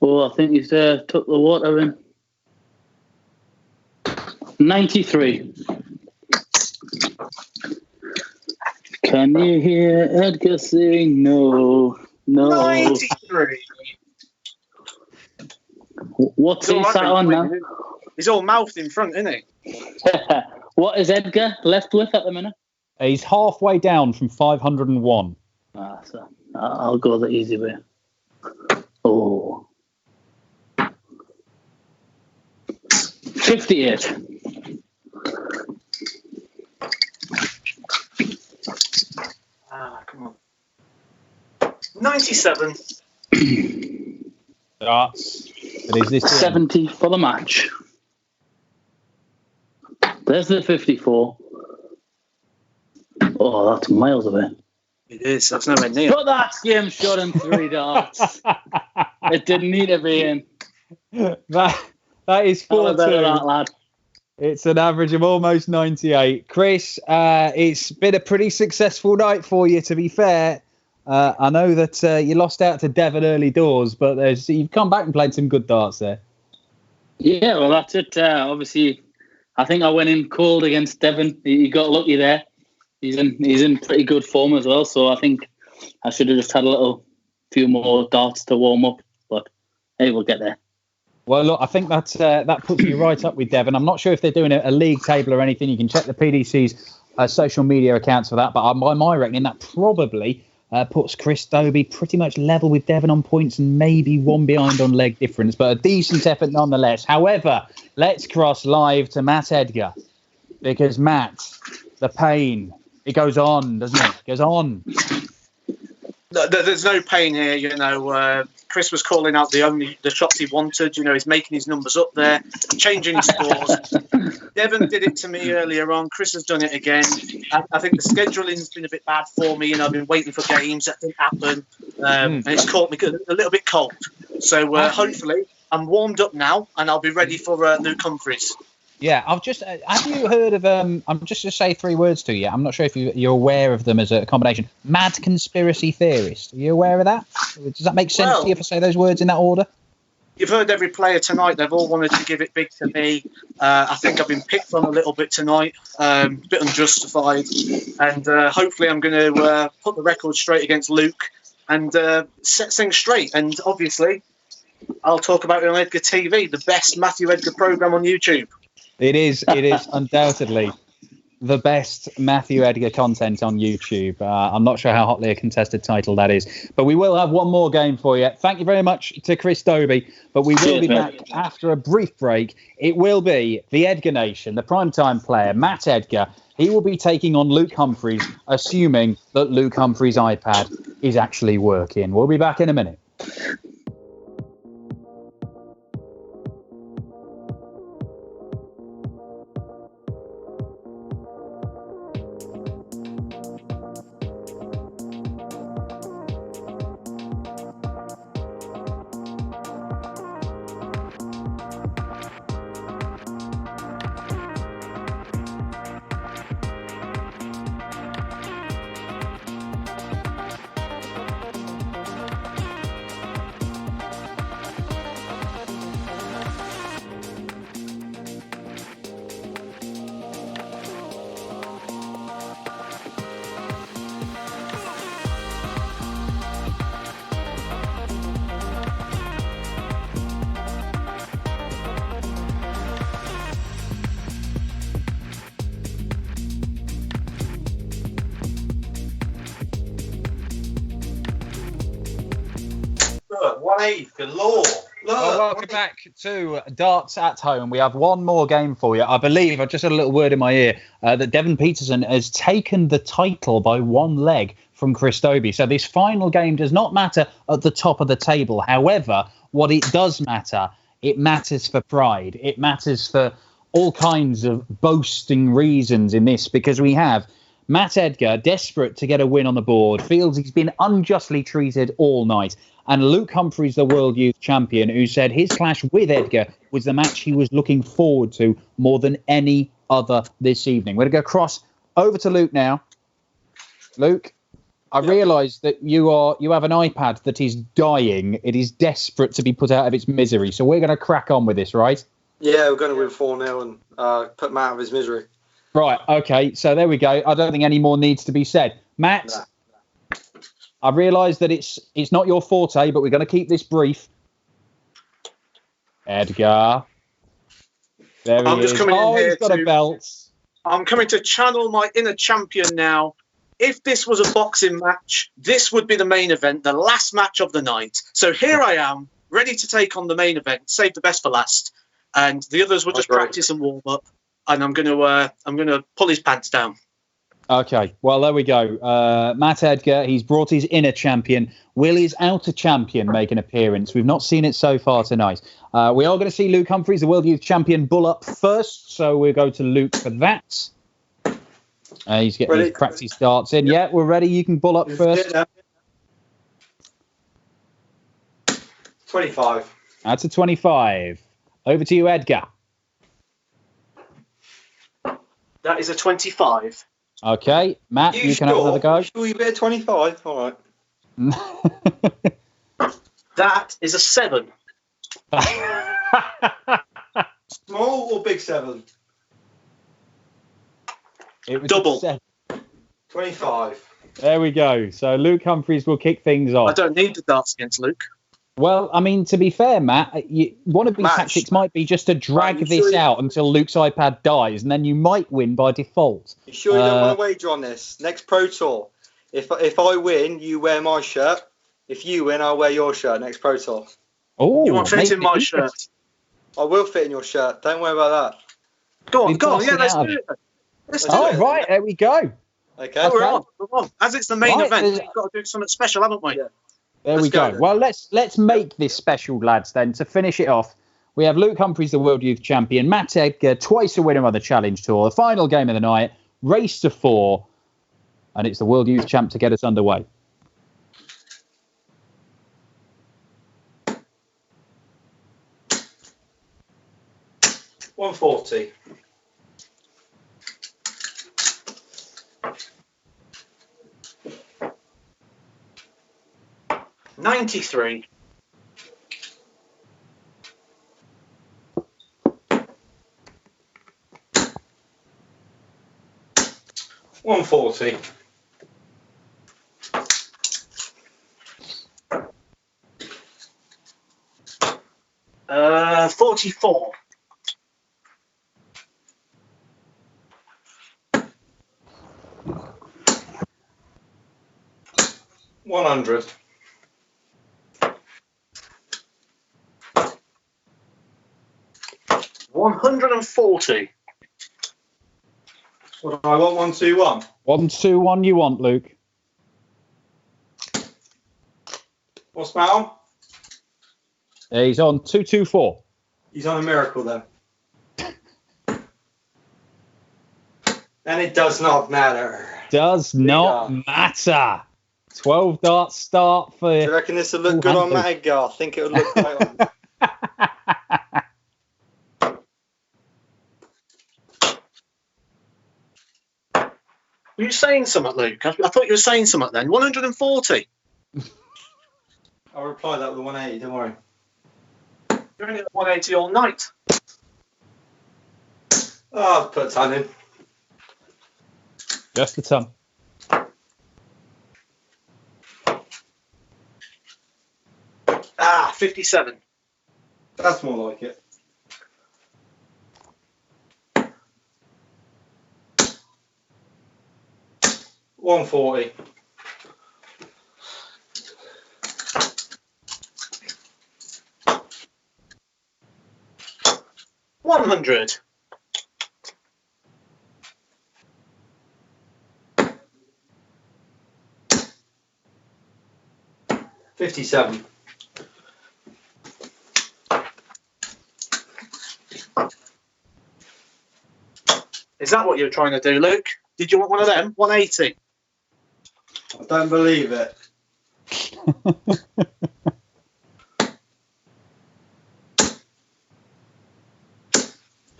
Oh, I think he's took the water in. 93. Can you hear Edgar sing? No. 93. What's he sat on now? He's all mouthed in front, isn't he? What is Edgar left with at the minute? He's halfway down from 501. So I'll go the easy way. Oh. 58. Come on. 97. Darts. But is this 70 for the match. There's the 54. Oh, that's miles away. It is. That's nowhere near. But that's game shot in 3 darts. It didn't need to be in. That is 4-2. That, lad. It's an average of almost 98. Chris, it's been a pretty successful night for you, to be fair. I know that you lost out to Devon early doors, but you've come back and played some good darts there. Yeah, well, that's it. Obviously, I think I went in cold against Devon. He got lucky there. He's in pretty good form as well, so I think I should have just had a few more darts to warm up. But hey, we'll get there. Well, look, I think that puts you right up with Devon. I'm not sure if they're doing a league table or anything. You can check the PDC's social media accounts for that. But by my reckoning, that probably puts Chris Dobey pretty much level with Devon on points and maybe one behind on leg difference. But a decent effort nonetheless. However, let's cross live to Matt Edgar. Because, Matt, the pain, it goes on, doesn't it? It goes on. There's no pain here, you know. Chris was calling out the shots he wanted. You know, he's making his numbers up there, changing his scores. Devon did it to me earlier on. Chris has done it again. I think the scheduling's been a bit bad for me. You know, I've been waiting for games that didn't happen, and it's caught me a little bit cold. So hopefully, I'm warmed up now, and I'll be ready for Luke Humphries. Yeah, have you heard of, I'm just to say 3 words to you. I'm not sure if you're aware of them as a combination. Mad conspiracy theorist. Are you aware of that? Does that make sense to you if I say those words in that order? You've heard every player tonight. They've all wanted to give it big to me. I think I've been picked on a little bit tonight, a bit unjustified. And hopefully I'm going to put the record straight against Luke and set things straight. And obviously, I'll talk about it on Edgar TV, the best Matthew Edgar programme on YouTube. It is undoubtedly the best Matthew Edgar content on YouTube. I'm not sure how hotly a contested title that is, but we will have one more game for you. Thank you very much to Chris Dobey, but we will be back after a brief break. It will be the Edgar Nation, the primetime player, Matt Edgar. He will be taking on Luke Humphries, assuming that Luke Humphries' iPad is actually working. We'll be back in a minute. look, 180 galore. Look. Well, welcome back to Darts at Home. We have one more game for you. I believe, I just had a little word in my ear, that Devon Petersen has taken the title by one leg from Chris Dobey. So this final game does not matter at the top of the table. However, what it does matter, it matters for pride. It matters for all kinds of boasting reasons in this, because we have Matt Edgar, desperate to get a win on the board, feels he's been unjustly treated all night. And Luke Humphries, the World Youth Champion, who said his clash with Edgar was the match he was looking forward to more than any other this evening. We're going to go across over to Luke now. Luke, I realise that you have an iPad that is dying. It is desperate to be put out of its misery. So we're going to crack on with this, right? Yeah, we're going to win 4-0 and put Matt out of his misery. Right, okay, so there we go. I don't think any more needs to be said. Matt, I realise that it's not your forte, but we're going to keep this brief. Edgar. There he is. Oh, he's got a belt. I'm coming to channel my inner champion now. If this was a boxing match, this would be the main event, the last match of the night. So here I am, ready to take on the main event, save the best for last. And the others will just practice and warm up. And I'm gonna pull his pants down. Okay, well, there we go. Matt Edgar, he's brought his inner champion. Will his outer champion make an appearance? We've not seen it so far tonight. We are going to see Luke Humphries, the World Youth Champion, bull up first. So we'll go to Luke for that. He's getting his practice darts in. Yeah, we're ready. You can bull up first. 25. That's a 25. Over to you, Edgar. That is a 25. Okay, Matt, you can have another go. Sure you bet 25? All right. That is a 7. Small or big 7? It was double. 7. 25. There we go. So Luke Humphries will kick things off. I don't need the darts against Luke. Well, I mean, to be fair, Matt, one of these tactics might be just to drag this out until Luke's iPad dies, and then you might win by default. You sure you don't want to wager on this? Next Pro Tour, if I win, you wear my shirt. If you win, I'll wear your shirt next Pro Tour. Oh, you want to fit in my shirt? I will fit in your shirt. Don't worry about that. Go on. Yeah, let's do it. Let's do it. Right, there we go. Okay. We're on. As it's the main event, we've got to do something special, haven't we? Yeah. There we go. Well, let's make this special, lads, then. To finish it off, we have Luke Humphries, the World Youth Champion, Matt Edgar, twice a winner on the Challenge Tour, the final game of the night, race to 4, and it's the World Youth Champ to get us underway. $140. $93. $140. $44. $100. $140. What do I want? 121. 121 you want, Luke. What's Matt on? He's on 224. He's on a miracle then. And it does not matter. Does not matter. 12 darts start for... Do you reckon this will look good on Matt Edgar? I think it would look great on Were you saying something, Luke? I thought you were saying something then. 140. I'll reply that with a 180, don't worry. You're only at 180 all night. Oh, I'll put a ton in. Just a ton. Ah, 57. That's more like it. $140. 100. $57. Is that what you were trying to do, Luke? Did you want one of them? 180. I don't believe it.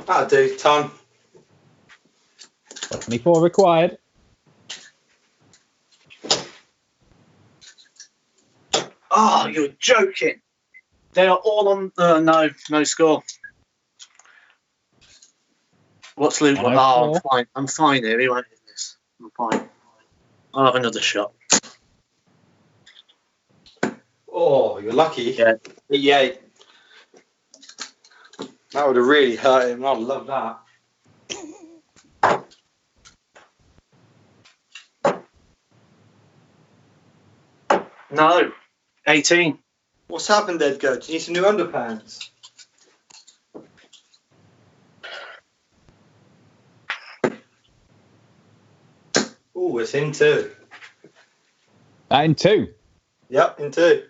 That'll do, ton. 24 required. Oh, you're joking. They are all on. No score. What's Luke? No I'm score. fine. I'm fine here. He won't hit this. I'm fine. I'll have another shot. Oh, you're lucky. Yeah. 88. That would have really hurt him. I'd love that. No. 18. What's happened, Edgar? Do you need some new underpants? Oh, it's in two. In two. Yep, in two.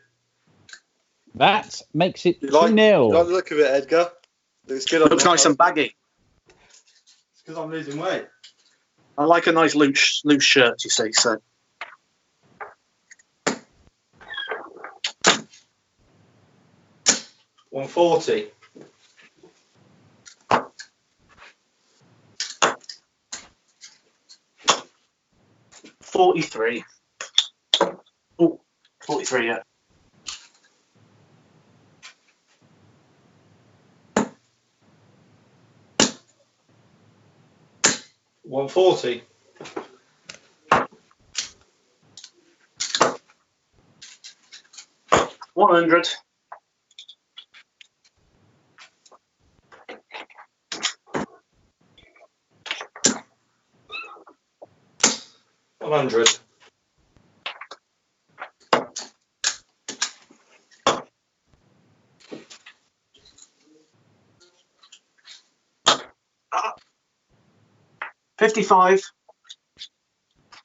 That makes it You like 2-0. the look of it, Edgar? Looks good. Looks nice and baggy. It's because I'm losing weight. I like a nice loose shirt, you see. So 140. $43. Oh, 43, yeah. $140. $100. $100. $55.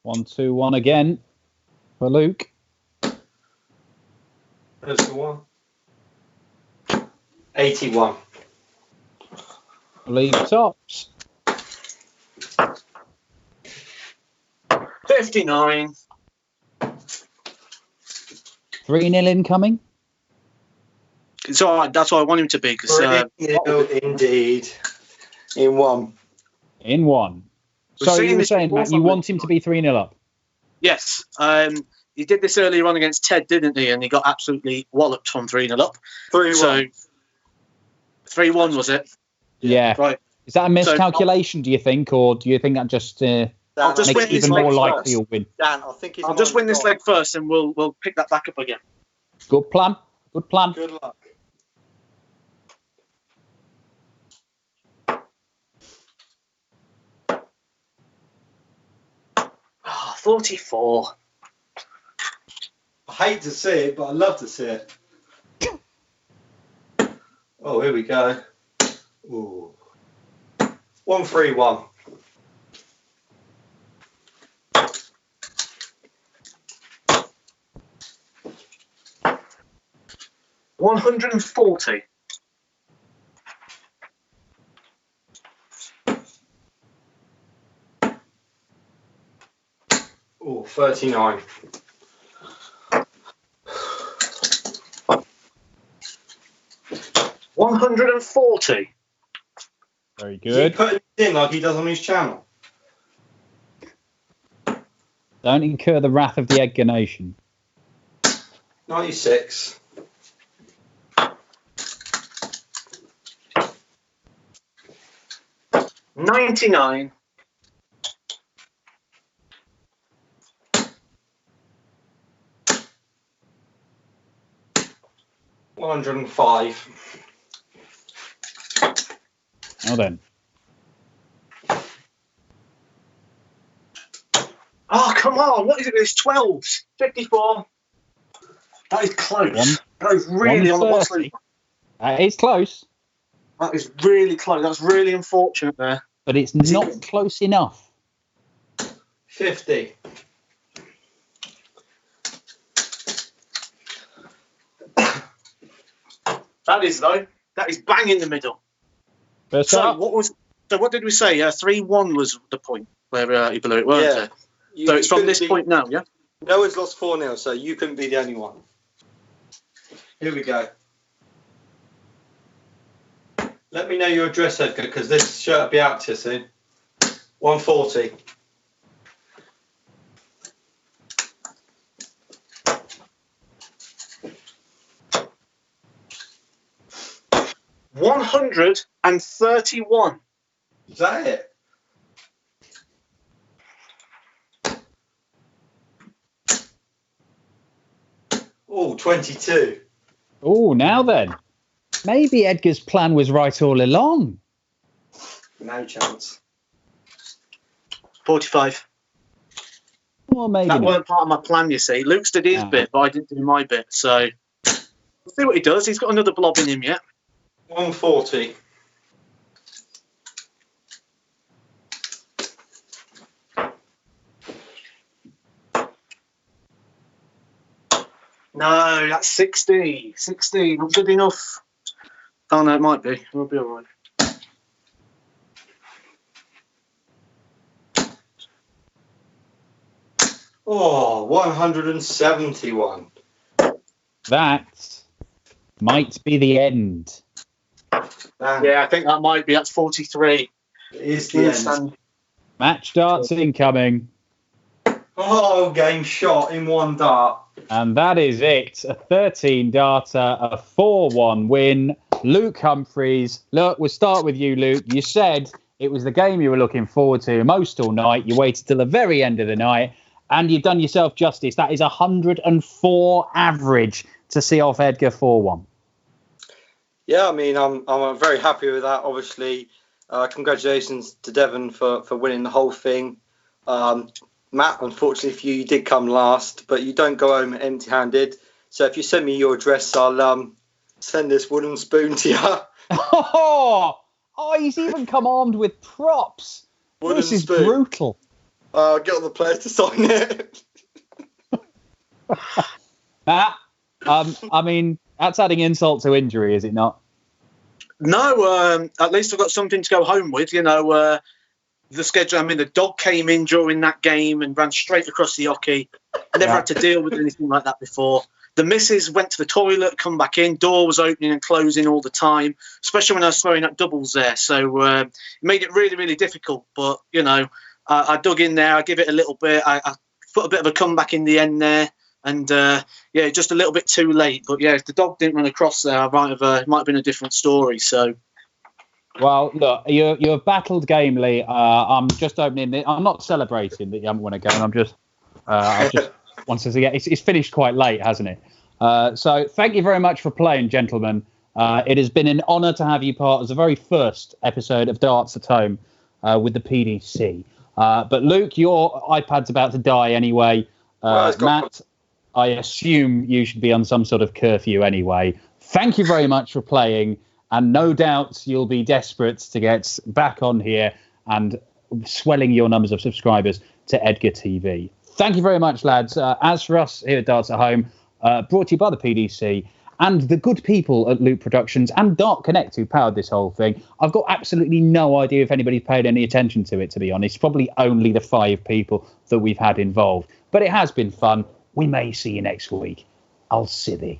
1-2-1 again for Luke. There's the one. 81. Leave tops. 59. 3-0 incoming. It's all right. That's what I want him to be. Because Indeed. In one. In one. So you were saying, Matt, you want him to be 3-0 up? yes. He did this earlier on against Ted, didn't he? And he got absolutely walloped from 3-0 up. 3-1. So 3-1 was it? Yeah. Right. Is that a miscalculation, do you think? Or do you think that just I'll just makes win it this even leg more likely first. you'll win? Dan, I think I'll just win this leg first, and we'll pick that back up again. Good plan. Good plan. Good luck. Oh, 44. I hate to see it, but I love to see it. Oh, here we go. Ooh. 131. $140. Oh, 39. $140. Very Keep good. putting it in like he does on his channel. Don't incur the wrath of the Edgar Nation. 96. $99. $105. Now then. Oh, come on. What is it? It's 12s. 54. That is close. That is really on the watch list. It's close. That is really close. That's really unfortunate there. But it's not close enough. 50. That is, though. That is bang in the middle. So what did we say? 3-1 was the point where he blew it, weren't it? So it's from this point now, yeah? Noah's lost 4-0, so you couldn't be the only one. Here we go. Let me know your address, Edgar, because this shirt will be out to you soon. 140. $131. Is that it? Oh, 22. Oh, now then. Maybe Edgar's plan was right all along. No chance. 45. Well, maybe that not. weren't part of my plan, you see. Luke's did his bit, but I didn't do my bit. So we'll see what he does. He's got another blob in him yet. 140. No, that's 60. 60, not good enough. Oh, no, it might be. We'll be all right. Oh, 171. That might be the end. Yeah, I think that might be. That's 43. It is the end. Match darts incoming. Oh, game shot in one dart. And that is it. A 13 darter, a 4-1 win. Luke Humphries. Look, we'll start with you, Luke. You said it was the game you were looking forward to most all night. You waited till the very end of the night, and you've done yourself justice. That is 104 average to see off Edgar 4-1. Yeah, I mean, I'm very happy with that. Obviously, congratulations to Devon for winning the whole thing. Matt, unfortunately for you, you did come last, but you don't go home empty-handed. So if you send me your address, I'll send this wooden spoon to you. Oh, he's even come armed with props. Wooden this is spoon. brutal. Get all the players to sign it. Matt, I mean, that's adding insult to injury, is it not? No, at least I've got something to go home with. You know, the schedule. I mean, the dog came in during that game and ran straight across the hockey. I never had to deal with anything like that before. The missus went to the toilet, come back in. Door was opening and closing all the time, especially when I was throwing up doubles there. So it made it really, really difficult. But, you know, I dug in there. I give it a little bit. I put a bit of a comeback in the end there. And, yeah, just a little bit too late. But, yeah, if the dog didn't run across there, it might have been a different story. So... Well, look, you've battled gamely. I'm just opening it. I'm not celebrating that you haven't won a game. I just want to see. It's finished quite late, hasn't it? So thank you very much for playing, gentlemen. It has been an honour to have you part as the very first episode of Darts at Home with the PDC. But Luke, your iPad's about to die anyway. Matt, I assume you should be on some sort of curfew anyway. Thank you very much for playing. And no doubt you'll be desperate to get back on here and swelling your numbers of subscribers to Edgar TV. Thank you very much, lads. As for us here at Darts at Home, brought to you by the PDC and the good people at Loop Productions and Dart Connect who powered this whole thing. I've got absolutely no idea if anybody's paid any attention to it, to be honest. Probably only the 5 people that we've had involved. But it has been fun. We may see you next week. I'll see thee.